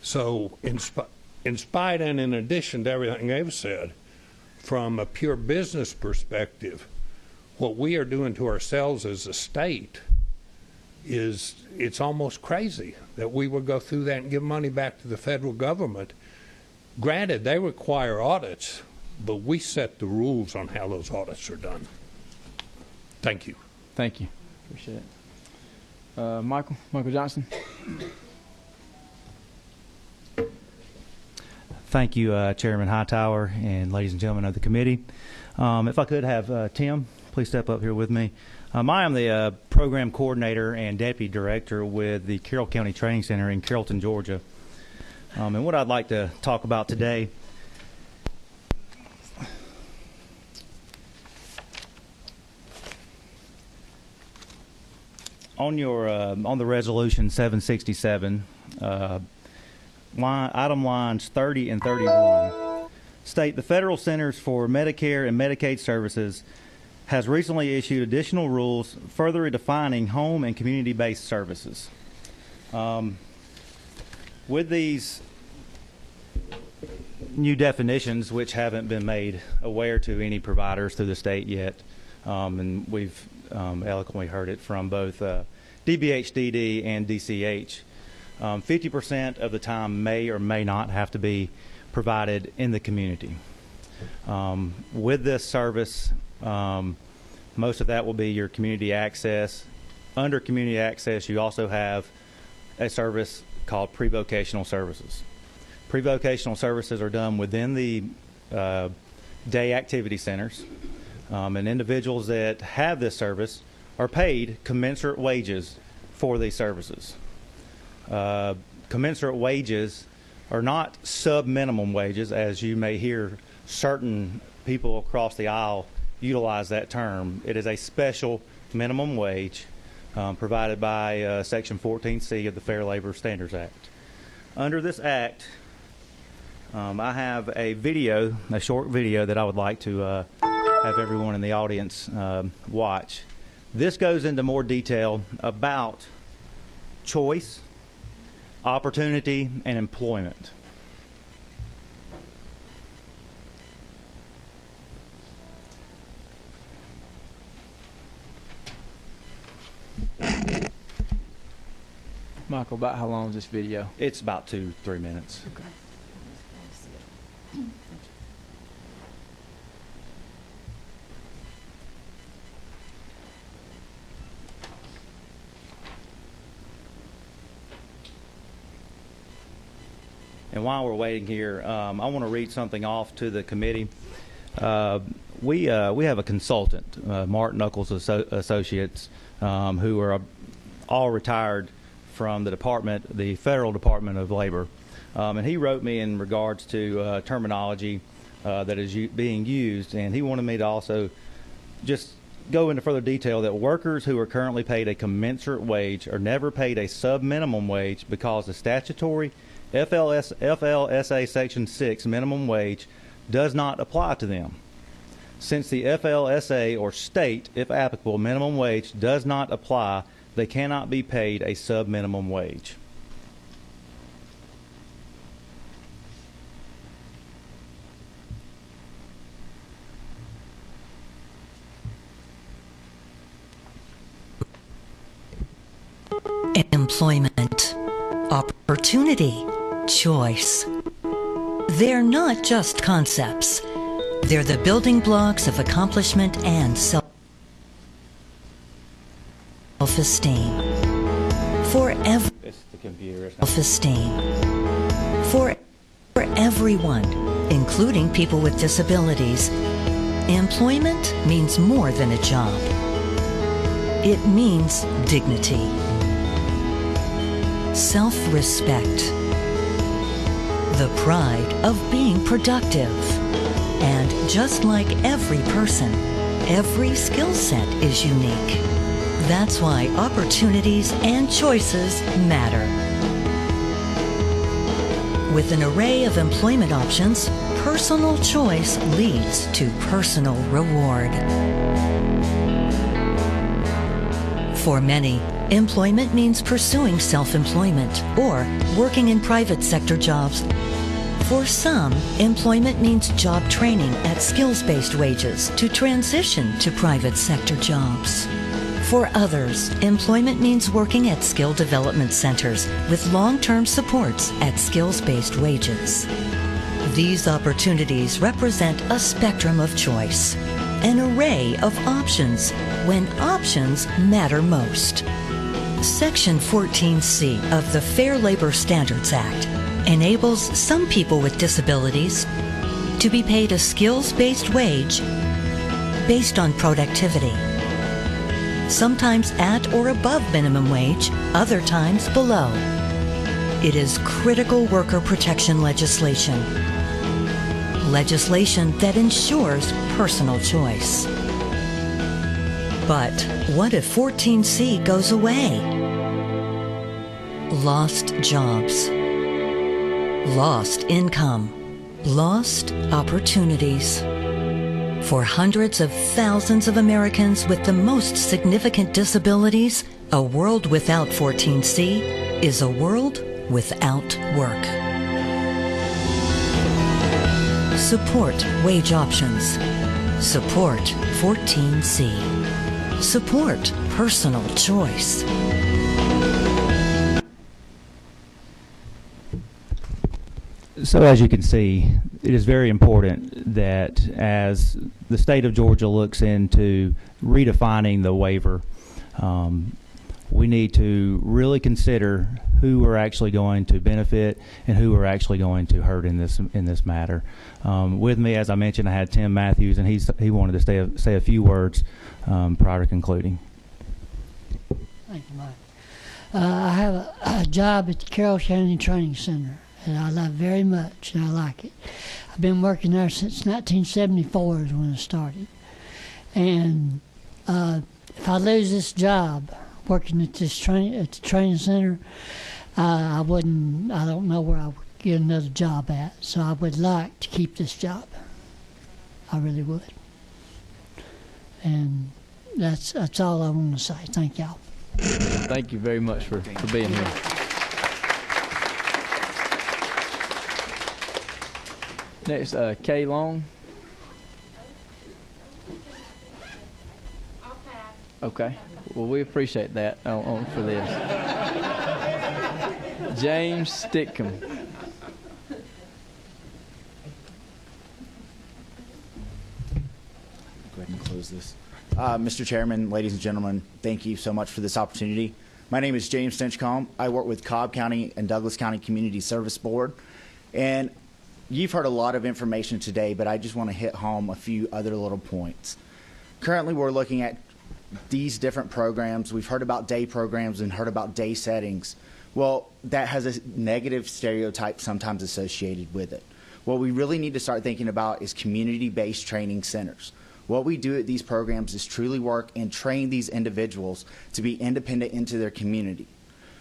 So in spite and in addition to everything they've said, from a pure business perspective, what we are doing to ourselves as a state is, it's almost crazy that we would go through that and give money back to the federal government. Granted, they require audits, but we set the rules on how those audits are done. Thank you. Thank you. Appreciate it. Michael Johnson. Thank you, Chairman Hightower and ladies and gentlemen of the committee. If I could have Tim, please step up here with me. I am the program coordinator and deputy director with the Carroll County Training Center in Carrollton, Georgia. And what I'd like to talk about today on the resolution 767, item lines 30 and 31 state the Federal Centers for Medicare and Medicaid Services has recently issued additional rules further defining home and community-based services. With these new definitions which haven't been made aware to any providers through the state yet, and we've eloquently heard it from both DBHDD and DCH. 50% of the time may or may not have to be provided in the community. With this service, most of that will be your community access. Under community access, you also have a service called pre-vocational services. Pre-vocational services are done within the day activity centers, and individuals that have this service are paid commensurate wages for these services. Commensurate wages are not sub-minimum wages, as you may hear certain people across the aisle utilize that term. It is a special minimum wage provided by Section 14C of the Fair Labor Standards Act. Under this act, I have a video, a short video that I would like to have everyone in the audience watch. This goes into more detail about choice, opportunity, and employment. Michael, about how long is this video? It's about 2-3 minutes. Okay. And while we're waiting here, I want to read something off to the committee. We have a consultant, Martin Knuckles Associates, who are all retired from the department, the Federal Department of Labor. And he wrote me in regards to terminology that is being used, and he wanted me to also just go into further detail that workers who are currently paid a commensurate wage are never paid a sub-minimum wage because the statutory FLSA Section 6 minimum wage does not apply to them. Since the FLSA or state, if applicable, minimum wage does not apply, they cannot be paid a sub-minimum wage. Employment, opportunity, choice. They're not just concepts. They're the building blocks of accomplishment and self-esteem. For self-esteem. For everyone, including people with disabilities, employment means more than a job. It means dignity, self-respect, the pride of being productive. And just like every person, every skill set is unique. That's why opportunities and choices matter. With an array of employment options, personal choice leads to personal reward. For many, employment means pursuing self-employment or working in private sector jobs. For some, employment means job training at skills-based wages to transition to private sector jobs. For others, employment means working at skill development centers with long-term supports at skills-based wages. These opportunities represent a spectrum of choice, an array of options when options matter most. Section 14C of the Fair Labor Standards Act enables some people with disabilities to be paid a skills-based wage based on productivity. Sometimes at or above minimum wage, other times below. It is critical worker protection legislation. Legislation that ensures personal choice. But what if 14C goes away? Lost jobs. Lost income, lost opportunities. For hundreds of thousands of Americans with the most significant disabilities, a world without 14C is a world without work. Support wage options. Support 14C. Support personal choice. So as you can see, it is very important that as the state of Georgia looks into redefining the waiver, we need to really consider who are actually going to benefit and who are actually going to hurt in this matter. With me, as I mentioned, I had Tim Matthews, and he wanted to say a few words prior to concluding. Thank you, Mike. I have a job at the Carroll County Training Center that I love very much, and I like it. I've been working there since 1974 is when I started. And if I lose this job, working at the training center, I don't know where I would get another job at. So I would like to keep this job. I really would. And that's all I want to say. Thank y'all. Thank you very much for being here. Next, Kay Long. Okay. Well, we appreciate that for this. James Stickham. Go ahead and close this. Mr. Chairman, ladies and gentlemen, thank you so much for this opportunity. My name is James Stinchcomb. I work with Cobb County and Douglas County Community Service Board. And you've heard a lot of information today, but I just want to hit home a few other little points. Currently, we're looking at these different programs. We've heard about day programs and heard about day settings. Well, that has a negative stereotype sometimes associated with it. What we really need to start thinking about is community-based training centers. What we do at these programs is truly work and train these individuals to be independent into their community.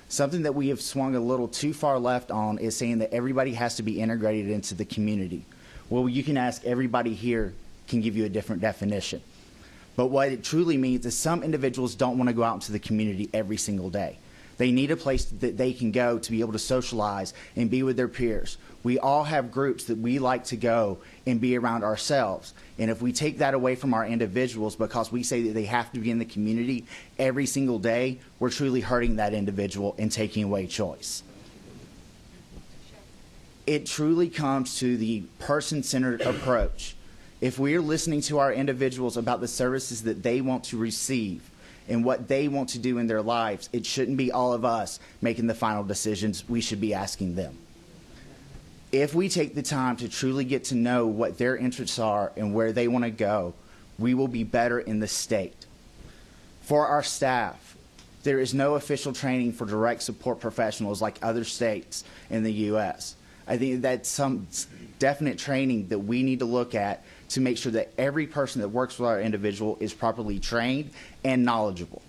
Something that we have swung a little too far left on is saying that everybody has to be integrated into the community. Well, you can ask everybody here can give you a different definition. But what it truly means is some individuals don't want to go out into the community every single day. They need a place that they can go to be able to socialize and be with their peers. We all have groups that we like to go and be around ourselves. And if we take that away from our individuals because we say that they have to be in the community every single day, we're truly hurting that individual and taking away choice. It truly comes to the person-centered approach. If we're listening to our individuals about the services that they want to receive and what they want to do in their lives, it shouldn't be all of us making the final decisions. We should be asking them. If we take the time to truly get to know what their interests are and where they want to go, we will be better in the state. For our staff, there is no official training for direct support professionals like other states in the U.S. I think that's some definite training that we need to look at to make sure that every person that works with our individual is properly trained and knowledgeable.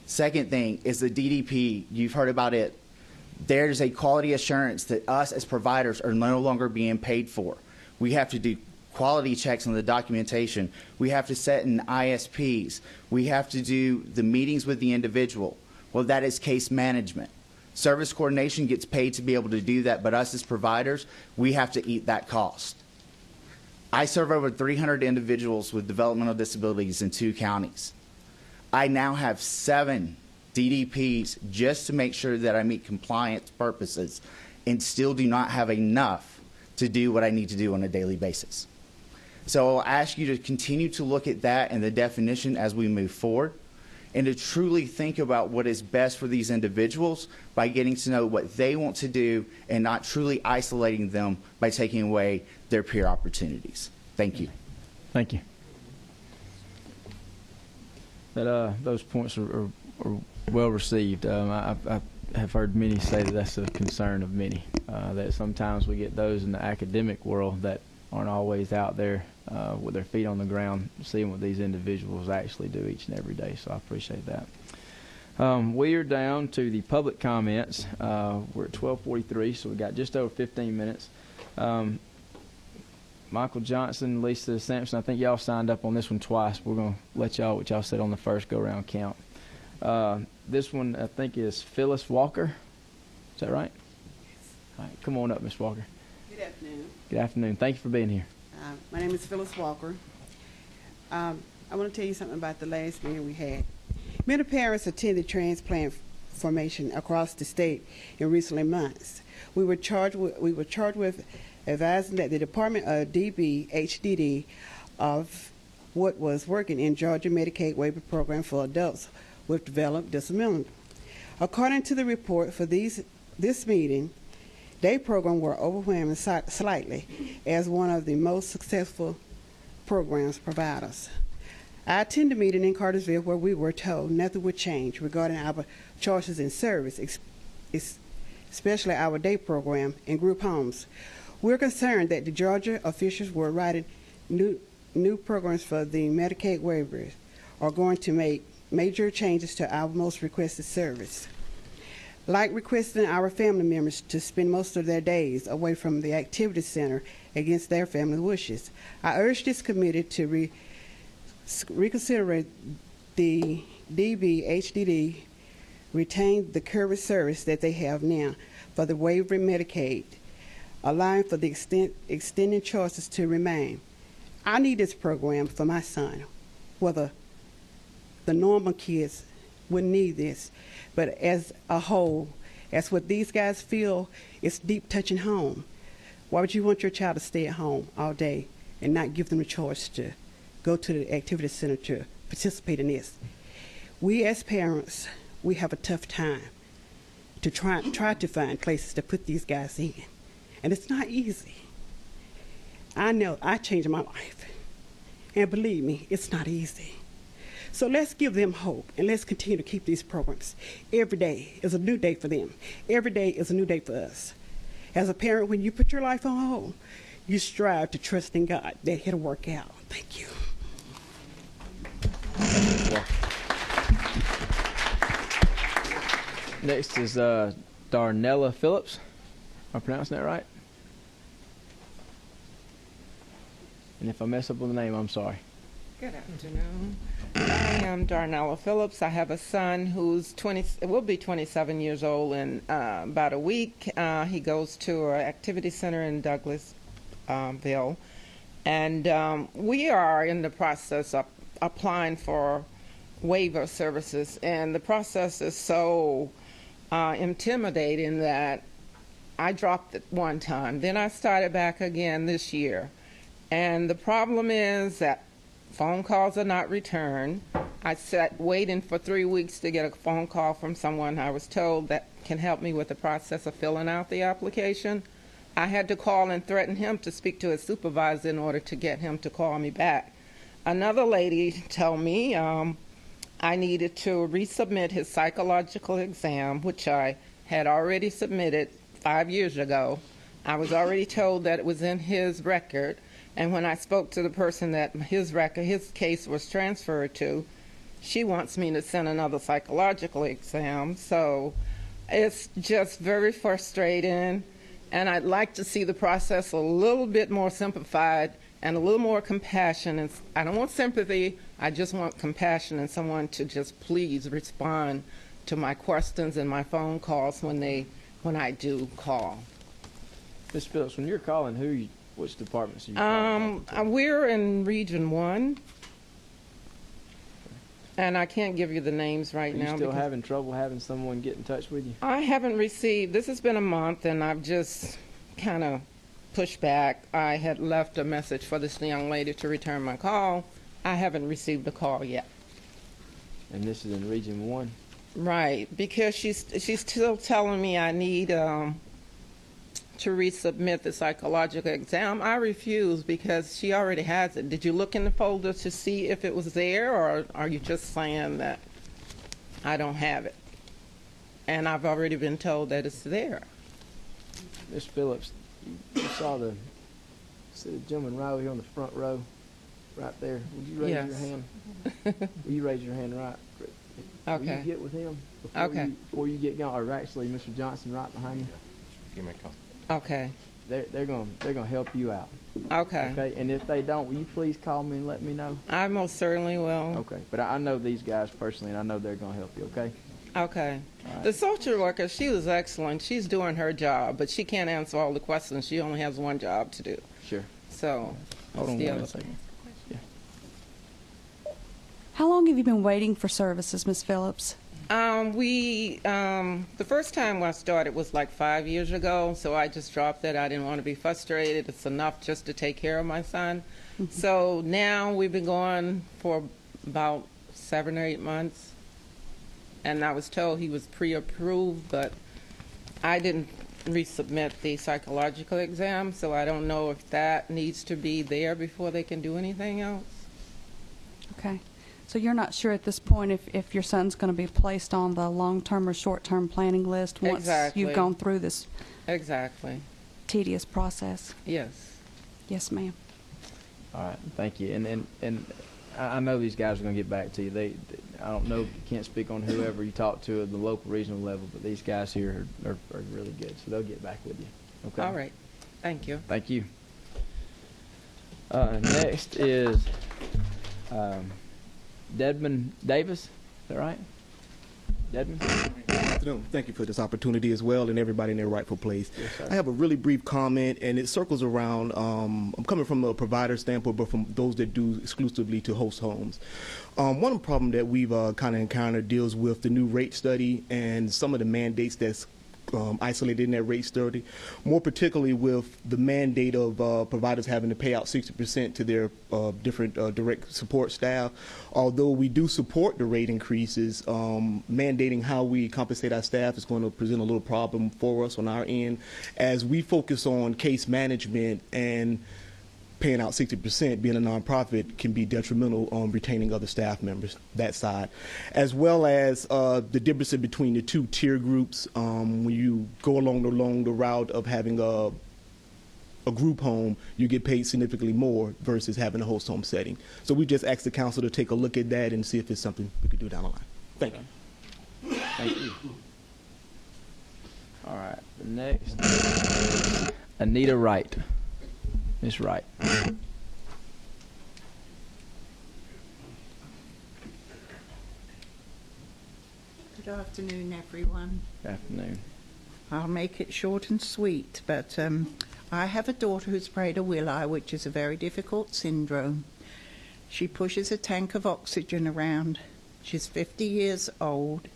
Second thing is the DDP. You've heard about it. There's a quality assurance that us as providers are no longer being paid for. We have to do quality checks on the documentation. We have to set in ISPs. We have to do the meetings with the individual. Well, that is case management. Service coordination gets paid to be able to do that, but us as providers, we have to eat that cost. I serve over 300 individuals with developmental disabilities in 2 counties. I now have 7 DDPs just to make sure that I meet compliance purposes and still do not have enough to do what I need to do on a daily basis. So I'll ask you to continue to look at that and the definition as we move forward and to truly think about what is best for these individuals by getting to know what they want to do and not truly isolating them by taking away their peer opportunities. Thank you. Thank you. Those points are well received. I have heard many say that that's a concern of many, that sometimes we get those in the academic world that aren't always out there with their feet on the ground seeing what these individuals actually do each and every day, so I appreciate that. We are down to the public comments. We're at 12:43, so we got just over 15 minutes. Michael Johnson, Lisa Sampson, I think y'all signed up on this one twice. We're going to let y'all, what y'all said on the first go-around count. This one, I think, is Phyllis Walker. Is that right? All right, come on up, Miss Walker. Good afternoon. afternoon. Good afternoon. Thank you for being here. My name is Phyllis Walker. I want to tell you something about the last meeting we had. Many parents attended transplant formation across the state in recent months. We were charged with advising that the Department of DB-HDD of what was working in Georgia Medicaid waiver program for adults with developed disability. According to the report for this meeting, day program were overwhelmed slightly as one of the most successful programs providers. I attended a meeting in Cartersville where we were told nothing would change regarding our choices in service, especially our day program and group homes. We're concerned that the Georgia officials were writing new programs for the Medicaid waivers are going to make major changes to our most requested service, like requesting our family members to spend most of their days away from the activity center against their family wishes. I urge this committee to reconsider the DB-HDD retain the current service that they have now for the waiver Medicaid, allowing for the extended choices to remain. I need this program for my son, whether the normal kids would need this, but as a whole, as what these guys feel, it's deep touching home. Why would you want your child to stay at home all day and not give them a choice to go to the activity center to participate in this? We as parents, we have a tough time to try to find places to put these guys in, and it's not easy. I know I changed my life, and believe me, it's not easy. So let's give them hope, and let's continue to keep these programs. Every day is a new day for them. Every day is a new day for us. As a parent, when you put your life on hold, you strive to trust in God that it'll work out. Thank you. Next is Darnella Phillips. Am I pronouncing that right? And if I mess up on the name, I'm sorry. Good afternoon. I am Darnella Phillips. I have a son who's will be 27 years old in about a week. He goes to an activity center in Douglasville. And we are in the process of applying for waiver services. And the process is so intimidating that I dropped it one time. Then I started back again this year. And the problem is that phone calls are not returned. I sat waiting for 3 weeks to get a phone call from someone I was told that can help me with the process of filling out the application. I had to call and threaten him to speak to his supervisor in order to get him to call me back. Another lady told me I needed to resubmit his psychological exam, which I had already submitted 5 years ago. I was already told that it was in his record. And when I spoke to the person that his case was transferred to, she wants me to send another psychological exam. So it's just very frustrating. And I'd like to see the process a little bit more simplified and a little more compassion. And I don't want sympathy. I just want compassion and someone to just please respond to my questions and my phone calls when I do call. Ms. Phillips, when you're calling, which departments are you calling? We're in Region 1, and I can't give you the names right now. Are you still having trouble having someone get in touch with you? I haven't received, this has been a month, and I've just kind of pushed back. I had left a message for this young lady to return my call. I haven't received a call yet. And this is in Region 1? Right, because she's still telling me I need to resubmit the psychological exam. I refuse because she already has it. Did you look in the folder to see if it was there, or are you just saying that I don't have it? And I've already been told that it's there. Ms. Phillips, you saw the gentleman right over here on the front row, right there. Would you raise your hand? Will you raise your hand right? Okay. Will you get with him before you get going? Or actually, Mr. Johnson right behind you. Give me a call. Okay. They're gonna help you out. Okay. Okay. And if they don't, will you please call me and let me know? I most certainly will. Okay. But I know these guys personally, and I know they're gonna help you. Okay. Okay. The social worker, she was excellent. She's doing her job, but she can't answer all the questions. She only has one job to do. Sure. So, Hold on the one other second. How long have you been waiting for services, Ms. Phillips? The first time I started was like 5 years ago, so I just dropped it. I didn't want to be frustrated. It's enough just to take care of my son. So now we've been going for about 7 or 8 months, and I was told he was pre-approved, but I didn't resubmit the psychological exam, so I don't know if that needs to be there before they can do anything else. Okay. So you're not sure at this point if your son's going to be placed on the long-term or short-term planning list once Exactly. you've gone through this Exactly. tedious process? Yes. Yes, ma'am. All right, thank you. And I know these guys are going to get back to you. I don't know, can't speak on whoever you talk to at the local, regional level, but these guys here are really good, so they'll get back with you. Okay. All right. Thank you. Thank you. Next is Dedmon Davis. Is that right? Dedmon? Good afternoon. Thank you for this opportunity as well, and everybody in their rightful place. Yes, sir. I have a really brief comment, and it circles around, I'm coming from a provider standpoint, but from those that do exclusively to host homes. One of the problems that we've kind of encountered deals with the new rate study and some of the mandates that's isolated in that rate study, more particularly with the mandate of providers having to pay out 60% to their different direct support staff. Although we do support the rate increases, mandating how we compensate our staff is going to present a little problem for us on our end as we focus on case management, and paying out 60%, being a nonprofit, can be detrimental on retaining other staff members, that side. As well as the difference between the two tier groups. When you go along the route of having a group home, you get paid significantly more versus having a host home setting. So we just asked the council to take a look at that and see if it's something we could do down the line. Thank you. Thank you. All right, the next is Anita Wright. Ms. Wright. Good afternoon, everyone. Good afternoon. I'll make it short and sweet, but I have a daughter who's Prader-Willi, which is a very difficult syndrome. She pushes a tank of oxygen around. She's 50 years old.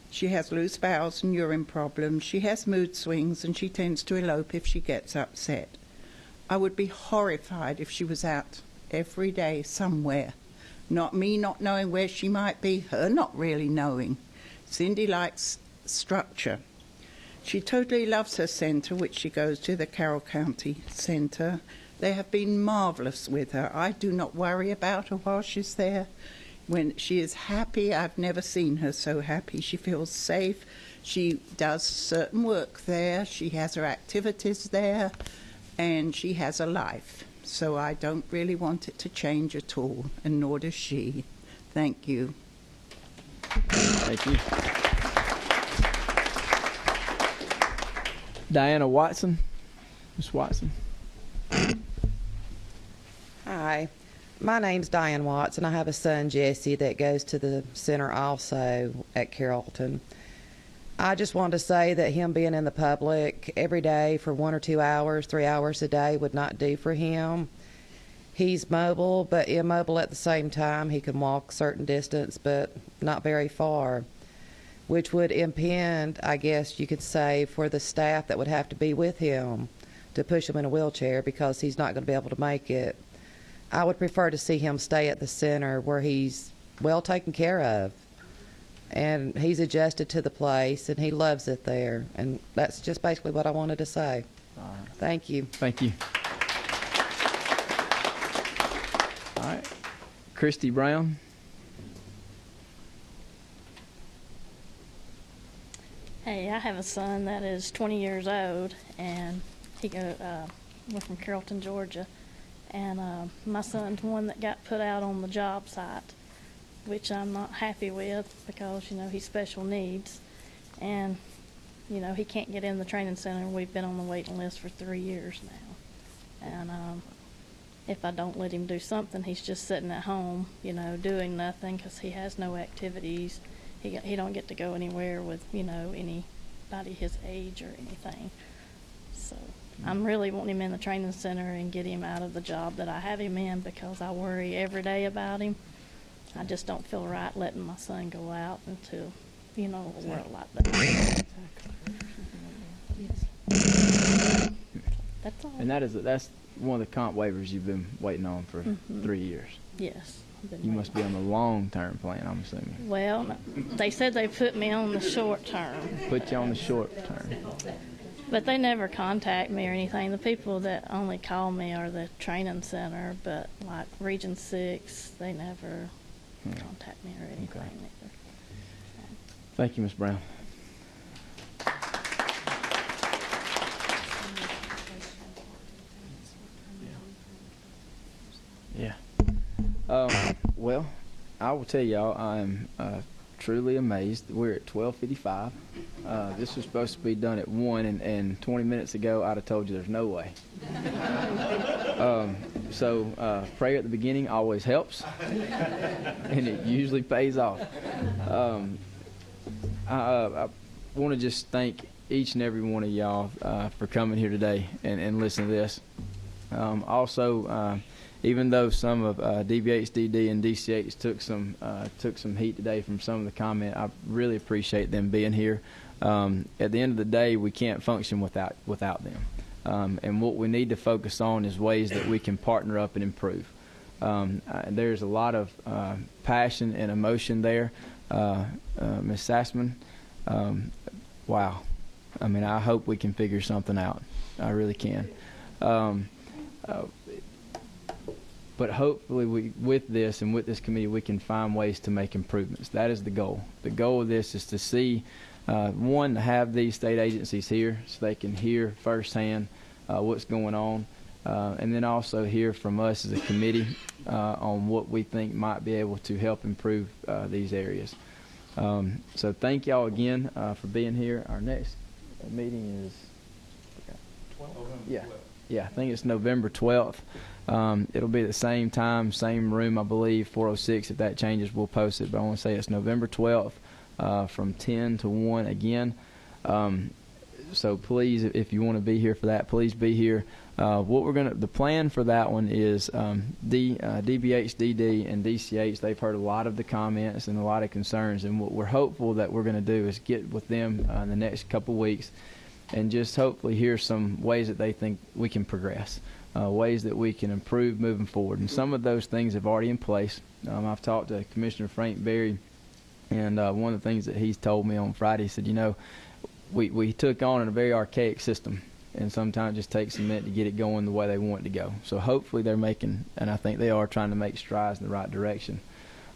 She has loose bowels and urine problems. She has mood swings, and she tends to elope if she gets upset. I would be horrified if she was out every day somewhere. Not me not knowing where she might be, her not really knowing. Cindy likes structure. She totally loves her centre, which she goes to, the Carroll County Centre. They have been marvellous with her. I do not worry about her while she's there. When she is happy, I've never seen her so happy. She feels safe. She does certain work there. She has her activities there. And she has a life, so I don't really want it to change at all, and nor does she. Thank you. Thank you. Diana Watson. Ms. Watson. Hi, my name's Diane Watson. I have a son, Jesse, that goes to the center also at Carrollton. I just wanted to say that him being in the public every day for 1 or 2 hours, 3 hours a day would not do for him. He's mobile, but immobile at the same time. He can walk a certain distance, but not very far, which would impede, I guess you could say, for the staff that would have to be with him to push him in a wheelchair because he's not going to be able to make it. I would prefer to see him stay at the center where he's well taken care of. And he's adjusted to the place, and he loves it there. And that's just basically what I wanted to say. Thank you. Thank you. All right. Christy Brown. Hey, I have a son that is 20 years old, and we're from Carrollton, Georgia. And my son's one that got put out on the job site, which I'm not happy with because, he's special needs. And, he can't get in the training center. We've been on the waiting list for 3 years now. And if I don't let him do something, he's just sitting at home, doing nothing because he has no activities. he don't get to go anywhere with, you know, anybody his age or anything. So I'm really wanting him in the training center and get him out of the job that I have him in, because I worry every day about him. I just don't feel right letting my son go out until, you know, we're a lot better. That's all. And that's one of the comp waivers you've been waiting on for 3 years. Yes. You must be on the long-term plan, I'm assuming. Well, they said they put me on the short term. Put you on the short term. But they never contact me or anything. The people that only call me are the training center, but like Region 6, they never contact me or anything either. Thank you, Ms. Brown. Yeah. Well, I will tell y'all, I'm truly amazed. We're at 12:55. This was supposed to be done at 1, and 20 minutes ago, I'd have told you there's no way. So prayer at the beginning always helps, and it usually pays off. I want to just thank each and every one of y'all for coming here today and listening to this. Also, even though some of DBHDD and DCH took some heat today from some of the comment, I really appreciate them being here. At the end of the day, we can't function without them. And what we need to focus on is ways that we can partner up and improve. There's a lot of passion and emotion there. Ms. Sassman, wow. I mean, I hope we can figure something out. I really can. But hopefully with this and with this committee, we can find ways to make improvements. That is the goal. The goal of this is to see, one, to have these state agencies here so they can hear firsthand what's going on, and then also hear from us as a committee on what we think might be able to help improve these areas. So thank y'all again for being here. Our next meeting is, I think it's November 12th. It'll be the same time, same room, I believe, 406. If that changes, we'll post it. But I want to say it's November 12th from 10 to 1 again. So please, if you want to be here for that, please be here. The plan for that one is DBH, DD, and DCH. They've heard a lot of the comments and a lot of concerns, and what we're hopeful that we're going to do is get with them in the next couple weeks and just hopefully hear some ways that they think we can progress, ways that we can improve moving forward. And some of those things have already in place. I've talked to Commissioner Frank Berry, and one of the things that he's told me on Friday, he said, you know, we took on a very archaic system, and sometimes it just takes a minute to get it going the way they want it to go. So hopefully they're making, and I think they are trying to make strides in the right direction.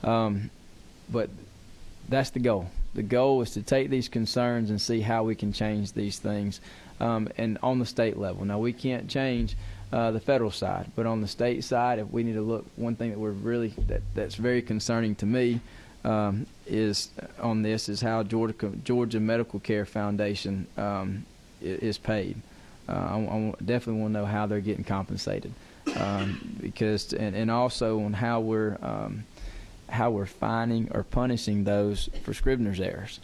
But that's the goal. The goal is to take these concerns and see how we can change these things, and on the state level. Now, we can't change the federal side, but on the state side, if we need to look, one thing that we're really that's very concerning to me is on this is how Georgia Medical Care Foundation is paid. I definitely want to know how they're getting compensated, because and also on how we're fining or punishing those for Scribner's errors.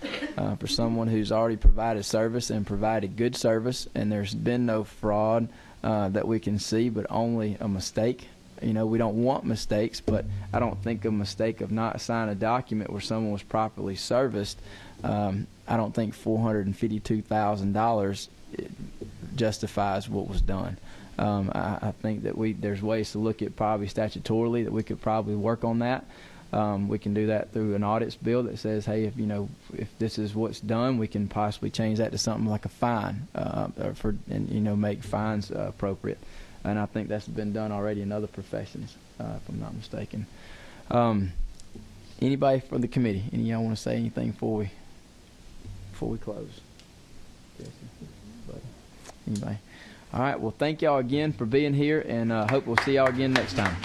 For someone who's already provided service and provided good service, and there's been no fraud that we can see, but only a mistake. You know, we don't want mistakes, but I don't think a mistake of not signing a document where someone was properly serviced, I don't think $452,000 justifies what was done. I think that there's ways to look at probably statutorily that we could probably work on that. We can do that through an audits bill that says, hey, if this is what's done, we can possibly change that to something like a fine, make fines appropriate. And I think that's been done already in other professions, if I'm not mistaken. Anybody from the committee? Any of y'all want to say anything before we close? Anybody? All right. Well, thank y'all again for being here, and hope we'll see y'all again next time.